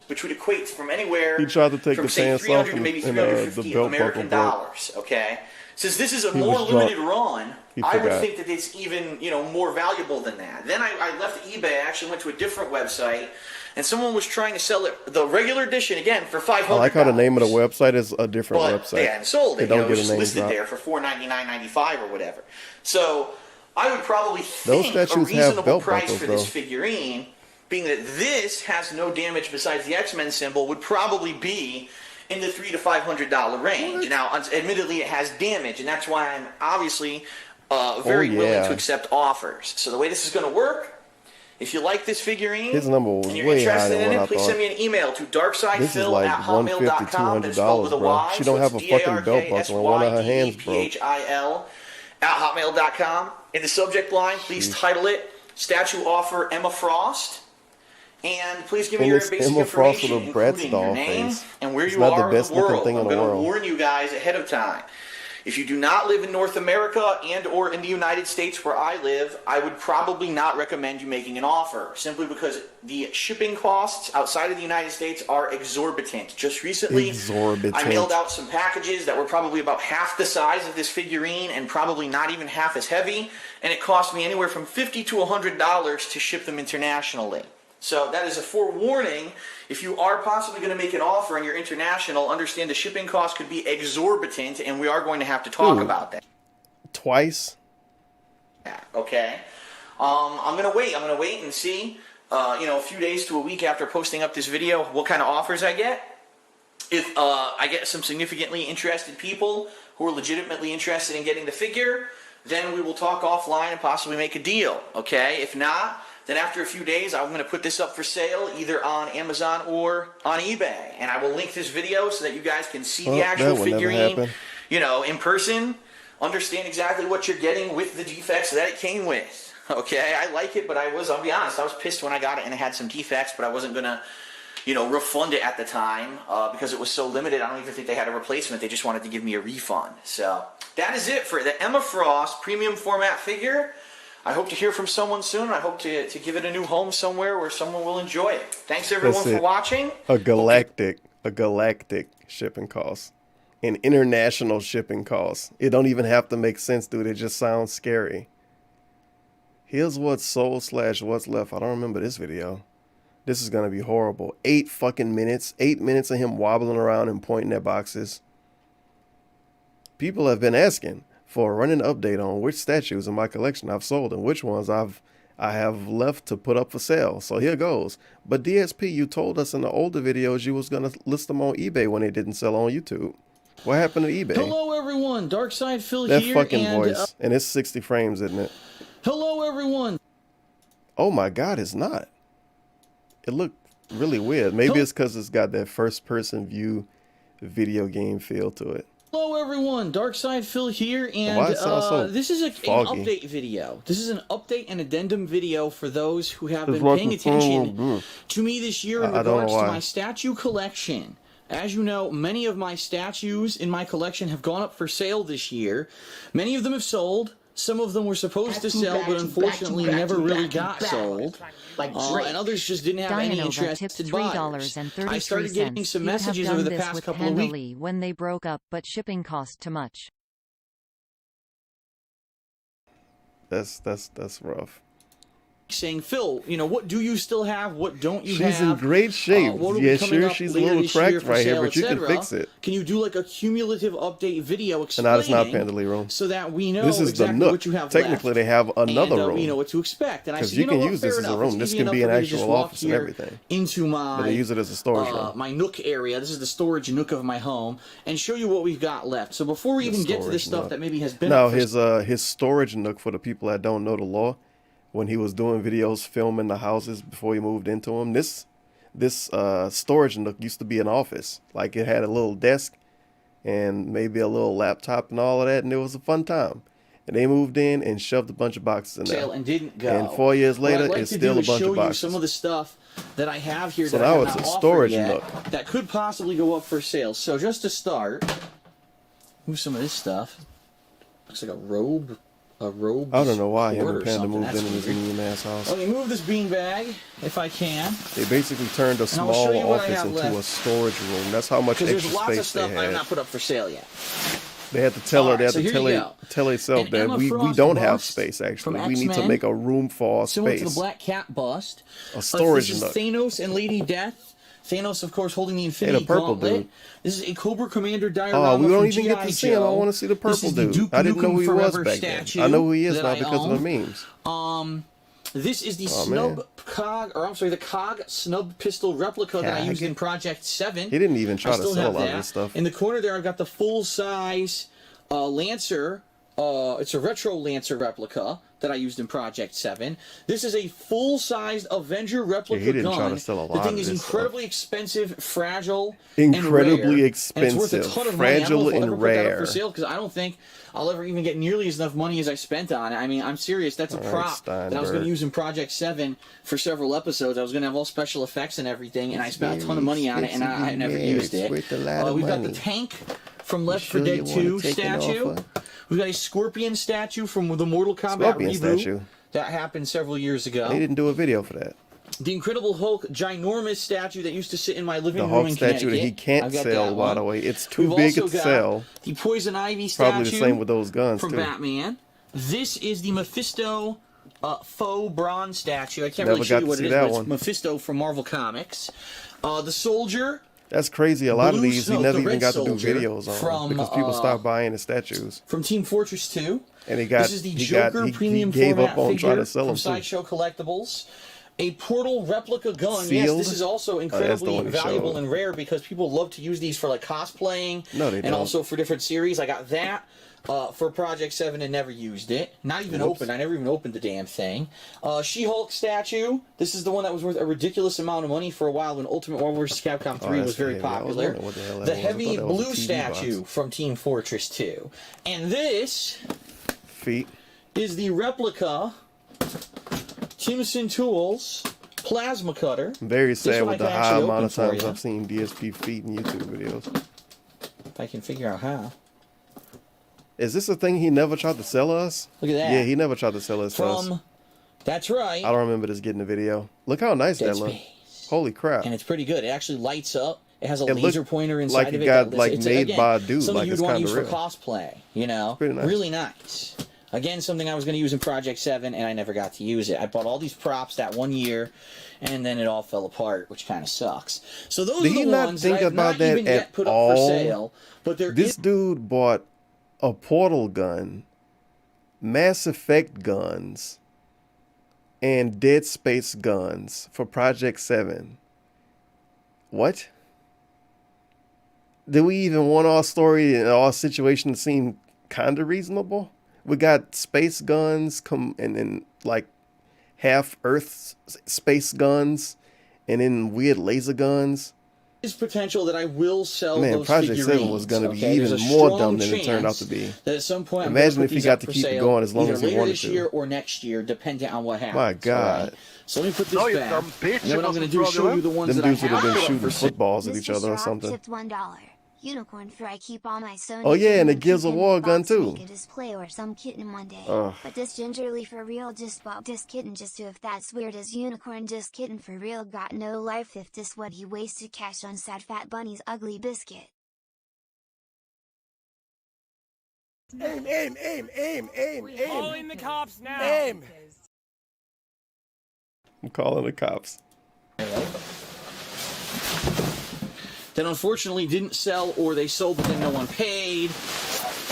Which would equate from anywhere. He tried to take from, the say, pants 300 off to maybe and 350 the belt American buckle dollars. Okay. Since this is a more limited run, I would think that it's even, you know, more valuable than that. Then I left eBay. I actually went to a different website, and someone was trying to sell it, the regular edition, again, for $500. I like how the name of the website is a different but website. They hadn't sold it. They don't it was get a name listed drop. there for $499.95 or whatever. So I would probably think a reasonable price for this figurine, being that this has no damage besides the X-Men symbol, would probably be in the $300 to $500 range. Now, admittedly, it has damage, and that's why I'm obviously very willing to accept offers. So the way this is going to work, if you like this figurine his number was and you're way interested higher in than it, please send me an email to darksidefil@hotmail.com. This is like $150, $200, She don't have a fucking belt buckle on one of her hands, bro. darksidefil@hotmail.com. In the subject line, please title it Statue Offer Emma Frost. And please give me your basic information, including your name and where you are in the world. I'm going to warn you guys ahead of time. If you do not live in North America and or in the United States where I live, I would probably not recommend you making an offer, simply because the shipping costs outside of the United States are exorbitant. Just recently, I mailed out some packages that were probably about half the size of this figurine and probably not even half as heavy, and it cost me anywhere from $50 to $100 to ship them internationally. So that is a forewarning. If you are possibly going to make an offer and you're international, understand the shipping cost could be exorbitant, and we are going to have to talk about that. Twice? Okay. I'm going to wait. I'm going to wait and see, a few days to a week after posting up this video, what kind of offers I get. If I get some significantly interested people who are legitimately interested in getting the figure, then we will talk offline and possibly make a deal. Okay? If not, then after a few days, I'm going to put this up for sale either on Amazon or on eBay. And I will link this video so that you guys can see the actual figurine, in person, understand exactly what you're getting with the defects that it came with. Okay, I like it, but I'll be honest, I was pissed when I got it and it had some defects, but I wasn't going to, refund it at the time because it was so limited. I don't even think they had a replacement. They just wanted to give me a refund. So that is it for the Emma Frost premium format figure. I hope to hear from someone soon. I hope to give it a new home somewhere where someone will enjoy it. Thanks everyone for watching. A galactic shipping cost. An international shipping cost. It don't even have to make sense, dude. It just sounds scary. Here's what's sold / what's left. I don't remember this video. This is going to be horrible. 8 fucking minutes. 8 minutes of him wobbling around and pointing at boxes. People have been asking for a running update on which statues in my collection I've sold and which ones I have left to put up for sale. So here goes. But DSP, you told us in the older videos you was going to list them on eBay when they didn't sell on YouTube. What happened to eBay? Hello everyone, Darkside Phil here. That fucking voice. And it's 60 frames, isn't it? Hello everyone. Oh my god, it's not. It looked really weird. Maybe it's because it's got that first person view video game feel to it. Hello everyone, Darkside Phil here, and this is an update video. This is an update and addendum video for those who have been paying attention to me this year in regards to my statue collection. As you know, many of my statues in my collection have gone up for sale this year. Many of them have sold. Some of them were supposed to sell, but unfortunately never really got sold. And others just didn't have any interest in buyers. I started getting some messages over the past couple of weeks. When they broke up, but shipping cost too much. That's rough. Saying, Phil, what do you still have? What don't you have? She's in great shape. Yeah, sure, she's a little cracked right here, but you can fix it. Can you do like a cumulative update video explaining? No, it's not Pandalay room. So that we know this is exactly the Nook. What you have Technically, they have another room. We know what to expect. And I because said, you can use this as a room. This can be an actual office and everything. Into my, but they use it as a storage room. My Nook area. This is the storage Nook of my home, and show you what we've got left. So before we even get to this stuff that maybe has been now his storage Nook, for the people that don't know the law. When he was doing videos, filming the houses before he moved into them, this storage Nook used to be an office. Like, it had a little desk and maybe a little laptop and all of that, and it was a fun time. And they moved in and shoved a bunch of boxes in there. And didn't go. And 4 years later, it's still a bunch of boxes. Some of the stuff that I have here. So now it's a storage Nook that could possibly go up for sale. So just to start, move some of this stuff. Looks like a robe. I don't know why him and Panda moved in his Indian ass house. Let me move this beanbag, if I can. They basically turned a small office into a storage room. That's how much extra space they had. Because there's lots of stuff I have not put up for sale yet. They had to tell her, they had to tell herself that we don't have space, actually. We need to make a room for our similar space. To the Black Cat bust. A storage Nook. This is Thanos and Lady Death. Thanos, of course, holding the Infinity Gauntlet. Dude. This is a Cobra Commander diorama. Oh, we don't even get to see him. I want to see the purple dude. I didn't know who he was back then. I know who he is now because of the memes. This is the the Cog snub pistol replica that I used in Project 7. He didn't even try to sell a lot of this stuff. In the corner there, I've got the full-size Lancer. It's a retro Lancer replica that I used in Project 7. This is a full-sized Avenger replica gun. Try to sell a lot the thing is incredibly expensive, fragile, and rare. Incredibly expensive, and it's worth a ton of fragile, money. and rare. For sale because I don't think I'll ever even get nearly enough money as I spent on it. I mean, I'm serious. That's a prop that I was going to use in Project 7 for several episodes. I was going to have all special effects and everything, and I spent a ton of money on it, and I never used it. We've got the tank from Left 4 Dead 2 statue. We've got a Scorpion statue from the Mortal Kombat reboot that happened several years ago. They didn't do a video for that. The Incredible Hulk ginormous statue that used to sit in my living room in Connecticut. The Hulk statue that he can't sell, by the way. It's too big to sell. The Poison Ivy statue. Probably the same with those guns, from Batman. This is the Mephisto faux bronze statue. I can't really show you what it is, but it's Mephisto from Marvel Comics. The Soldier. That's crazy. A lot of these he never even got to do videos on because people stopped buying the statues. From Team Fortress 2. And this is the Joker premium gave format up on trying to sell from them Sideshow Collectibles. A Portal replica gun. Sealed? Yes, this is also incredibly valuable and rare because people love to use these for like cosplaying. No, they don't. And also for different series. I got that for Project 7 and never used it. Not even opened. I never even opened the damn thing. She-Hulk statue. This is the one that was worth a ridiculous amount of money for a while when Ultimate Marvel vs. Capcom 3 was very popular. The heavy blue statue from Team Fortress 2. And this is the replica Timson Tools plasma cutter. I'm very This sad one with I the can high actually amount open of for times you. I've seen DSP feet in YouTube videos. If I can figure out how. Is this a thing he never tried to sell us? Look at that. Yeah, he never tried to sell us to us. That's right. I don't remember this getting a video. Look how nice Dead that looks. Space. Holy crap. And it's pretty good. It actually lights up. It has a It laser looked pointer inside like of it it. got, that- like, it's, made again, by a dude, something like you'd it's want to kinda use real. for cosplay, you know? Pretty nice. Really nice. Again, something I was going to use in Project 7, and I never got to use it. I bought all these props that one year, and then it all fell apart, which kind of sucks. So those Did are he the not ones think that I have about not that even at yet put up all? for sale. But there This is dude bought a Portal gun, Mass Effect guns, and Dead Space guns for Project 7. What? Do we even want our story and our situation to seem kind of reasonable? We got space guns and like half Earth space guns, and then weird laser guns. potential that I will sell Man, those Project 7 figurines, was going to be okay? even There's a more strong dumb than it turned out to chance be. That at some point, Imagine I'm if put he these got up to for keep it sale going as long either as he later wanted this to. year or next year, depending on what happens. My God. Alright? So let me put this No, you back. dumb bitch, And then what it I'm going to wasn't do is show plugged you the ones Them that I dudes would have have been put up shooting for sale. footballs at Mr. each other or Sharp something. tipped $1. Unicorn for I keep all my Sony. Oh, yeah, and the keep Gears of in War the gun, box, too. make a display or some kitten one day. Ugh. But this gingerly for real just bought this kitten just to if that's weird as unicorn just kitten for real got no life if this what he wasted cash on sad fat bunny's ugly biscuit. Aim. Calling the cops now. Aim. I'm calling the cops. That unfortunately didn't sell, or they sold but then no one paid.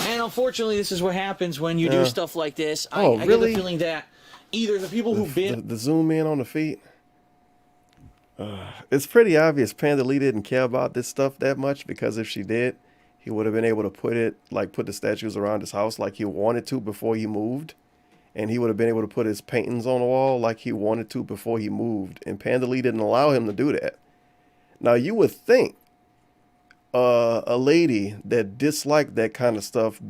And unfortunately, this is what happens when you do stuff like this. I get really? the feeling that either the people who bid... The zoom in on the feet. It's pretty obvious Panda Lee didn't care about this stuff that much, because if she did, he would have been able to put the statues around his house like he wanted to before he moved. And he would have been able to put his paintings on the wall like he wanted to before he moved. And Panda Lee didn't allow him to do that. Now, you would think a lady that disliked that kind of stuff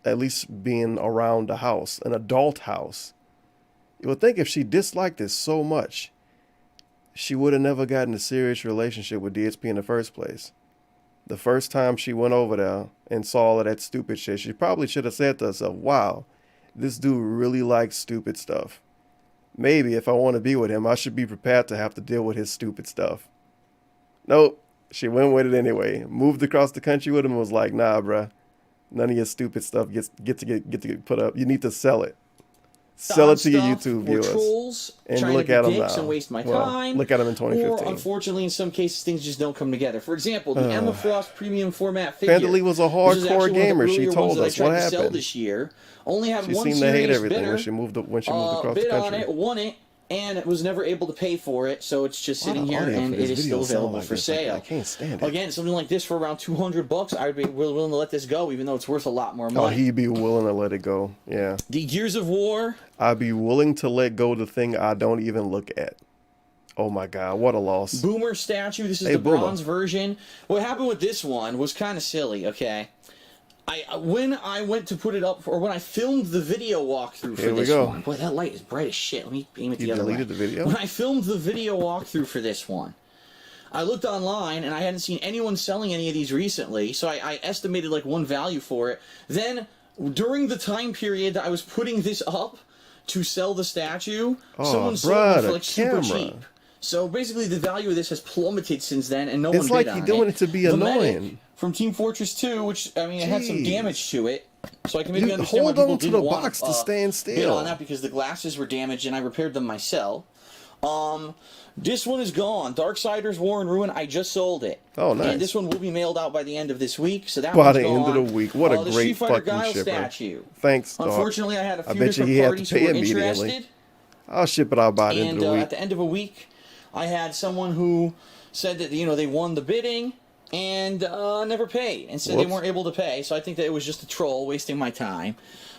at least being around the house, an adult house, you would think if she disliked it so much, she would have never gotten a serious relationship with DSP in the first place. The first time she went over there and saw all of that stupid shit, she probably should have said to herself, wow, this dude really likes stupid stuff. Maybe if I want to be with him, I should be prepared to have to deal with his stupid stuff. Nope. She went with it anyway. Moved across the country with him and was like, nah, bruh. None of your stupid stuff get to get put up. You need to sell it. Sell it to your YouTube viewers. Trolls and trying look to be at them dicks now. and waste my Well, time. look at them in 2015. Or, unfortunately, in some cases, things just don't come together. For example, the Emma Frost premium format figure. Panda Lee was a hardcore gamer. She told us what To sell happened. this year. Only had She one seemed to hate serious everything bidder, when she moved across the bid on country. it, won it, and was never able to pay for it. So it's just sitting here, and it is still available for sale. I can't stand it. Again, something like this for around $200, I would be willing to let this go, even though it's worth a lot more money. Oh, he'd be willing to let it go. Yeah. The Gears of War. I'd be willing to let go the thing I don't even look at. Oh my God, what a loss. Boomer statue. This is Hey, the Boomer. bronze version. What happened with this one was kind of silly, okay? When I went to put it up, or when I filmed the video walkthrough for Here we this go. one. Boy, that light is bright as shit. Let me aim it You the other way. deleted the video? When I filmed the video walkthrough for this one, I looked online, and I hadn't seen anyone selling any of these recently, so I estimated like one value for it. Then, during the time period that I was putting this up to sell the statue, someone sold it for like super cheap. So basically, the value of this has plummeted since then, and no one bid on it. It's like you're doing it to be The annoying. Medic from Team Fortress 2, which, I mean, it had some Jeez. damage to it, so I can maybe You understand why hold people on to didn't the want box to stand still. bid on that, because the glasses were damaged, and I repaired them myself. This one is gone. Darksiders War and Ruin, I just sold it. Oh, nice. And this one will be mailed out by the end of this week, so that By one's the gone. end of the week. What a The great Street Fighter fucking Guile shipper. statue. Thanks, dog. Unfortunately, I had a few I bet you different he had to parties who pay were immediately. interested. I'll ship it out by the end And of the week. at the end of a week, I had someone who said that, they won the bidding and never paid, and said Whoops. they weren't able to pay. So I think that it was just a troll wasting my time.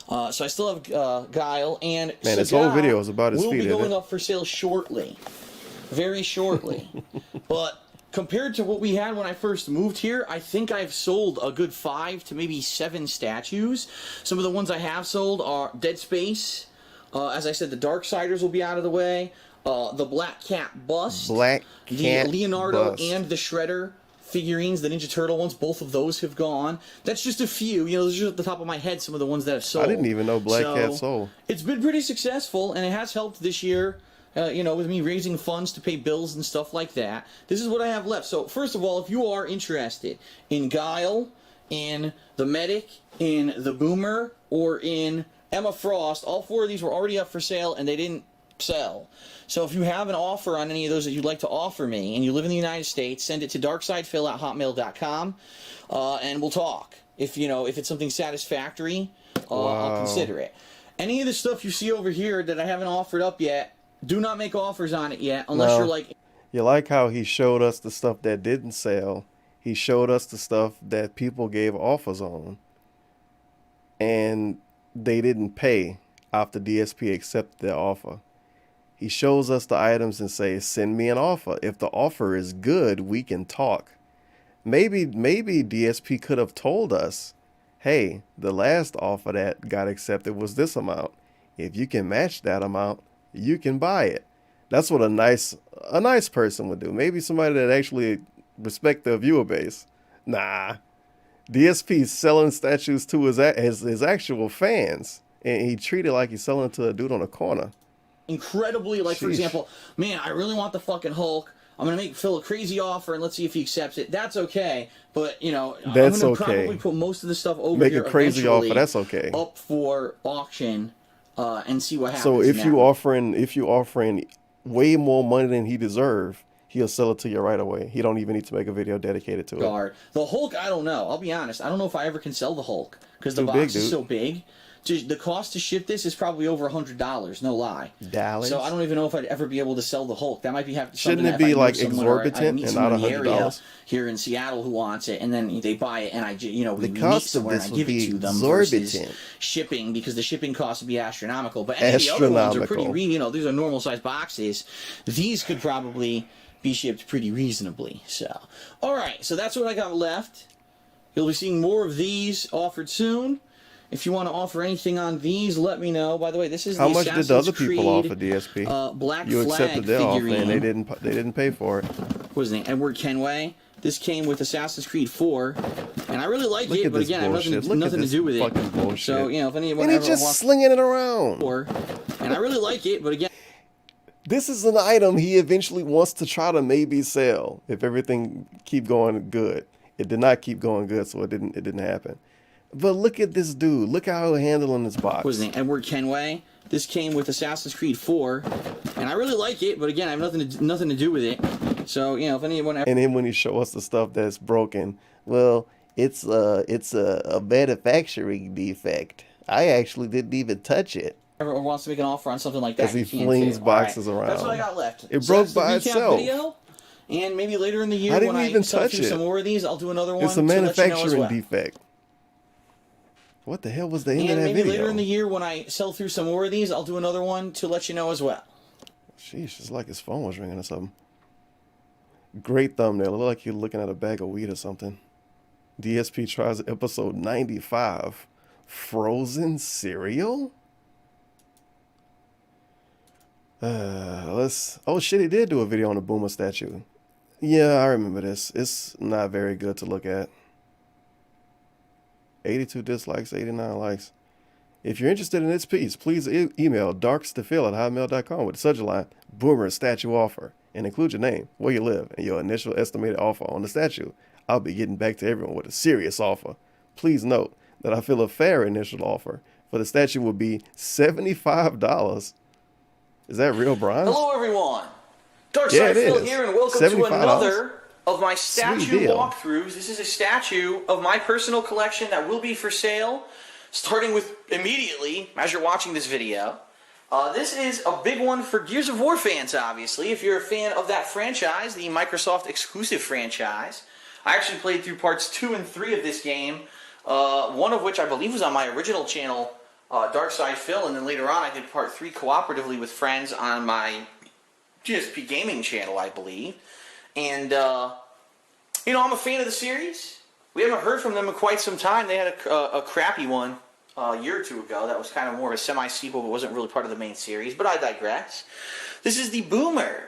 So I still have Guile, and Man, this whole video is about his will feet, be isn't going it? up for sale shortly, very shortly. But compared to what we had when I first moved here, I think I've sold a good 5 to maybe 7 statues. Some of the ones I have sold are Dead Space. As I said, the Darksiders will be out of the way. the Black Cat bust, Black Cat the Leonardo bust. and the Shredder figurines, the Ninja Turtle ones, both of those have gone. That's just a few. You know, those are just at the top of my head some of the ones that have sold. I didn't even know Black Cat sold. It's been pretty successful, and it has helped this year, you know, with me raising funds to pay bills and stuff like that. This is what I have left. So, first of all, if you are interested in Guile, in the Medic, in the Boomer, or in Emma Frost, all 4 of these were already up for sale, and they didn't sell. So if you have an offer on any of those that you'd like to offer me, and you live in the United States, send it to darksidephil@hotmail.com, and we'll talk. If it's something satisfactory, I'll consider it. Any of the stuff you see over here that I haven't offered up yet, do not make offers on it yet, unless you're like... You like how he showed us the stuff that didn't sell. He showed us the stuff that people gave offers on, and they didn't pay after DSP accepted their offer. He shows us the items and says, send me an offer. If the offer is good, we can talk. Maybe DSP could have told us, hey, the last offer that got accepted was this amount. If you can match that amount, you can buy it. That's what a nice person would do. Maybe somebody that actually respect their viewer base. Nah. DSP's selling statues to his actual fans. And he treated like he's selling to a dude on a corner. Incredibly, like, for example, man, I really want the fucking Hulk. I'm going to make Phil a crazy offer and let's see if he accepts it. That's okay. But, you know, that's I'm going to probably put most of the stuff over make here a crazy offer. That's okay. Up for auction and see what happens. So if you offering way more money than he deserves, he'll sell it to you right away. He don't even need to make a video dedicated to it. The Hulk, I don't know. I'll be honest. I don't know if I ever can sell the Hulk because the box is so big. The cost to ship this is probably over $100, no lie. Dollars? So I don't even know if I'd ever be able to sell the Hulk. That might be something. Shouldn't it be like exorbitant and not $100 here in Seattle who wants it, and then they buy it, and we meet somewhere and I give it to them versus shipping, because the shipping cost would be astronomical. But any of the other ones are pretty, these are normal size boxes. These could probably be shipped pretty reasonably. So, all right, so that's what I got left. You'll be seeing more of these offered soon. If you want to offer anything on these, let me know. By the way, this is how the much Assassin's did the other Creed, people offer DSP? Black you Flag accepted their offer figurine. and they didn't pay for it. What was his name? Edward Kenway. This came with Assassin's Creed 4, and I really like it. But again, I have nothing to do with it. Bullshit. So if anyone and he's just slinging it around. And I really like it, but again, this is an item he eventually wants to try to maybe sell if everything keep going good. It did not keep going good, so it didn't happen. But look at this dude. Look how he's handling this box. What was his name? Edward Kenway. This came with Assassin's Creed 4, and I really like it. But again, I have nothing to do with it. So if anyone ever... And then when he show us the stuff that's broken, well, it's a manufacturing defect. I actually didn't even touch it. Ever wants to make an offer on something like that, as he flings boxes around. That's what I got left. It broke by itself. Video, and maybe later in the year, I didn't when even I sell touch through it. some more of these, I'll do another one. It's a manufacturing defect. What the hell was the end of that video? Maybe later in the year, when I sell through some more of these, I'll do another one to let you know as well. Sheesh, it's like his phone was ringing or something. Great thumbnail. It looked like you're looking at a bag of weed or something. DSP tries episode 95. Frozen cereal? Oh shit, he did do a video on the Boomer statue. Yeah, I remember this. It's not very good to look at. 82 dislikes, 89 likes. If you're interested in this piece, please email darkstophil@hotmail.com with the subject line Boomer statue offer and include your name, where you live, and your initial estimated offer on the statue. I'll be getting back to everyone with a serious offer. Please note that I feel a fair initial offer for the statue will be $75. Is that real bronze? Hello, everyone. Darkside Phil here, and welcome to another of my statue walkthroughs. This is a statue of my personal collection that will be for sale, starting with immediately as you're watching this video. This is a big one for Gears of War fans, obviously. If you're a fan of that franchise, the Microsoft exclusive franchise. I actually played through parts 2 and 3 of this game, one of which I believe was on my original channel, Darkside Phil, and then later on I did part 3 cooperatively with friends on my GSP Gaming channel, I believe. And, I'm a fan of the series. We haven't heard from them in quite some time. They had a crappy one a year or two ago that was kind of more of a semi-sequel, but wasn't really part of the main series, but I digress. This is the Boomer.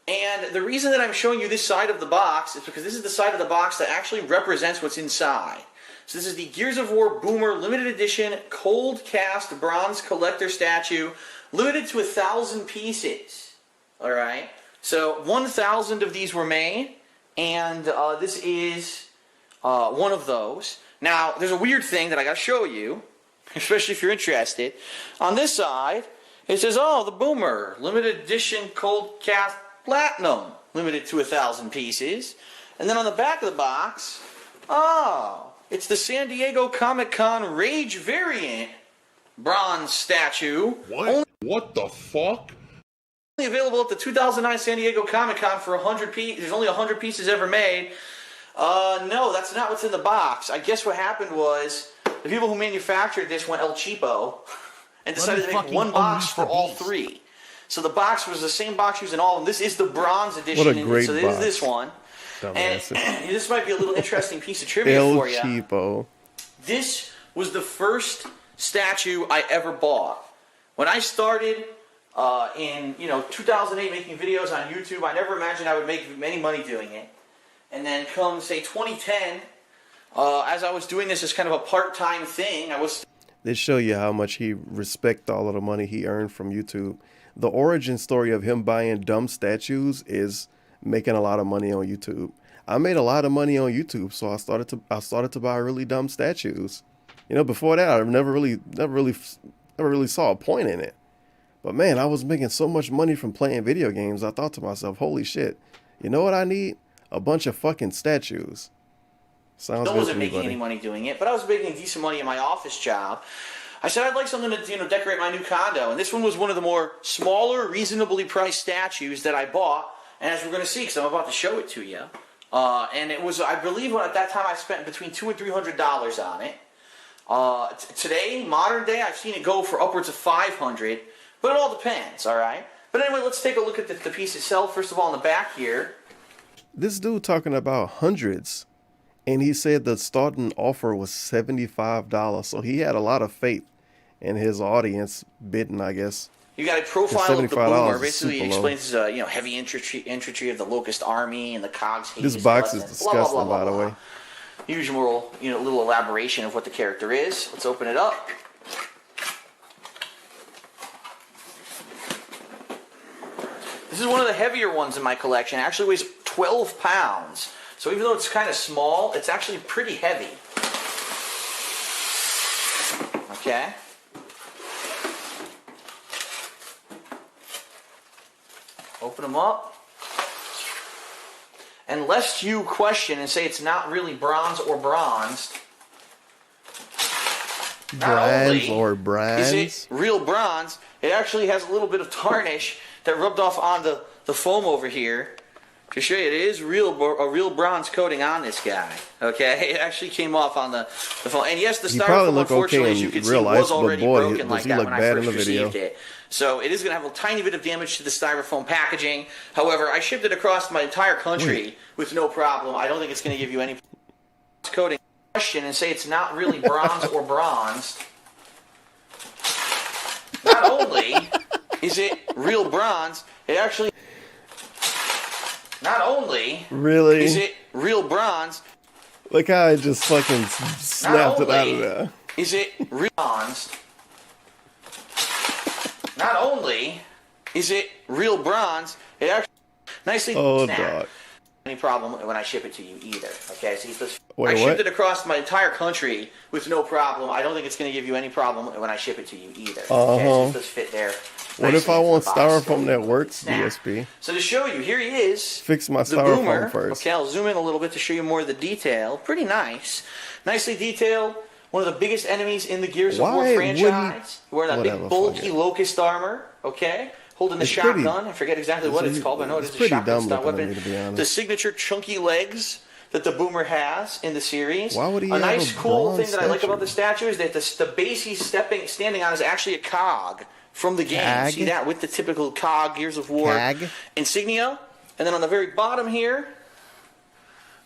And the reason that I'm showing you this side of the box is because this is the side of the box that actually represents what's inside. So this is the Gears of War Boomer Limited Edition Cold Cast Bronze Collector Statue, limited to 1,000 pieces. Alright? So 1,000 of these were made, and this is one of those. Now, there's a weird thing that I gotta show you, especially if you're interested. On this side, it says, oh, the Boomer Limited Edition Cold Cast Platinum, limited to 1,000 pieces. And then on the back of the box, oh, it's the San Diego Comic-Con Rage variant bronze statue. What the fuck? Only available at the 2009 San Diego Comic-Con for 100 pieces. There's only 100 pieces ever made. No, that's not what's in the box. I guess what happened was the people who manufactured this went El Cheapo and decided to make one box for all three. So the box was the same box used in all of them. This is the bronze edition. What a great so box. this is this one. And this might be a little interesting piece of trivia for you. El Cheapo. This was the first statue I ever bought. When I started in 2008 making videos on YouTube, I never imagined I would make any money doing it. And then come, say, 2010, as I was doing this as kind of a part-time thing, I was... They show you how much he respects all of the money he earned from YouTube. The origin story of him buying dumb statues is making a lot of money on YouTube. I made a lot of money on YouTube, so I started to buy really dumb statues. Before that, I never really saw a point in it. But man, I was making so much money from playing video games. I thought to myself, holy shit, you know what I need? A bunch of fucking statues. Sounds I good wasn't to me, making buddy. any money doing it, but I was making decent money in my office job. I said I'd like something to decorate my new condo, and this one was one of the more smaller, reasonably priced statues that I bought, and as we're going to see, because I'm about to show it to you, and it was, I believe, at that time I spent between $200 and $300 on it. Today, modern day, I've seen it go for upwards of $500, but it all depends, all right? But anyway, let's take a look at the piece itself. First of all, on the back here. This dude talking about hundreds, and he said the starting offer was $75, so he had a lot of faith in his audience bidding, I guess. You got a profile of the Boomer. is Basically, it super explains heavy infantry of the Locust Army and the Cogs. This box is disgusting, by the way. Usual, little elaboration of what the character is. Let's open it up. This is one of the heavier ones in my collection. It actually weighs 12 pounds. So even though it's kind of small, it's actually pretty heavy. Okay. Open them up. And lest you question and say it's not really bronze or bronzed, Bronze or bronze? Is it real bronze? It actually has a little bit of tarnish that rubbed off on the foam over here. To show you, it is a real bronze coating on this guy. Okay, it actually came off on the foam. And yes, the styrofoam, unfortunately, as you can see, was already broken like that when I first received it. So it is going to have a tiny bit of damage to the styrofoam packaging. However, I shipped it across my entire country with no problem. I don't think it's going to give you any coating. Question and say it's not really bronze or bronzed. Not only is it real bronze, it actually... Not only is it real bronze... Look how I just fucking snapped it out of there. Is it real bronze? Not only is it real bronze, it actually nicely snapped. Dog. Any problem when I ship it to you either. Okay, so Wait, I shipped it across my entire country with no problem. I don't think it's going to give you any problem when I ship it to you either. Okay, so just fit there. What if I want styrofoam that works, DSP? So to show you, here he is. Fix my the styrofoam Boomer. first. Okay, I'll zoom in a little bit to show you more of the detail. Pretty nice. Nicely detailed. One of the biggest enemies in the Gears of War franchise. Wearing that big bulky Locust armor. Okay. Holding the shotgun. I forget exactly what it's called, but I know it is a shotgun-style weapon. The signature chunky legs that the Boomer has in the series. Why would he a nice, have a cool thing bronze that I like statue? about the statue is that the base he's standing on is actually a cog from the game. Cag? See that with the typical cog Gears of War insignia. And then on the very bottom here,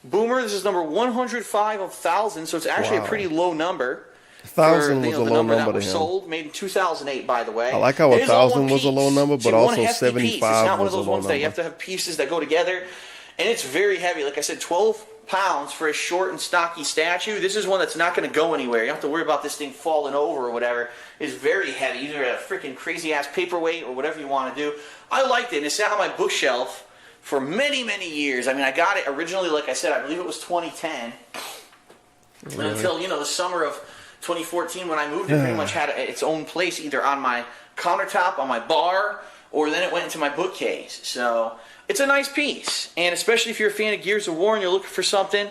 Boomer. This is number 105 of 1,000, so it's actually a pretty low number. 1,000 was a low number that to were him. sold, made in 2008, by the way. I like how 1,000 was a low number, but also 75 It's not one was of a those low ones that you number. have to have pieces that go together, and it's very heavy. Like I said, 12 pounds for a short and stocky statue. This is one that's not going to go anywhere. You don't have to worry about this thing falling over or whatever. It's very heavy. Either a freaking crazy ass paperweight or whatever you want to do. I liked it, and it sat on my bookshelf for many, many years. I mean, I got it originally, like I said, I believe it was 2010. Really? Until, the summer of 2014 when I moved, it pretty much had its own place either on my countertop, on my bar, or then it went into my bookcase. So it's a nice piece, and especially if you're a fan of Gears of War and you're looking for something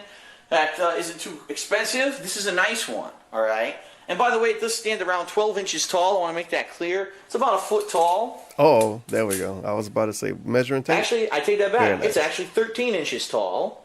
that isn't too expensive, this is a nice one, all right? And by the way, it does stand around 12 inches tall. I want to make that clear. It's about a foot tall. Oh, there we go. I was about to say measuring tape. Actually, I take that back. Very nice. It's actually 13 inches tall.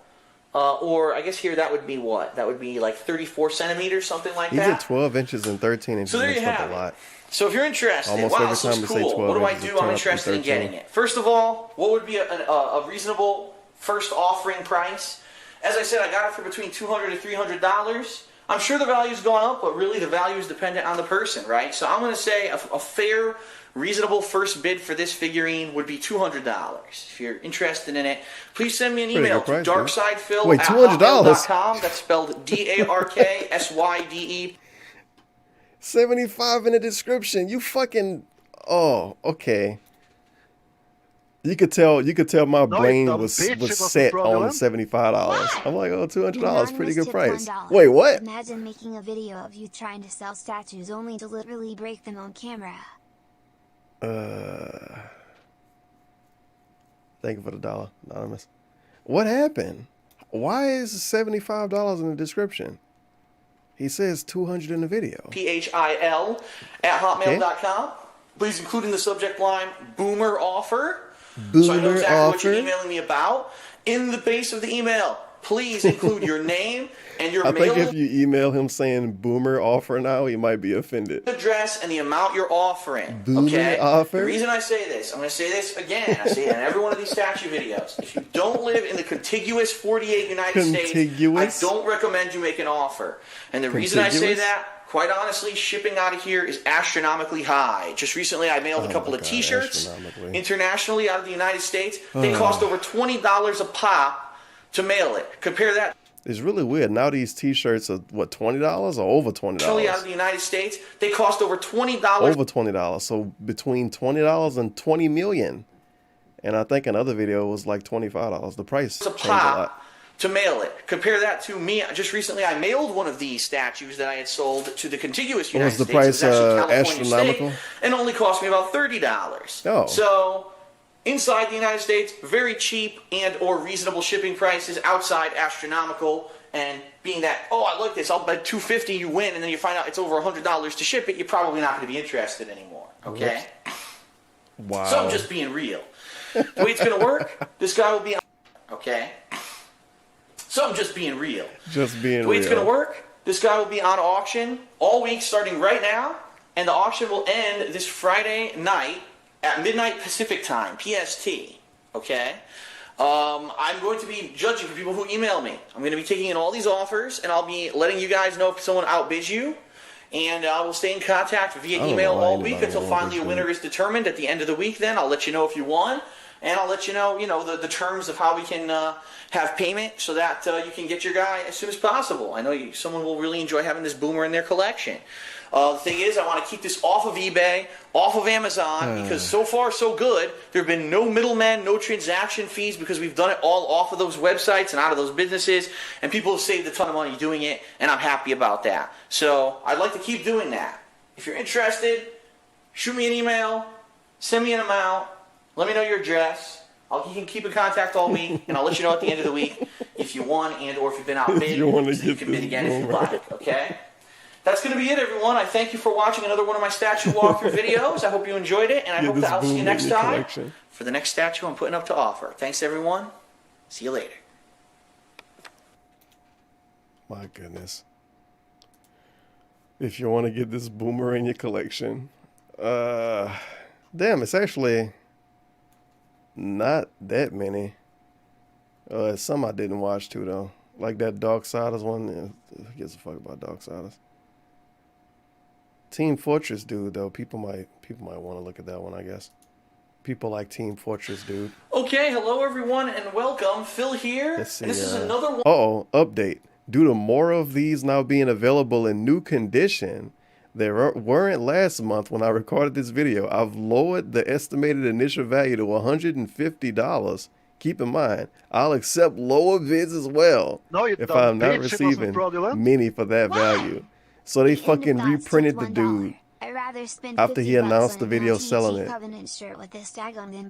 Or I guess here that would be what? That would be like 34 centimeters, something like that. These are 12 inches and 13 inches. So there you mixed up have a lot. So if you're interested, Almost wow, every this time looks we say cool. 12 What do I inches, do? it turns I'm out to be interested in 13. getting it. First of all, what would be a reasonable first offering price? As I said, I got it for between $200 to $300. I'm sure the value's gone up, but really the value is dependent on the person, right? So I'm going to say a fair, reasonable first bid for this figurine would be $200. If you're interested in it, please send me an email to darksidephil@hotmail.com. That's spelled DARKSYDE. 75 in the description. You fucking. Oh, okay. You could tell my brain was set on $75. I'm like, oh, $200, pretty good price. Wait, what? Imagine making a video of you trying to sell statues only to literally break them on camera. Thank you for the $1, Anonymous. What happened? Why is $75 in the description? He says 200 in the video. PHIL@hotmail.com. Please include in the subject line Boomer Offer. Boomer so I know exactly offer. what you're emailing me about. In the base of the email, please include your name and your I think mail if you email him saying Boomer Offer now, he might be offended. address and the amount you're offering. Boomer okay? Offer? The reason I say this, I'm going to say this again. I say it in every one of these statue videos. If you don't live in the contiguous 48 United States, I don't recommend you make an offer. And the reason I say that, quite honestly, shipping out of here is astronomically high. Just recently, I mailed a couple of T-shirts internationally out of the United States. They cost over $20 a pop to mail it. Compare that. It's really weird. Now these T-shirts are, what, $20 or over $20? Out of the United States, they cost over $20. Over $20. So between $20 and $20 million. And I think another video was like $25. The price changed a lot. To mail it. Compare that to me. Just recently, I mailed one of these statues that I had sold to the contiguous United States. Was the price California astronomical? State, and only cost me about $30. Oh. So, inside the United States, very cheap and or reasonable shipping prices. Outside, astronomical. And being that, oh, I like this, I'll bet $250, you win, and then you find out it's over $100 to ship it, you're probably not going to be interested anymore. Okay? Wow. So I'm just being real. The way it's going to work, this guy will be on. Okay? So I'm just being real. Just being real. The way it's going to work, this guy will be on auction all week starting right now, and the auction will end this Friday night at midnight Pacific time, PST. Okay? I'm going to be judging for people who email me. I'm going to be taking in all these offers, and I'll be letting you guys know if someone outbids you. And we'll stay in contact via email all week until finally a winner is determined. At the end of the week, then, I'll let you know if you won. And I'll let you know, the terms of how we can have payment so that you can get your guy as soon as possible. I know someone will really enjoy having this Boomer in their collection. The thing is, I want to keep this off of eBay, off of Amazon, because so far so good. There have been no middlemen, no transaction fees, because we've done it all off of those websites and out of those businesses, and people have saved a ton of money doing it, and I'm happy about that. So I'd like to keep doing that. If you're interested, shoot me an email, send me an amount, let me know your address. You can keep in contact all week, and I'll let you know at the end of the week if you won and or if you've been outbid, so you can bid again if you like, okay? That's going to be it, everyone. I thank you for watching another one of my statue walkthrough videos. I hope you enjoyed it, and I hope that I'll see you next time for the next statue I'm putting up to offer. Thanks, everyone. See you later. My goodness. If you want to get this Boomer in your collection, damn, it's actually not that many. Some I didn't watch too, though. Like that Darksiders one. Who gives a fuck about Darksiders? Team Fortress dude though. People might want to look at that one, I guess. People like Team Fortress dude. Okay, hello everyone and welcome. Phil here. Let's see. And this is another one. Update. Due to more of these now being available in new condition, there weren't last month when I recorded this video. I've lowered the estimated initial value to $150. Keep in mind, I'll accept lower bids as well if I'm not receiving many for that value. So they fucking reprinted the dude after he announced the video selling it.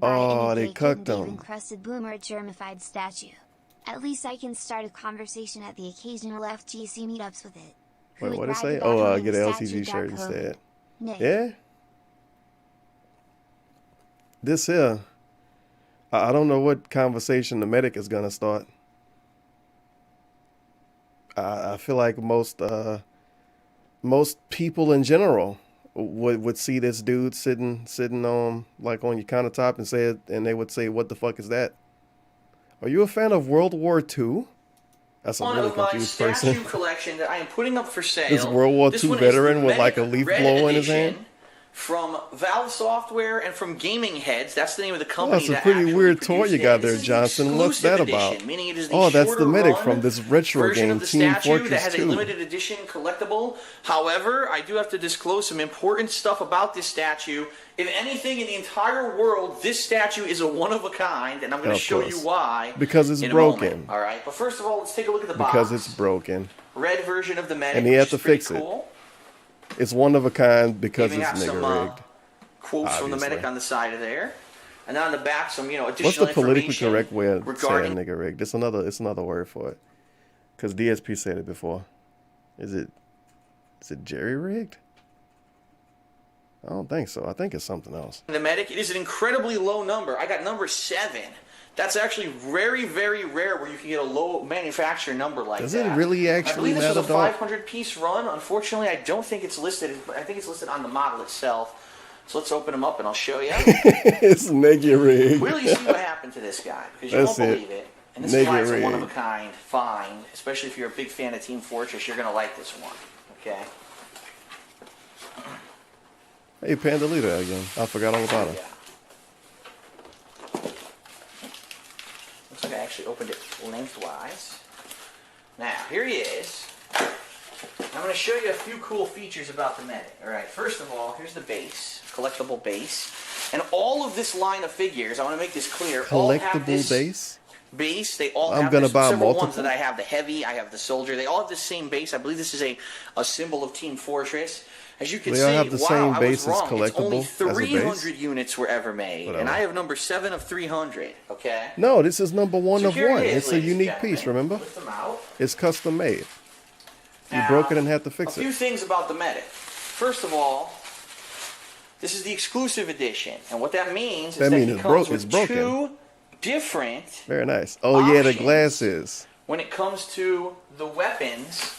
Oh, they cucked him. Encrusted boomer germified statue. At least I can start a conversation at the occasional FGC meetups with it. Wait, what did it say? Oh, get an LTG shirt instead. Yeah? This here, I don't know what conversation the medic is going to start. I feel like most people in general would see this dude sitting on like on your countertop and say it, and they would say, "What the fuck is that? Are you a fan of World War II?" That's a really confused person. One of my statue collection that I am putting up for sale. This World War II veteran with like a leaf blower in his hand. From Valve Software and from Gaming Heads. That's the name of the company. That's a pretty weird toy you got there, Johnson. What's that about? Oh, that's the medic from this retro game, Team Fortress 2. That has a limited edition collectible. However, I do have to disclose some important stuff about this statue. If anything in the entire world, this statue is a one-of-a-kind, and I'm going to show you why. Because it's broken. All right, but first of all, let's take a look at the box. Because it's broken. Red version of the medic, and he had to fix it. It's one of a kind because it's nigger rigged. Quotes from the medic on the side of there, and then on the back some additional What's the politically correct way of saying nigger rigged? It's another word for it. Because DSP said it before. Is it jerry rigged? I don't think so. I think it's something else. The medic, it is an incredibly low number. I got number 7. That's actually very, very rare where you can get a low manufacturer number like that. Does it really actually matter? I believe this is a 500-piece run. Unfortunately, I don't think it's listed. I think it's listed on the model itself. So let's open them up and I'll show you. It's nigger rigged. Really see what happened to this guy because you won't believe it. And this is why it's a one-of-a-kind find. Especially if you're a big fan of Team Fortress, you're going to like this one. Okay. Hey, Pandalita again. I forgot all about him. Looks like I actually opened it lengthwise. Now, here he is. I'm going to show you a few cool features about the medic. Alright, first of all, here's the base. Collectible base. And all of this line of figures, I want to make this clear. Collectible base? Base. They all have several ones that I have. The heavy, I have the soldier. They all have the same base. I believe this is a symbol of Team Fortress. As you can see, have the same base I was wrong. It's only 300 units were ever made, and I have number 7 of 300. Okay. No, this is number 1 of 1. It's a unique piece. Remember? Lift them out. It's custom made. You broke it and had to fix it. A few things about the medic. First of all, this is the exclusive edition, and what that means is that it comes with 2 different. Very nice. Oh yeah, the glasses. When it comes to the weapons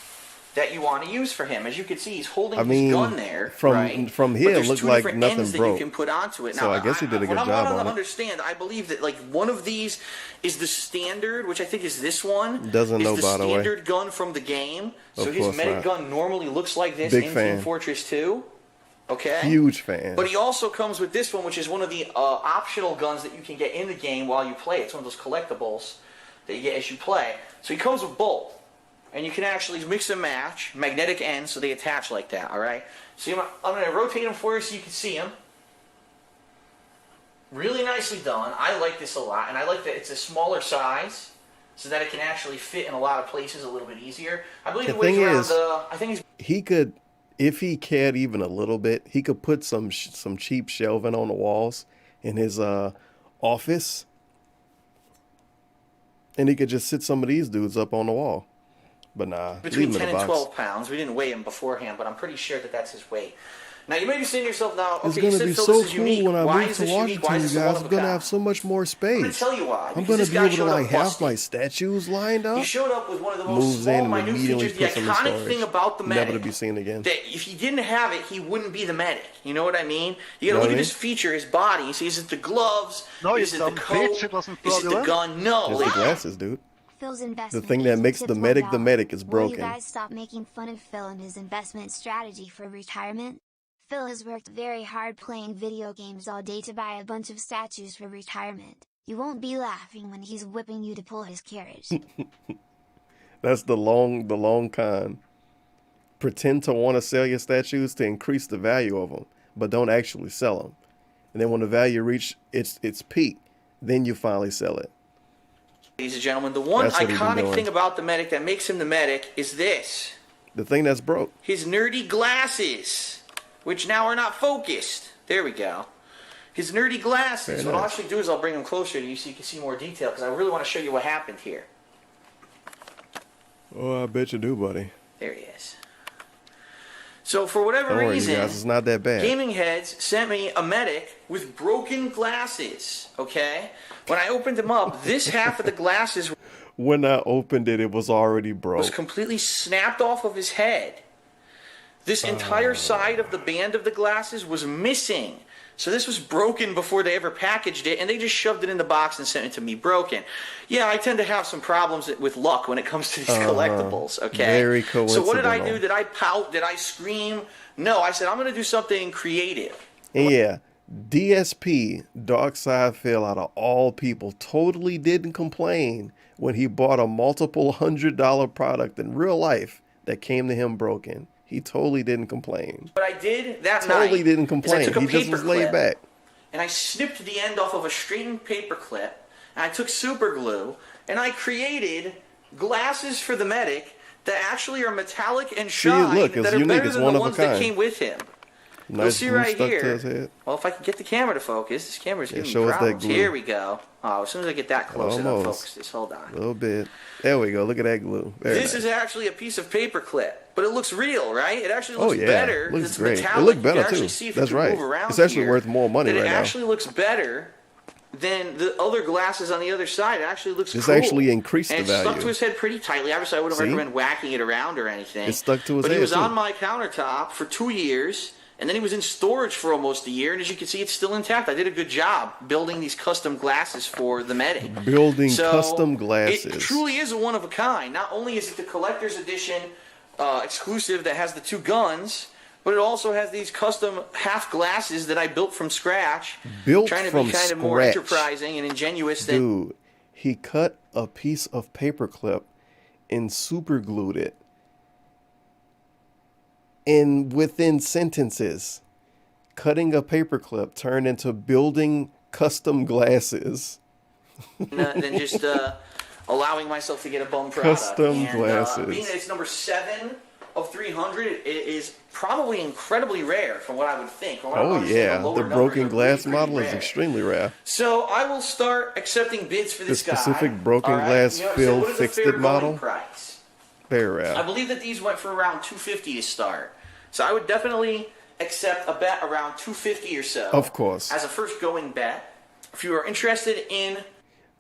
that you want to use for him. As you can see, he's holding his gun there. From here, it looked like nothing broke. That you can put onto it. So now, I guess he did a good job on it. What I want to understand, I believe that like one of these is the standard, which I think is this one. Doesn't know, by the way. The standard gun from the game. So his medic gun normally looks like this in Team Fortress 2. Okay. Huge fan. But he also comes with this one, which is one of the optional guns that you can get in the game while you play. It's one of those collectibles that you get as you play. So he comes with both. And you can actually mix and match magnetic ends so they attach like that, alright? So I'm going to rotate them for you so you can see them. Really nicely done. I like this a lot. And I like that it's a smaller size so that it can actually fit in a lot of places a little bit easier. I believe it weighs around I think he could, if he cared even a little bit, he could put some cheap shelving on the walls in his office. And he could just sit some of these dudes up on the wall. But nah, between 10 and 12 pounds. We didn't weigh him beforehand, but I'm pretty sure that that's his weight. Now, you may be saying to yourself now, okay, it's going to be so cool when I move to Washington, you guys. I'm going to have so much more space. I'm going to tell you why. I'm going to be able to like have my statues lined up. He showed up with one of the most small, minute features. The iconic thing about the medic, never to be seen again. That if he didn't have it, he wouldn't be the medic. You know what I mean? You got to look at his feature, his body. You see, is it the gloves? Is it the coat? Is it the gun? No. It's the glasses, dude. The thing that makes the medic is broken. Will you guys stop making fun of Phil and his investment strategy for retirement? Phil has worked very hard playing video games all day to buy a bunch of statues for retirement. You won't be laughing when he's whipping you to pull his carriage. That's the long con. Pretend to want to sell your statues to increase the value of them, but don't actually sell them. And then when the value reach its peak, then you finally sell it. Ladies and gentlemen, the one iconic thing about the Medic that makes him the Medic is this. The thing that's broke. His nerdy glasses, which now are not focused. There we go. His nerdy glasses. What I'll actually do is I'll bring them closer to you so you can see more detail, because I really want to show you what happened here. Oh, I bet you do, buddy. There he is. So for whatever Don't worry, reason, you guys, it's not that bad. Gaming Heads sent me a Medic with broken glasses, okay? When I opened them up, this half of the glasses when I opened it, it was already broke. Was completely snapped off of his head. This entire side of the band of the glasses was missing. So this was broken before they ever packaged it, and they just shoved it in the box and sent it to me broken. Yeah, I tend to have some problems with luck when it comes to these collectibles, okay? Very coincidental. So what did I do? Did I pout? Did I scream? No, I said, I'm going to do something creative. And yeah, DSP, Darkside Phil, out of all people, totally didn't complain when he bought a multiple $100 product in real life that came to him broken. He totally didn't complain. What I did that night, totally didn't complain. He just was laid back. And I snipped the end off of a straightened paper clip, and I took super glue, and I created glasses for the Medic that actually are metallic and shine, look, that are unique. better It's than one the of a ones that kind. came with him. Nice You'll see glue right stuck here. to his head. Well, if I can get the camera to focus, this camera's giving me show us that problems. glue. Here we go. Oh, as soon as I get that close, it'll focus this. Hold on. A little bit. There we go. Look at that glue. Very This is actually a piece of paper clip, but it looks real, right? It actually looks yeah. better. Looks it's great. metallic. It looked better you can too. See if That's you can right. Move around It's actually here, worth more money that right it now. actually looks better than the other glasses on the other side. It actually looks This cool. actually increased and the value. It stuck to his head pretty tightly. Obviously, I wouldn't recommend whacking it around or anything. It stuck to his but head he was too. on my countertop for 2 years. And then he was in storage for almost a year, and as you can see, it's still intact. I did a good job building these custom glasses for the Medic. Building custom glasses. It truly is a one of a kind. Not only is it the collector's edition exclusive that has the 2 guns, but it also has these custom half glasses that I built from scratch. Trying to be kind of more enterprising and ingenious than... Dude, he cut a piece of paper clip and super glued it. And within sentences, cutting a paperclip turned into building custom glasses. Than just allowing myself to get a bum product. Custom glasses. Being that it's number 7 of 300, it is probably incredibly rare from what I would think. Oh yeah, the broken glass model is extremely rare. So I will start accepting bids for this guy. The specific broken glass filled fixed it model. Price? Very rare. I believe that these went for around $250 to start. So I would definitely accept a bet around $250 or so. Of course. As a first going bet. If you are interested in...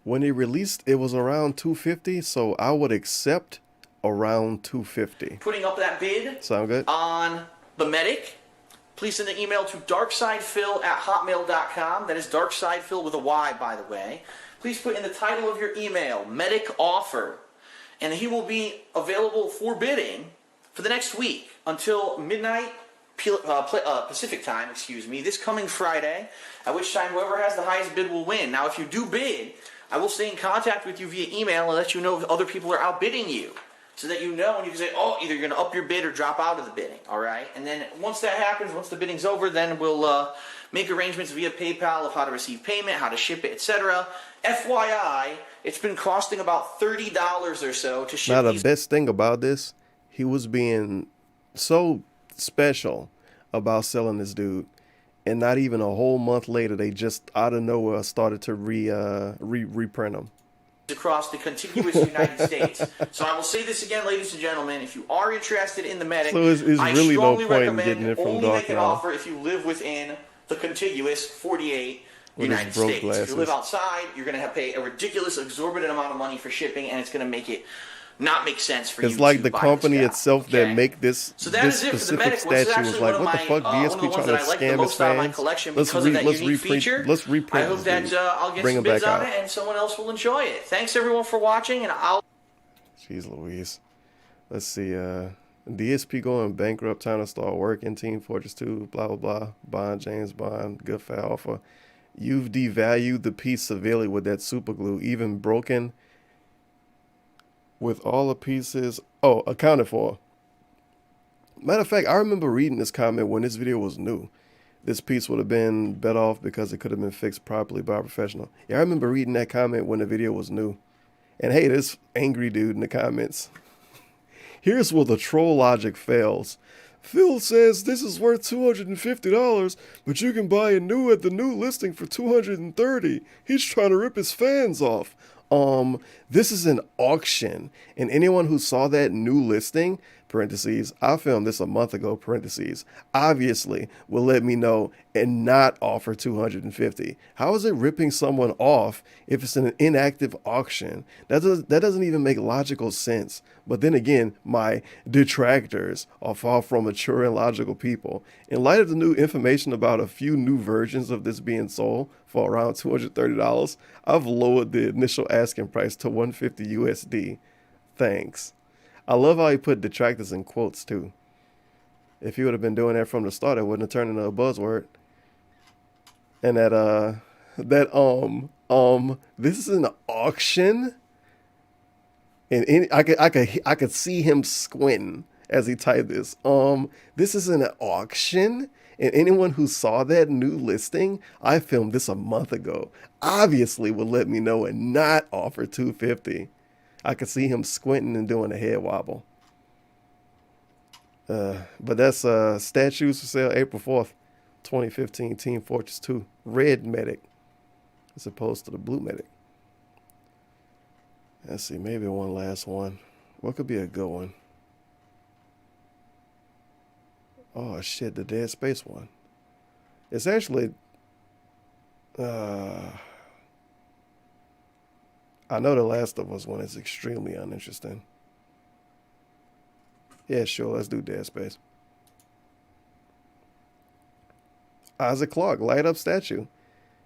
When it released, it was around $250, so I would accept around $250. Putting up that bid. Sound good? On the Medic. Please send an email to darksidefil@hotmail.com. That is darksidefil with a Y, by the way. Please put in the title of your email, Medic Offer. And he will be available for bidding for the next week until midnight Pacific time, this coming Friday, at which time whoever has the highest bid will win. Now, if you do bid, I will stay in contact with you via email and let you know if other people are outbidding you, so that you know and you can say, oh, either you're going to up your bid or drop out of the bidding, all right? And then once that happens, once the bidding's over, then we'll make arrangements via PayPal of how to receive payment, how to ship it, etc. FYI, it's been costing about $30 or so to ship. Now, the best thing about this, he was being so special about selling this dude, and not even a whole month later, they just out of nowhere started to reprint them across the contiguous United States. So I will say this again, ladies and gentlemen, if you are interested in the Medic, so it's really no point in getting it from only Dark make an now. offer if you live within the contiguous 48 with United States. Glasses. If you live outside, you're going to have to pay a ridiculous, exorbitant amount of money for shipping, and it's going to make it not make sense for you. It's like to the buy company this itself okay? that make this, so that this is it for the specific Medic, which is statue was actually like, one what of the fuck, one of the DSP ones trying that to I like the scam his most out of my fans? collection Let's because of that unique feature. Let's reprint I hope this that dude. I'll get Bring some him bids back on out. it and someone else will enjoy it. Thanks everyone for watching, and I'll... Jeez Louise. Let's see, DSP going bankrupt, time to start working, Team Fortress 2, blah, blah, blah. Bond, James Bond, good fat offer. You've devalued the piece severely with that super glue, even broken with all the pieces. Oh, accounted for. Matter of fact, I remember reading this comment when this video was new. This piece would have been better off because it could have been fixed properly by a professional. Yeah, I remember reading that comment when the video was new. And hey, this angry dude in the comments. Here's where the troll logic fails. Phil says this is worth $250, but you can buy a new at the new listing for $230. He's trying to rip his fans off. This is an auction, and anyone who saw that new listing, parentheses, I filmed this a month ago, parentheses, obviously will let me know and not offer $250. How is it ripping someone off if it's an inactive auction? That doesn't even make logical sense. But then again, my detractors are far from mature and logical people. In light of the new information about a few new versions of this being sold for around $230, I've lowered the initial asking price to $150 USD. Thanks. I love how he put detractors in quotes too. If he would have been doing that from the start, it wouldn't have turned into a buzzword. And this is an auction. And I could see him squinting as he typed this. This is an auction. And anyone who saw that new listing, I filmed this a month ago, obviously would let me know and not offer $250. I could see him squinting and doing a head wobble. But that's statues for sale April 4th, 2015, Team Fortress 2. Red medic as opposed to the blue medic. Let's see, maybe one last one. What could be a good one? Oh shit, the Dead Space one. It's actually I know The Last of Us one is extremely uninteresting. Yeah, sure, let's do Dead Space. Isaac Clarke, light up statue.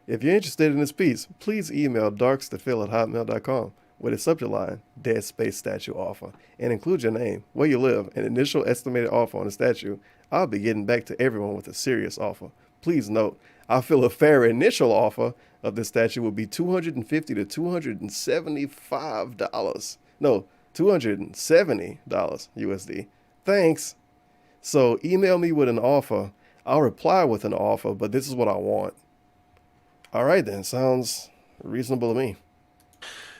If you're interested in this piece, please email darkstophil@hotmail.com with a subject line, Dead Space statue offer, and include your name, where you live, and initial estimated offer on the statue. I'll be getting back to everyone with a serious offer. Please note, I feel a fair initial offer of this statue would be $250 to $275. No, $270 USD. Thanks. So email me with an offer. I'll reply with an offer, but this is what I want. All right then, sounds reasonable to me.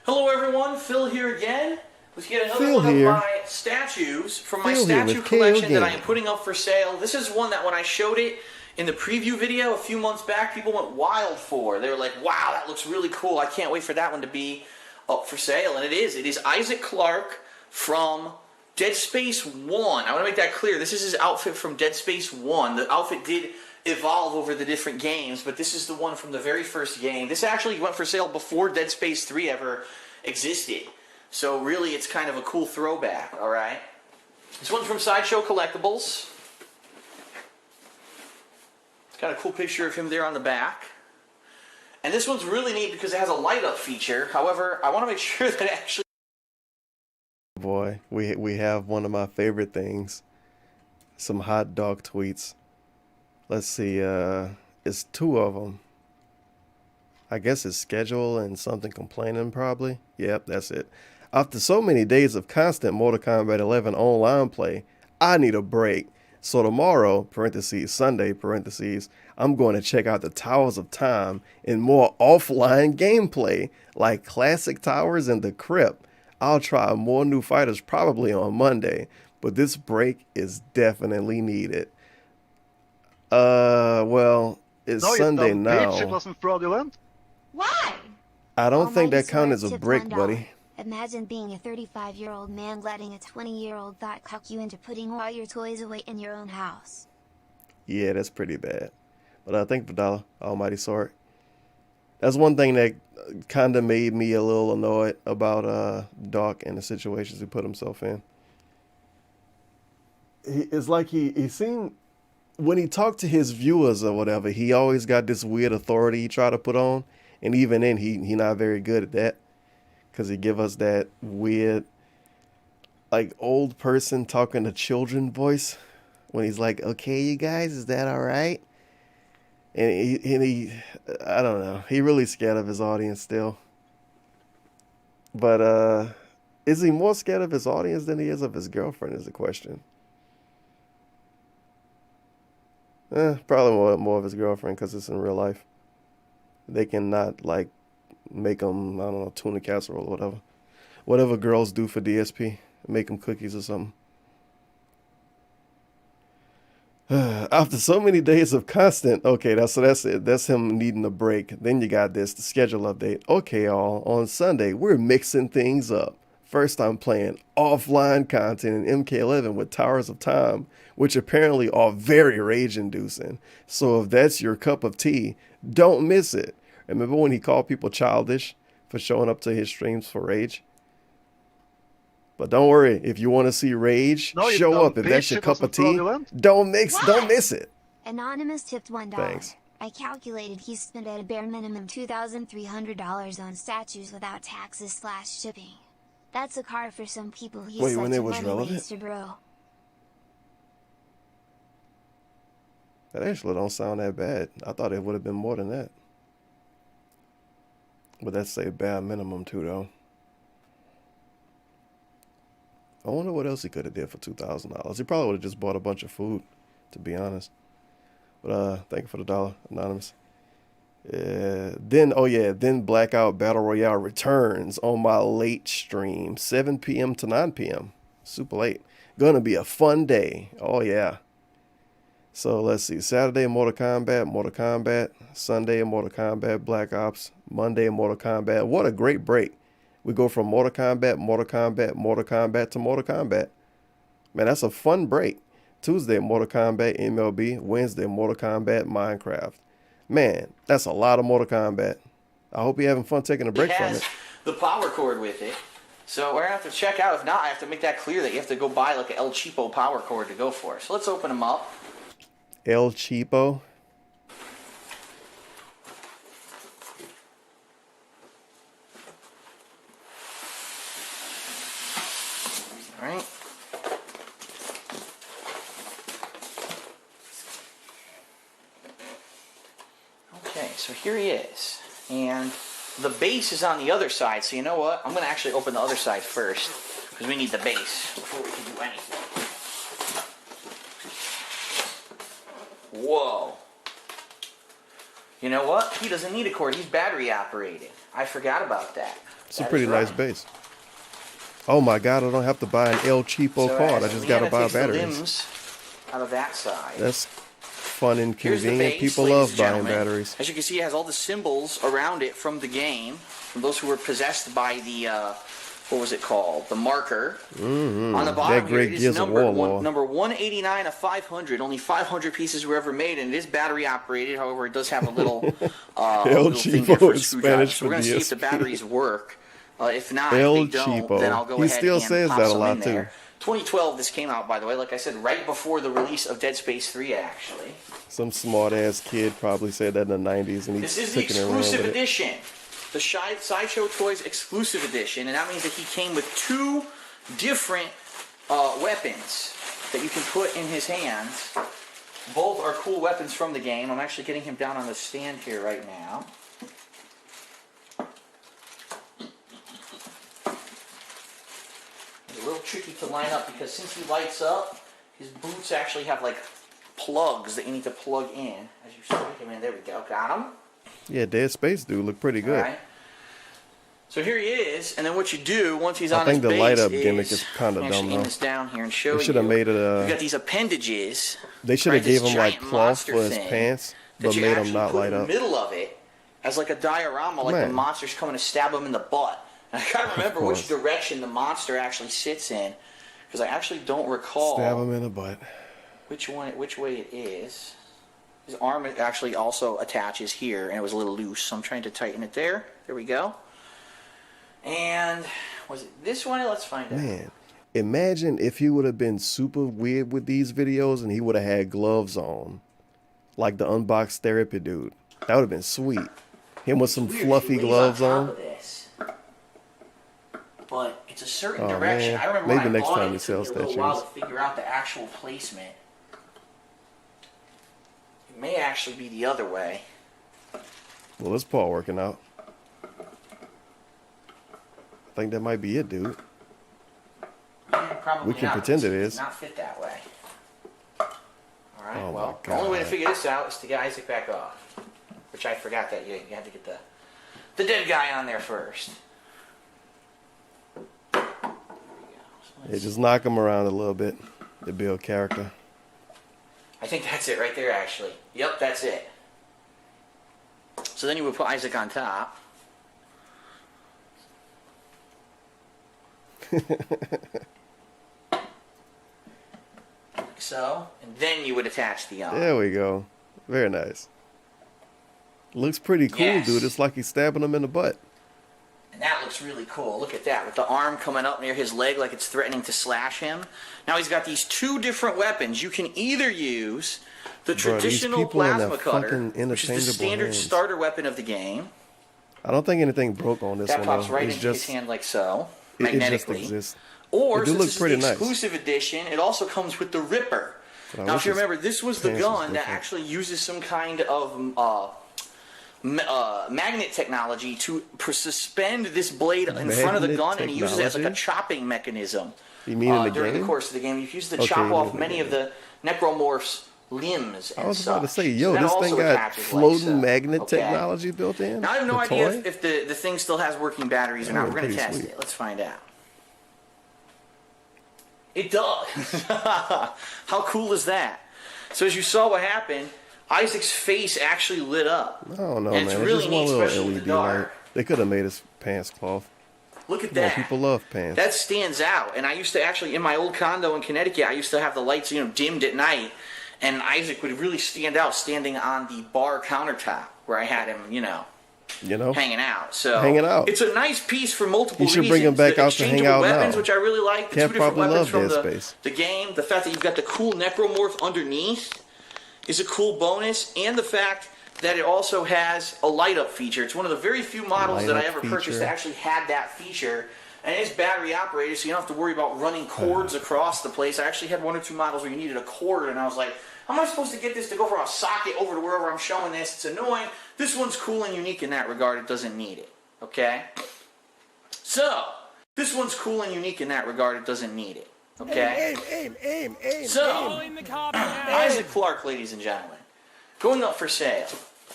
Hello everyone, Phil here again. Let's get another one of my statues from my statue collection that I am putting up for sale. This is one that when I showed it in the preview video a few months back, people went wild for. They were like, wow, that looks really cool. I can't wait for that one to be up for sale. And it is. It is Isaac Clarke from Dead Space 1. I want to make that clear. This is his outfit from Dead Space 1. The outfit did evolve over the different games, but this is the one from the very first game. This actually went for sale before Dead Space 3 ever existed. So really, it's kind of a cool throwback, all right? This one's from Sideshow Collectibles. It's got a cool picture of him there on the back. And this one's really neat because it has a light-up feature. However, I want to make sure that it actually... Boy, we have one of my favorite things. Some hot dog tweets. Let's see, it's two of them. I guess it's schedule and something complaining probably. Yep, that's it. After so many days of constant Mortal Kombat 11 online play, I need a break. So tomorrow, parentheses, Sunday, parentheses, I'm going to check out the Towers of Time and more offline gameplay, like Classic Towers and The Crypt. I'll try more new fighters probably on Monday, but this break is definitely needed. Well, it's Sunday now. Bitch, it wasn't fraudulent. Why? I don't think that counts as a break, buddy. Imagine being a 35-year-old man letting a 20-year-old thought cock you into putting all your toys away in your own house. Yeah, that's pretty bad. But I think the dollar, almighty sorry. That's one thing that kind of made me a little annoyed about Doc and the situations he put himself in. It's like he seemed, when he talked to his viewers or whatever, he always got this weird authority he tried to put on. And even then, he not very good at that. Because he give us that weird, like old person talking to children voice when he's like, "Okay, you guys, is that all right?" And he I don't know. He really scared of his audience still. But is he more scared of his audience than he is of his girlfriend? Is the question. Probably more of his girlfriend because it's in real life. They cannot like make them, I don't know, tuna casserole or whatever. Whatever girls do for DSP, make them cookies or something. After so many days of constant, okay, that's it. That's him needing a break. Then you got this, the schedule update. Okay, all on Sunday, we're mixing things up. First, I'm playing offline content in MK11 with Towers of Time, which apparently are very rage-inducing. So if that's your cup of tea, don't miss it. Remember when he called people childish for showing up to his streams for rage? But don't worry, if you want to see rage, show up. If that's your cup of tea, don't miss it. Anonymous tipped $1. Thanks. I calculated he spent at a bare minimum $2,300 on statues without taxes / shipping. That's a car for some people. He's Wait, such when a it was money relevant? waster, bro. That actually don't sound that bad. I thought it would have been more than that. But that's a bare minimum too, though. I wonder what else he could have did for $2,000. He probably would have just bought a bunch of food, to be honest. But thank you for the $1, Anonymous. Then Blackout Battle Royale returns on my late stream, 7 p.m. to 9 p.m. Super late. Gonna be a fun day. Oh yeah. So let's see. Saturday, Mortal Kombat. Sunday, Mortal Kombat, Black Ops. Monday, Mortal Kombat. What a great break. We go from Mortal Kombat to Mortal Kombat. Man, that's a fun break. Tuesday, Mortal Kombat, MLB. Wednesday, Mortal Kombat, Minecraft. Man, that's a lot of Mortal Kombat. I hope you're having fun taking a break from it. The power cord with it. So we're going to have to check out. If not, I have to make that clear that you have to go buy like an El Cheapo power cord to go for it. So let's open them up. El Cheapo. All right. Okay, so here he is. And the base is on the other side. So you know what? I'm going to actually open the other side first because we need the base before we can do anything. Whoa. You know what? He doesn't need a cord. He's battery operated. I forgot about that. It's a pretty nice base. Oh my God, I don't have to buy an El Cheapo card. I just got to buy batteries. The limbs out of that side. That's fun and convenient. People love buying batteries. As you can see, it has all the symbols around it from the game. From those who were possessed by the, what was it called? The marker. On the bottom here, it is number 189 of 500. Only 500 pieces were ever made, and it is battery operated. However, it does have a little, little thing here for a screwdriver. So we're going to see if the batteries work. If not, if they don't, then I'll go ahead and pop some in there. He still says that a lot too. 2012, this came out, by the way. Like I said, right before the release of Dead Space 3, actually. Some smart-ass kid probably said that in the 90s, and this is the exclusive edition. The Sideshow Toys exclusive edition, and that means that he came with 2 different weapons that you can put in his hands. Both are cool weapons from the game. I'm actually getting him down on the stand here right now. It's a little tricky to line up because since he lights up, his boots actually have like plugs that you need to plug in. As you stick him in, there we go, got him. Yeah, Dead Space dude look pretty good. All right. So here he is, and then what you do once he's on his base I think the light up gimmick is kind of dumb though. This down here and show they should have made it you got these appendages. They should have gave him like cloth for his pants, but made him not light up. In the middle of it as like a diorama, like the monster's coming to stab him in the butt. And I gotta remember which direction the monster actually sits in, because I actually don't recall. Stab him in the butt. Which way it is. His arm actually also attaches here, and it was a little loose, so I'm trying to tighten it there. There we go. And was it this one? Let's find out. Man, imagine if he would have been super weird with these videos and he would have had gloves on, like the Unboxed Therapy dude. That would have been sweet. Him with some fluffy gloves on. But it's a certain direction. Man. I remember Maybe when I next bought time it, you it sell took me a little while to statues. figure out the actual placement. It may actually be the other way. Well, this Paul working out. I think that might be it, dude. Yeah, probably We can not. pretend it Does is. not fit that way. Alright, Oh well, my the only way to God. figure this out is to get Isaac back off. Which I forgot that you had to get the dead guy on there first. There we go. So Yeah, just knock him around a little bit to build character. I think that's it right there, actually. Yep, that's it. So then you would put Isaac on top. Like so. And then you would attach the arm. There we go. Very nice. Looks pretty cool, Yes. dude. It's like he's stabbing him in the butt. And that looks really cool. Look at that, with the arm coming up near his leg like it's threatening to slash him. Now he's got these two different weapons. You can either use the traditional people and their plasma cutter, fucking which is the interchangeable standard hands. starter weapon of the game. I don't think anything broke on this That one, pops though. right It's into his just, hand like so, it just magnetically. exists. Or, It do since look this is pretty the nice. exclusive edition, it also comes with the Ripper. But I Now, wish if you his remember, this was the pants was gun that different. actually uses some kind of magnet technology to suspend this blade in front of the Magnet gun, and he uses it as like a technology? chopping mechanism. You mean in the during game? the course of the game, you've used to Okay, chop you off mean in the many of game. the necromorphs' limbs and I was about to such. say, So yo, that this also thing got attaches like floating so. magnet Okay. technology built in? Now, I have no The idea toy? if the thing still has working batteries or That not. was We're going to pretty test sweet. it. Let's find out. It does. How cool is that? So as you saw what happened, Isaac's face actually lit up. I don't know, And man. it's It's really just neat, one little especially with the LED light. dark. They could have made his pants cloth. Look at Come on, that. people love pants. That stands out. And I used to actually, in my old condo in Connecticut, I used to have the lights, dimmed at night. And Isaac would really stand out standing on the bar countertop where I had him, You know? hanging out. So Hanging out. It's a nice piece for multiple You should reasons. bring him back The out to hang exchangeable out weapons, now. which I really like. The Cat two different probably weapons loved from Dead Space. the game. The fact that you've got the cool necromorph underneath is a cool bonus. And the fact that it also has a light up feature. It's one of the very few models that I Light-up ever purchased feature. that actually had that feature. And it's battery operated, so you don't have to worry about running cords across the place. I actually had one or two models where you needed a cord, and I was like, how am I supposed to get this to go from a socket over to wherever I'm showing this? It's annoying. This one's cool and unique in that regard. It doesn't need it. Okay? So, this one's cool and unique in that regard. It doesn't need it. Okay? Aim. So, Calling the cops now. Isaac Clarke, ladies and gentlemen, going up for sale.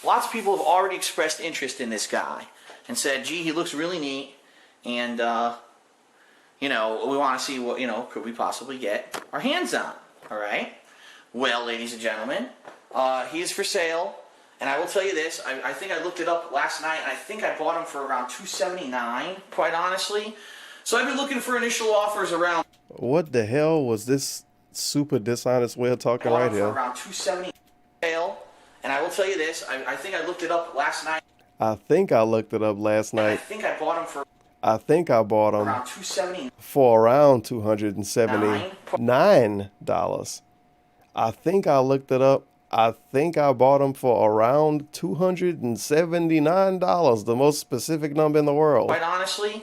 Lots of people have already expressed interest in this guy and said, gee, he looks really neat, and, we want to see what, could we possibly get our hands on, all right? Well, ladies and gentlemen, he is for sale, and I will tell you this, I think I looked it up last night, and I think I bought him for around $279, quite honestly. So I've been looking for initial offers around... What the hell was this super dishonest way of talking bought right him for here? around $270 sale, and I will tell you this, I think I looked it up last night. I think I looked it up last And I night. think I bought him for I think I bought them around $279. for around $279. I think I looked it up. I think I bought them for around $279, the most specific number in the world. Quite honestly.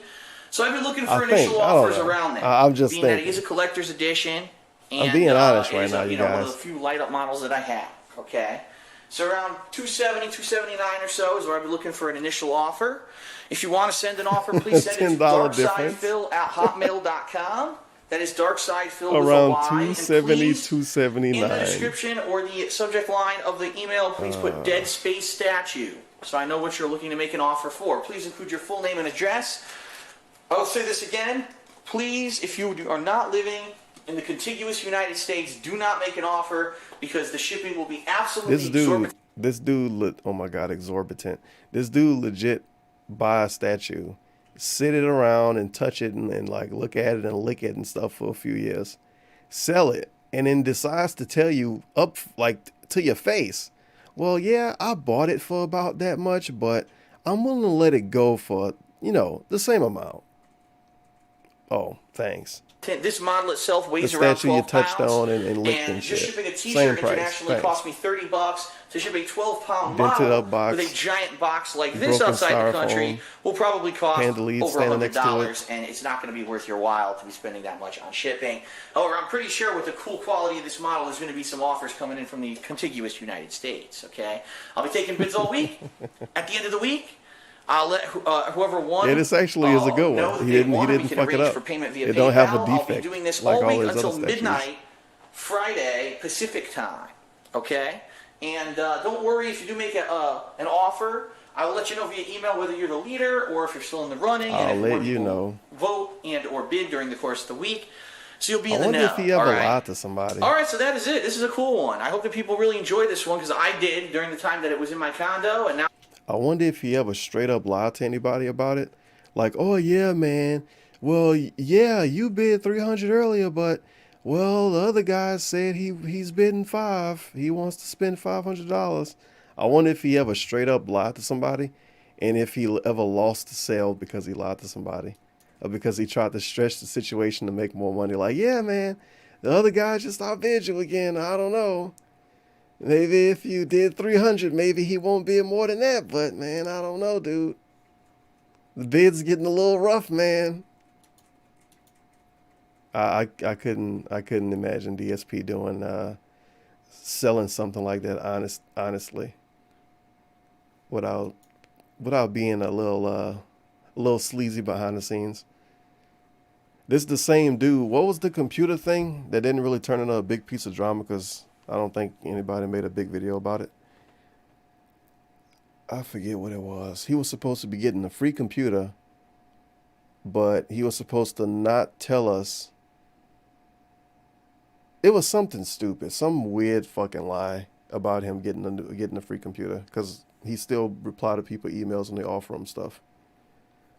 So I've been looking for I think, initial I don't offers know. around there. I'm just being that thinking. it is a collector's edition. And, I'm being honest it right is now, a, you One of guys. the few light up models that I have. Okay. So around $270, $279 or so is where I've been looking for an initial offer. If you want to send an offer, please send it to $10 difference. darksidefil@hotmail.com. That is darksidefil Around with a Y. And $270, please, $279. in the description or the subject line of the email, please put Dead Space Statue, so I know what you're looking to make an offer for. Please include your full name and address. I'll say this again. Please, if you are not living in the contiguous United States, do not make an offer because the shipping will be absolutely This dude, oh my God, exorbitant. This dude legit buy a statue, sit it around and touch it and like look at it and lick it and stuff for a few years, sell it, and then decides to tell you up like to your face, well, yeah, I bought it for about that much, but I'm willing to let it go for, the same amount. Oh, Thanks. This model itself The weighs around statue you 12 touched pounds, on and licked and just shit. shipping a Same t-shirt price. internationally Thanks. cost me $30. To ship a 12-pound Dented model up box, with a giant box like this broken outside the country styrofoam, will probably cost Panda lead over standing next to $100, it. and it's not going to be worth your while to be spending that much on shipping. However, I'm pretty sure with the cool quality of this model, there's going to be some offers coming in from the contiguous United States, okay? I'll be taking bids all week. At the end of the week, I'll let whoever won. Yeah, this actually is a good one. He didn't fuck it up. It don't have a defect. I'll be doing this like all all week his until other statues. midnight, Friday Pacific time. Okay, and don't worry if you do make an offer. I will let you know via email whether you're the leader or if you're still in the running. I'll and let you know. Vote and or bid during the course of the week, so you'll be I in the know. wonder if he ever all right? lied to somebody. All right, so that is it. This is a cool one. I hope that people really enjoy this one because I did during the time that it was in my condo, and now. I wonder if he ever straight up lied to anybody about it. Like, oh yeah, man. Well, yeah, you bid 300 earlier, but well, the other guy said he's bidding $5. He wants to spend $500. I wonder if he ever straight up lied to somebody, and if he ever lost the sale because he lied to somebody, or because he tried to stretch the situation to make more money. Like, yeah, man, the other guy just outbid you again. I don't know. Maybe if you did 300, maybe he won't bid more than that. But, man, I don't know, dude. The bid's getting a little rough, man. I couldn't imagine DSP doing selling something like that honestly. Without being a little sleazy behind the scenes. This is the same dude. What was the computer thing that didn't really turn into a big piece of drama because I don't think anybody made a big video about it. I forget what it was. He was supposed to be getting a free computer, but he was supposed to not tell us. It was something stupid, some weird fucking lie about him getting a free computer because he still replied to people emails when they offer him stuff.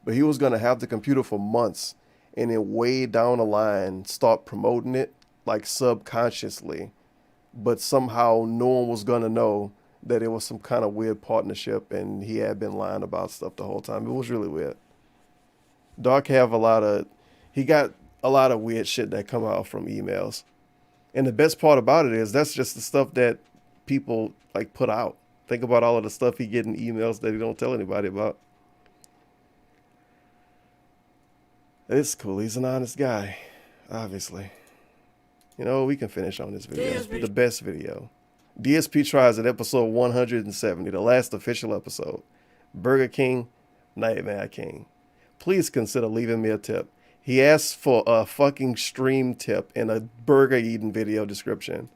But he was going to have the computer for months and then way down the line start promoting it like subconsciously. But somehow no one was going to know that it was some kind of weird partnership and he had been lying about stuff the whole time. It was really weird. Dark he got a lot of weird shit that come out from emails. And the best part about it is that's just the stuff that people like put out. Think about all of the stuff he get in emails that he don't tell anybody about. It's cool. He's an honest guy, obviously. You know, we can finish on this video. The best video. DSP tries at episode 170, the last official episode. Burger King, Nightmare King. Please consider leaving me a tip. He asked for a fucking stream tip in a burger eating video description.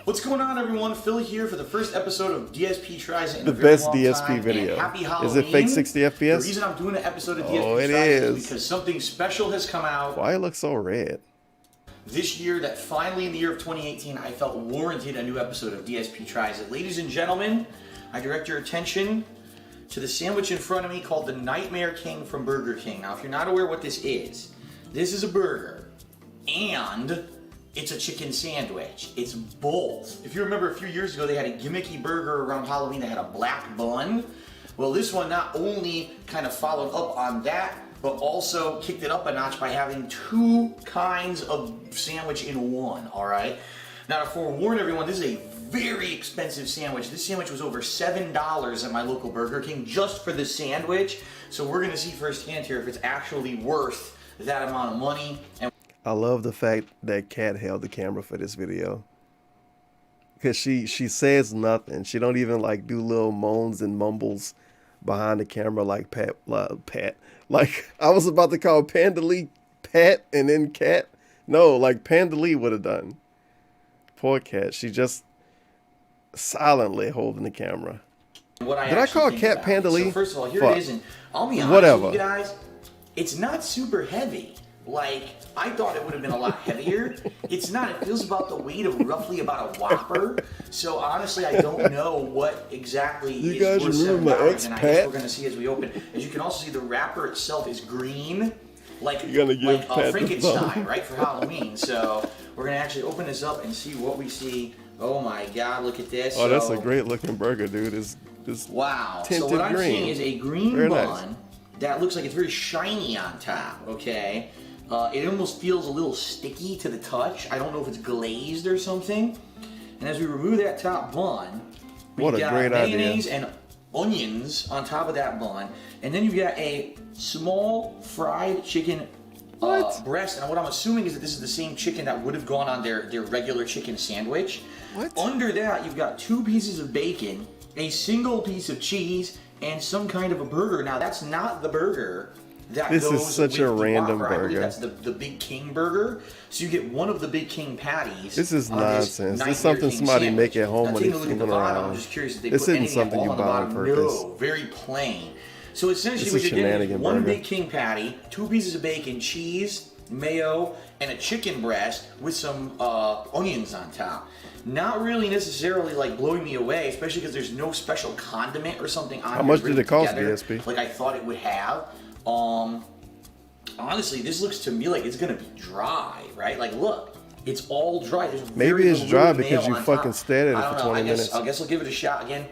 What's going on, everyone? Phil here for the first episode of DSP Tries It in the a very best long DSP time. video. And happy Halloween. Is it fake 60 FPS? The reason I'm doing an episode of DSP Tries It is because something special has come out. Why it looks so red? This year, that finally in the year of 2018, I felt warranted a new episode of DSP Tries It. Ladies and gentlemen, I direct your attention to the sandwich in front of me called the Nightmare King from Burger King. Now, if you're not aware what this is a burger, and it's a chicken sandwich. It's both. If you remember a few years ago, they had a gimmicky burger around Halloween that had a black bun. Well, this one not only kind of followed up on that, but also kicked it up a notch by having two kinds of sandwich in one, all right? Now, to forewarn everyone, this is a very expensive sandwich. This sandwich was over $7 at my local Burger King just for the sandwich. So we're gonna see firsthand here if it's actually worth that amount of money. And I love the fact that Kat held the camera for this video. Because she says nothing. She don't even like do little moans and mumbles behind the camera like Pat. Like I was about to call Panda Lee Pat and then Kat. No, like Panda Lee would have done. Poor Kat. She just silently holding the camera. Did I call Kat Panda Lee? So first of all, here it is, and I'll be honest with you guys, it's not super heavy. Like, I thought it would have been a lot heavier. It's not. It feels about the weight of roughly about a Whopper. So honestly, I don't know what exactly you is guys worth remember my $7, ex and I Pat? guess we're gonna see as we open. As you can also see, the wrapper itself is green, like Pat Frankenstein, right, for Halloween. So we're gonna actually open this up and see what we see. Oh my God! Look at this. Oh, that's a great looking burger, dude. It's wow. tinted So what I'm green. seeing is a green Very bun. nice. that looks like it's very shiny on top, okay? It almost feels a little sticky to the touch. I don't know if it's glazed or something. And as we remove that top bun, we've got mayonnaise and onions on top of that bun. And then you've got a small fried chicken breast. And what I'm assuming is that this is the same chicken that would have gone on their regular chicken sandwich. What? Under that, you've got 2 pieces of bacon, a single piece of cheese, and some kind of a burger. Now, that's not the burger that this goes is such with a random Whopper. I believe burger. that's the Big King burger. So you get one of the Big King patties. This is nonsense. This is something somebody make at home when they're fooling around. I'm just curious if they This put isn't something you buy on purpose. No, very plain. So essentially, what you're getting is one Big King patty, 2 pieces of bacon, cheese, mayo, and a chicken breast with some onions on top. Not really necessarily like blowing me away, especially because there's no special condiment or something on it. How much did it cost, DSP? Like I thought it would have. Honestly, this looks to me like it's gonna be dry, right? Like, look, it's all dry. There's maybe it's dry because you fucking stared at it for 20 minutes. I guess I'll give it a shot again.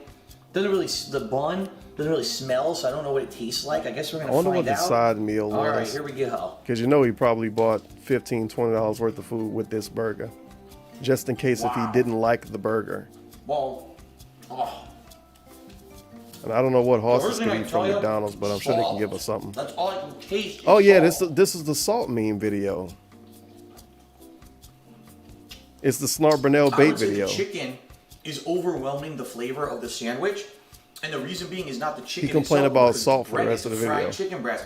Doesn't really, the bun doesn't really smell, so I don't know what it tastes like. I guess we're gonna find out. I wonder what the side meal was. All right, here we go. Because you know he probably bought $15, $20 worth of food with this burger, just in case if he didn't like the burger. Well, and I don't know what horses can eat from McDonald's, but I'm sure they can give us something. That's all I can taste. Oh yeah, this is the salt meme video. It's the Snart Brunel bait video. The chicken is overwhelming the flavor of the sandwich, and the reason being is not the chicken. He complained about salt for the rest of the video. Fried chicken breast.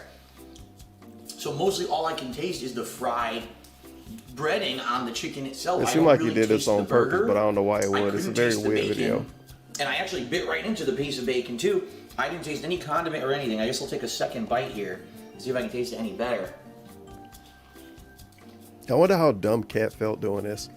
So mostly all I can taste is the fried breading on the chicken itself. It seemed like he did this on purpose, but I don't know why it would. It's a very weird video. And I actually bit right into the piece of bacon too. I didn't taste any condiment or anything. I guess I'll take a second bite here, see if I can taste it any better. I wonder how dumb Cat felt doing this.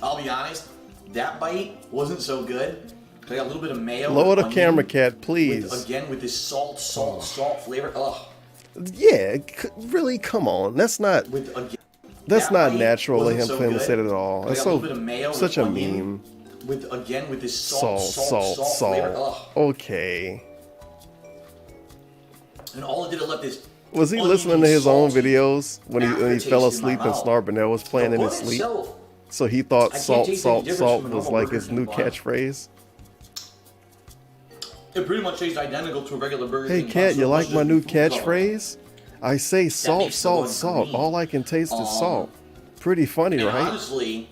I'll be honest, that bite wasn't so good. I got a little bit of mayo. Lower the camera, Cat, please. With this salt flavor. Ugh. Yeah, really, come on. That's not that's not natural of him to say it at all. That's such a meme. With this salt flavor. Ugh. Okay. And all it did is let this. Was he listening to his own videos when he fell asleep and Snart Brunel was playing in his sleep? So he thought salt was like his new catchphrase? It pretty much tastes identical to a regular burger. Hey, Cat, you like my new catchphrase? I say salt, salt, salt. All I can taste is salt. Pretty funny, right? Honestly,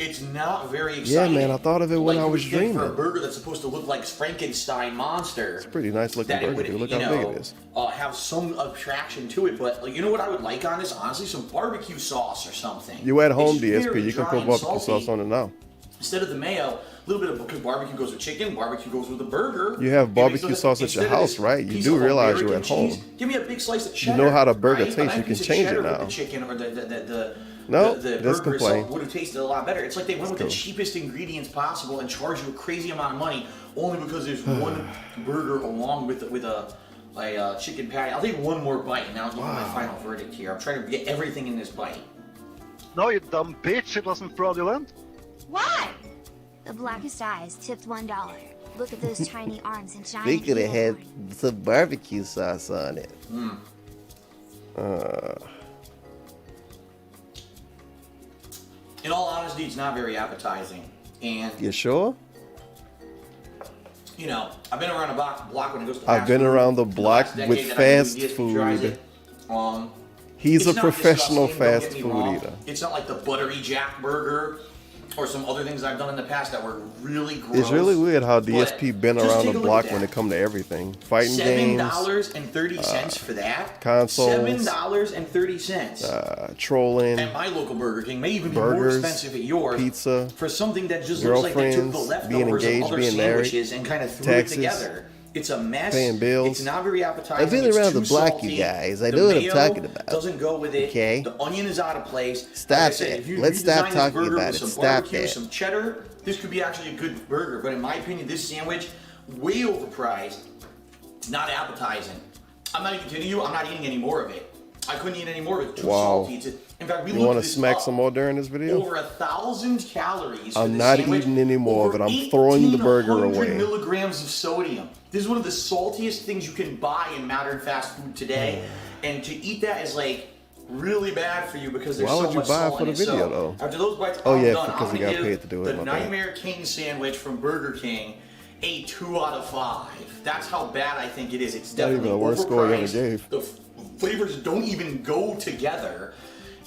it's not very exciting. Yeah, man, I thought of it when I was dreaming. For a burger that's supposed to look like Frankenstein monster. It's a pretty nice looking burger, dude. Look how big it is. Have some attraction to it, but like, you know what I would like on this? Honestly, some barbecue sauce or something. You at home, DSP. You can put barbecue sauce on it now. Instead of the mayo, a little bit of, because barbecue goes with chicken, barbecue goes with a burger. You have barbecue sauce at your house, right? You do realize you're at home. Give me a big slice of cheddar. You know how the burger tastes. You can change it now. The chicken or the let's burger complain. itself would have tasted a lot better. It's like they went with the cheapest ingredients possible and charged you a crazy amount of money only because there's one burger along with a chicken patty. I'll take one more bite and now I'll give you my final verdict here. I'm trying to get everything in this bite. No, you dumb bitch. It wasn't fraudulent. Why? The blackest eyes tipped $1. Look at those tiny arms and giant. They could have had horns. some barbecue sauce on it. In all honesty, it's not very appetizing. And you sure? You know, I've been around the block when it goes to I've been around the block with fast food. He's a professional fast food eater. It's not like the Buttery Jack burger or some other things I've done in the past that were really gross. It's really weird how DSP been around the block when it comes to everything. Fighting games. $7.30 for that. Consoles. $7.30. Trolling. At my local Burger King, may even be more expensive at yours. Pizza. For something that just looks like they took the leftovers of other sandwiches and kind of threw it together. It's a mess. Paying bills. It's not very appetizing. I've been around the block, you guys. I know what I'm talking about. Doesn't go with it. Okay. The onion is out of place. Stop it. Let's stop talking about it. Stop that. Some cheddar. This could be actually a good burger, but in my opinion, this sandwich way overpriced. Not appetizing. I'm not even kidding you. I'm not eating any more of it. I couldn't eat any more. It was too Wow. salty. In fact, we You looked want at to this smack up. some more during this video? Over 1,000 calories. For I'm this not sandwich, eating any more, over but I'm throwing the burger 1,800 away. milligrams of sodium. This is one of the saltiest things you can buy in modern fast food today, and to eat that is like really bad for you because there's Why so would you much buy it salt for in the it. video, So, though? after those bites, Oh, I'm yeah, done. because I'm he gonna got give paid to do it, the my bad. Nightmare King sandwich from Burger King a 2 out of 5. That's how bad I think it is. It's Not even definitely the worst score you ever overpriced. gave. The flavors don't even go together.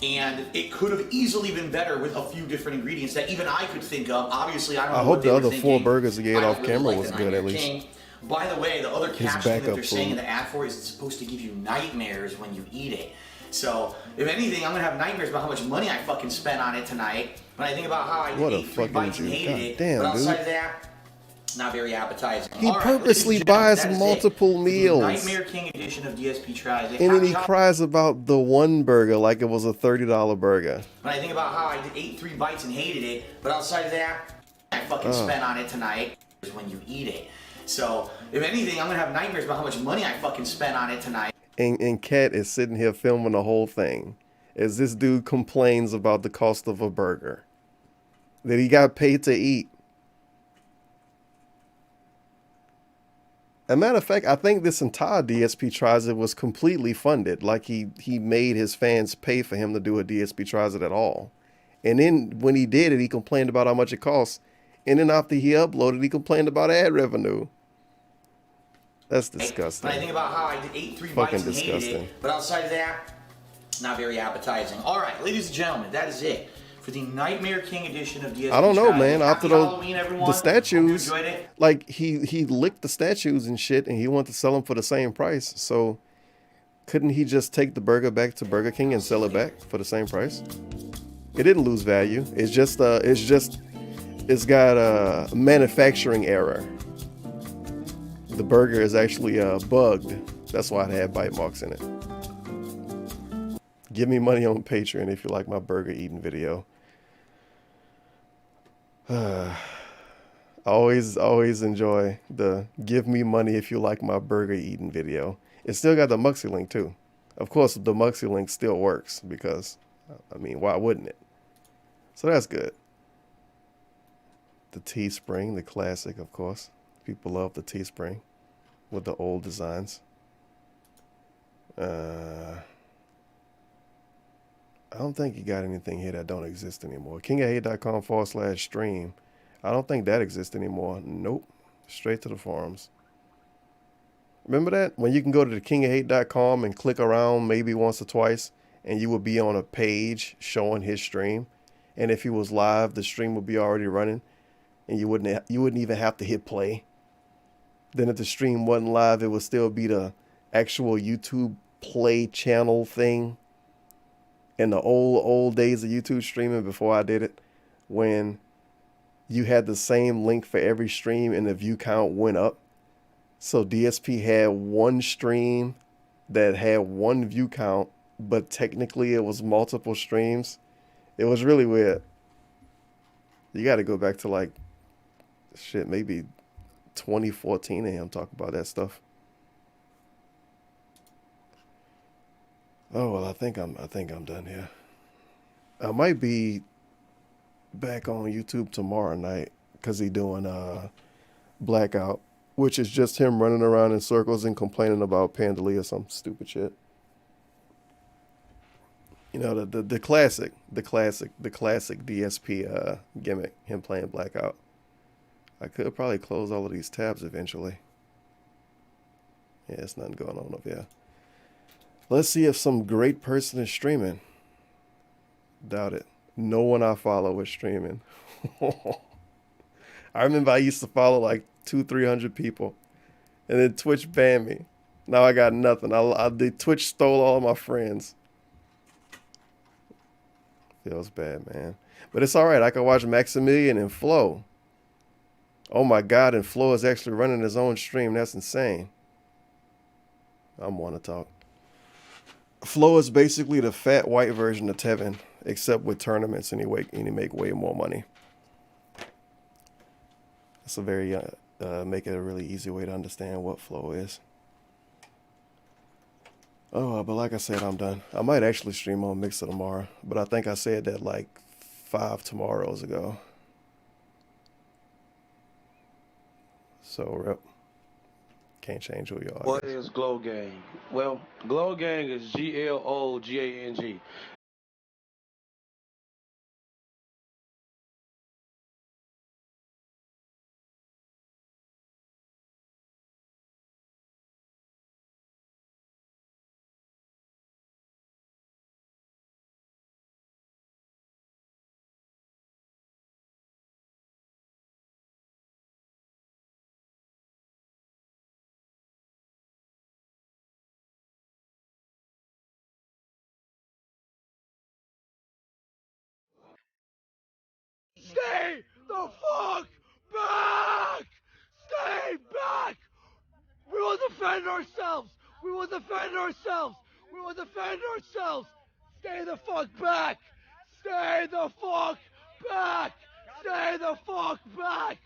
And it could have easily been better with a few different ingredients that even I could think of. Obviously, I don't know I what hope they the were other thinking. 4 burgers he ate I don't off really camera like was the good at Nightmare least. King. By the way, the other His catch thing that backup they're saying in food. the ad for is it's supposed to give you nightmares when you eat it. So, if anything, I'm gonna have nightmares about how much money I fucking spent on it tonight. When I think about how I What a ate 3 fucking bites and dude. hated God it. damn, But outside dude. of that, not very appetizing. He All right, purposely ladies and gentlemen, buys that is multiple it. meals. The Nightmare King edition of DSP Tries. And then he cries about the one burger like it was a $30 burger. When I think about how I ate 3 bites and hated it, but outside of that, I fucking spent on it tonight is when you eat it. So, if anything, I'm gonna have nightmares about how much money I fucking spent on it tonight. And Kat is sitting here filming the whole thing as this dude complains about the cost of a burger that he got paid to eat. As a matter of fact, I think this entire DSP Tries It was completely funded. Like he made his fans pay for him to do a DSP Tries It at all. And then when he did it, he complained about how much it cost. And then after he uploaded, he complained about ad revenue. That's disgusting. When I think about how I ate 3 Fucking bites and hated disgusting. it, but outside of that, not very appetizing. All right, ladies and gentlemen, that is it for the Nightmare King edition of DSP. I don't know, Tries It. man. Happy After those Halloween, everyone. the Hope you statues, enjoyed it. like he licked the statues and shit, and he wanted to sell them for the same price. So couldn't he just take the burger back to Burger King and sell it back for the same price? It didn't lose value. It's got a manufacturing error. The burger is actually bugged. That's why it had bite marks in it. Give me money on Patreon if you like my burger eating video. I always enjoy the give me money if you like my burger eating video. It still got the Muxy link too. Of course, the Muxy link still works because, I mean, why wouldn't it? So that's good. The Teespring, the classic, of course. People love the Teespring with the old designs. I don't think you got anything here that don't exist anymore. KingofHate.com/stream. I don't think that exists anymore. Nope. Straight to the forums. Remember that? When you can go to the KingofHate.com and click around maybe once or twice, and you would be on a page showing his stream. And if he was live, the stream would be already running, and you wouldn't even have to hit play. Then if the stream wasn't live, it would still be the actual YouTube play channel thing. In the old days of YouTube streaming before I did it, when you had the same link for every stream and the view count went up. So DSP had one stream that had one view count, but technically it was multiple streams. It was really weird. You got to go back to like, shit, maybe 2014 and him talk about that stuff. Oh well, I think I'm done here. I might be back on YouTube tomorrow night because he doing Blackout, which is just him running around in circles and complaining about Pandali or some stupid shit. You know, the classic DSP gimmick, him playing Blackout. I could probably close all of these tabs eventually. Yeah, there's nothing going on up here. Let's see if some great person is streaming. Doubt it. No one I follow is streaming. I remember I used to follow like 200-300 people, and then Twitch banned me. Now I got nothing. Twitch stole all of my friends. Feels bad, man. But it's all right. I can watch Maximilian and Flo. Oh my God, and Flo is actually running his own stream. That's insane. I want to talk. Flo is basically the fat white version of Tevin, except with tournaments, and he make way more money. That's a very make it a really easy way to understand what Flo is. Oh, but like I said, I'm done. I might actually stream on Mixer tomorrow, but I think I said that like 5 tomorrows ago. So, rep. Can't change who you are. What is Glow Gang? Well, Glow Gang is GLOGANG. Stay the fuck back! Stay back! We will defend ourselves! We will defend ourselves! We will defend ourselves! Stay the fuck back! Stay the fuck back! Stay the fuck back!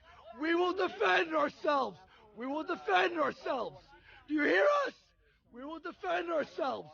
We will defend ourselves! We will defend ourselves! Do you hear us? We will defend ourselves!